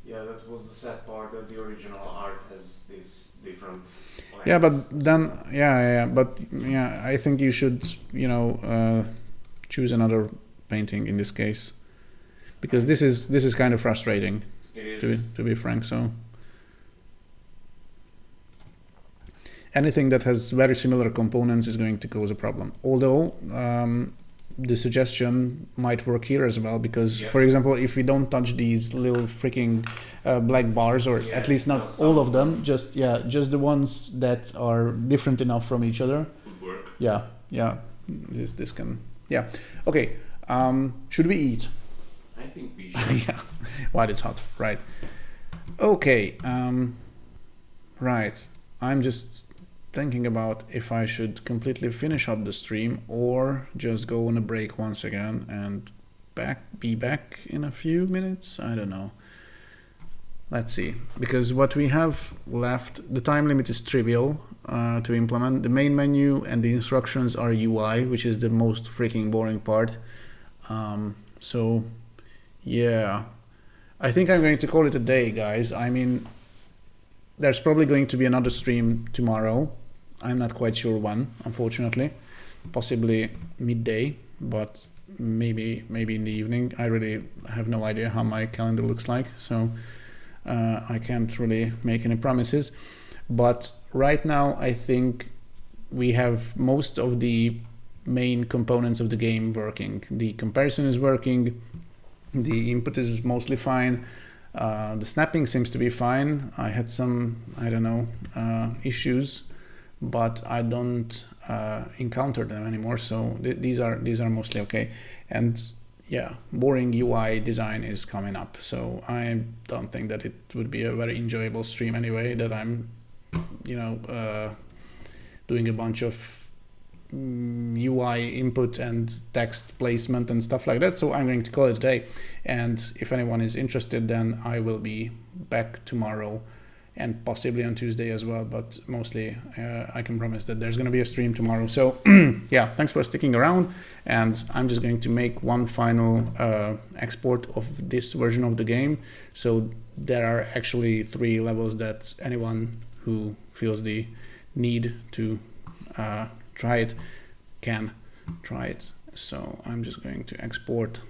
Yeah, that was the sad part, that the original art has this different lines. Yeah, but then yeah, I think you should, you know, choose another painting in this case, because this is kind of frustrating. It is. To be frank. So anything that has very similar components is going to cause a problem. Although the suggestion might work here as well, because for example, if we don't touch these little freaking black bars, or at least not all of them, just the ones that are different enough from each other. Would work. Yeah. This can. Yeah. Okay. Should we eat? I think we should. Yeah. While it's hot, right? Okay. Right. I'm just thinking about if I should completely finish up the stream or just go on a break once again and be back in a few minutes. I don't know. Let's see, because what we have left, the time limit is trivial to implement. The main menu and the instructions are UI, which is the most freaking boring part. So yeah, I think I'm going to call it a day, guys. I mean, there's probably going to be another stream tomorrow. I'm not quite sure when, unfortunately. Possibly midday, but maybe in the evening. I really have no idea how my calendar looks like, so I can't really make any promises. But right now, I think we have most of the main components of the game working. The comparison is working. The input is mostly fine. The snapping seems to be fine. I had some, I don't know, issues, but I don't encounter them anymore. So these are mostly okay. And yeah, boring UI design is coming up. So I don't think that it would be a very enjoyable stream anyway, that I'm, you know, doing a bunch of UI input and text placement and stuff like that. So I'm going to call it a day. And if anyone is interested, then I will be back tomorrow and possibly on Tuesday as well. But mostly I can promise that there's going to be a stream tomorrow. So yeah, thanks for sticking around. And I'm just going to make one final export of this version of the game. So there are actually 3 levels that anyone who feels the need to try it can try it. So I'm just going to export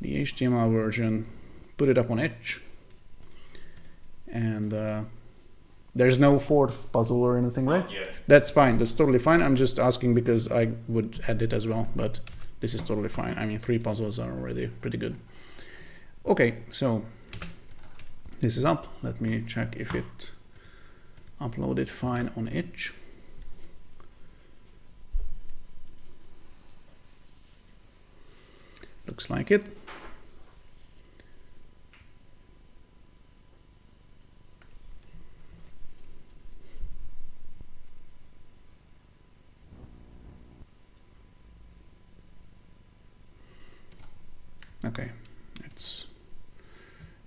the HTML version, put it up on Edge, and there's no 4th puzzle or anything, right? Yeah. That's fine. That's totally fine. I'm just asking because I would add it as well, but this is totally fine. I mean, 3 puzzles are already pretty good. Okay, so this is up. Let me check if it uploaded fine on itch. Looks like it. Okay, it's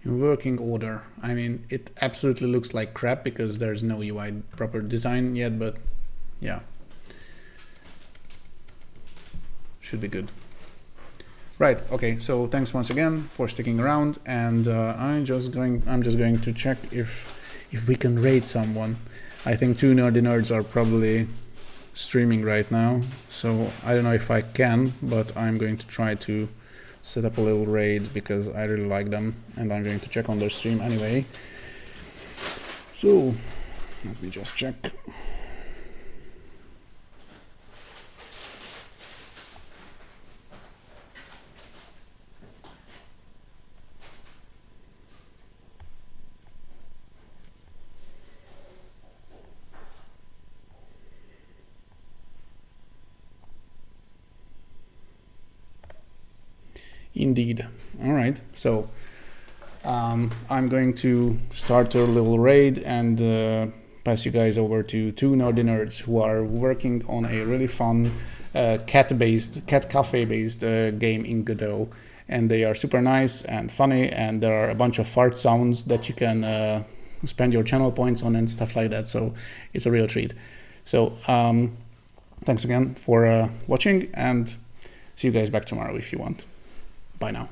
in working order. I mean, it absolutely looks like crap because there's no UI proper design yet, but yeah, should be good. Right. Okay. So thanks once again for sticking around, and I'm just going to check if we can raid someone. I think 2 nerdy nerds are probably streaming right now, so I don't know if I can, but I'm going to try to set up a little raid because I really like them, and I'm going to check on their stream anyway. So let me just check. Indeed. All right. So I'm going to start a little raid and pass you guys over to 2 nerdy nerds who are working on a really fun cat cafe-based game in Godot. And they are super nice and funny, and there are a bunch of fart sounds that you can spend your channel points on and stuff like that. So it's a real treat. So thanks again for watching, and see you guys back tomorrow if you want. Bye now.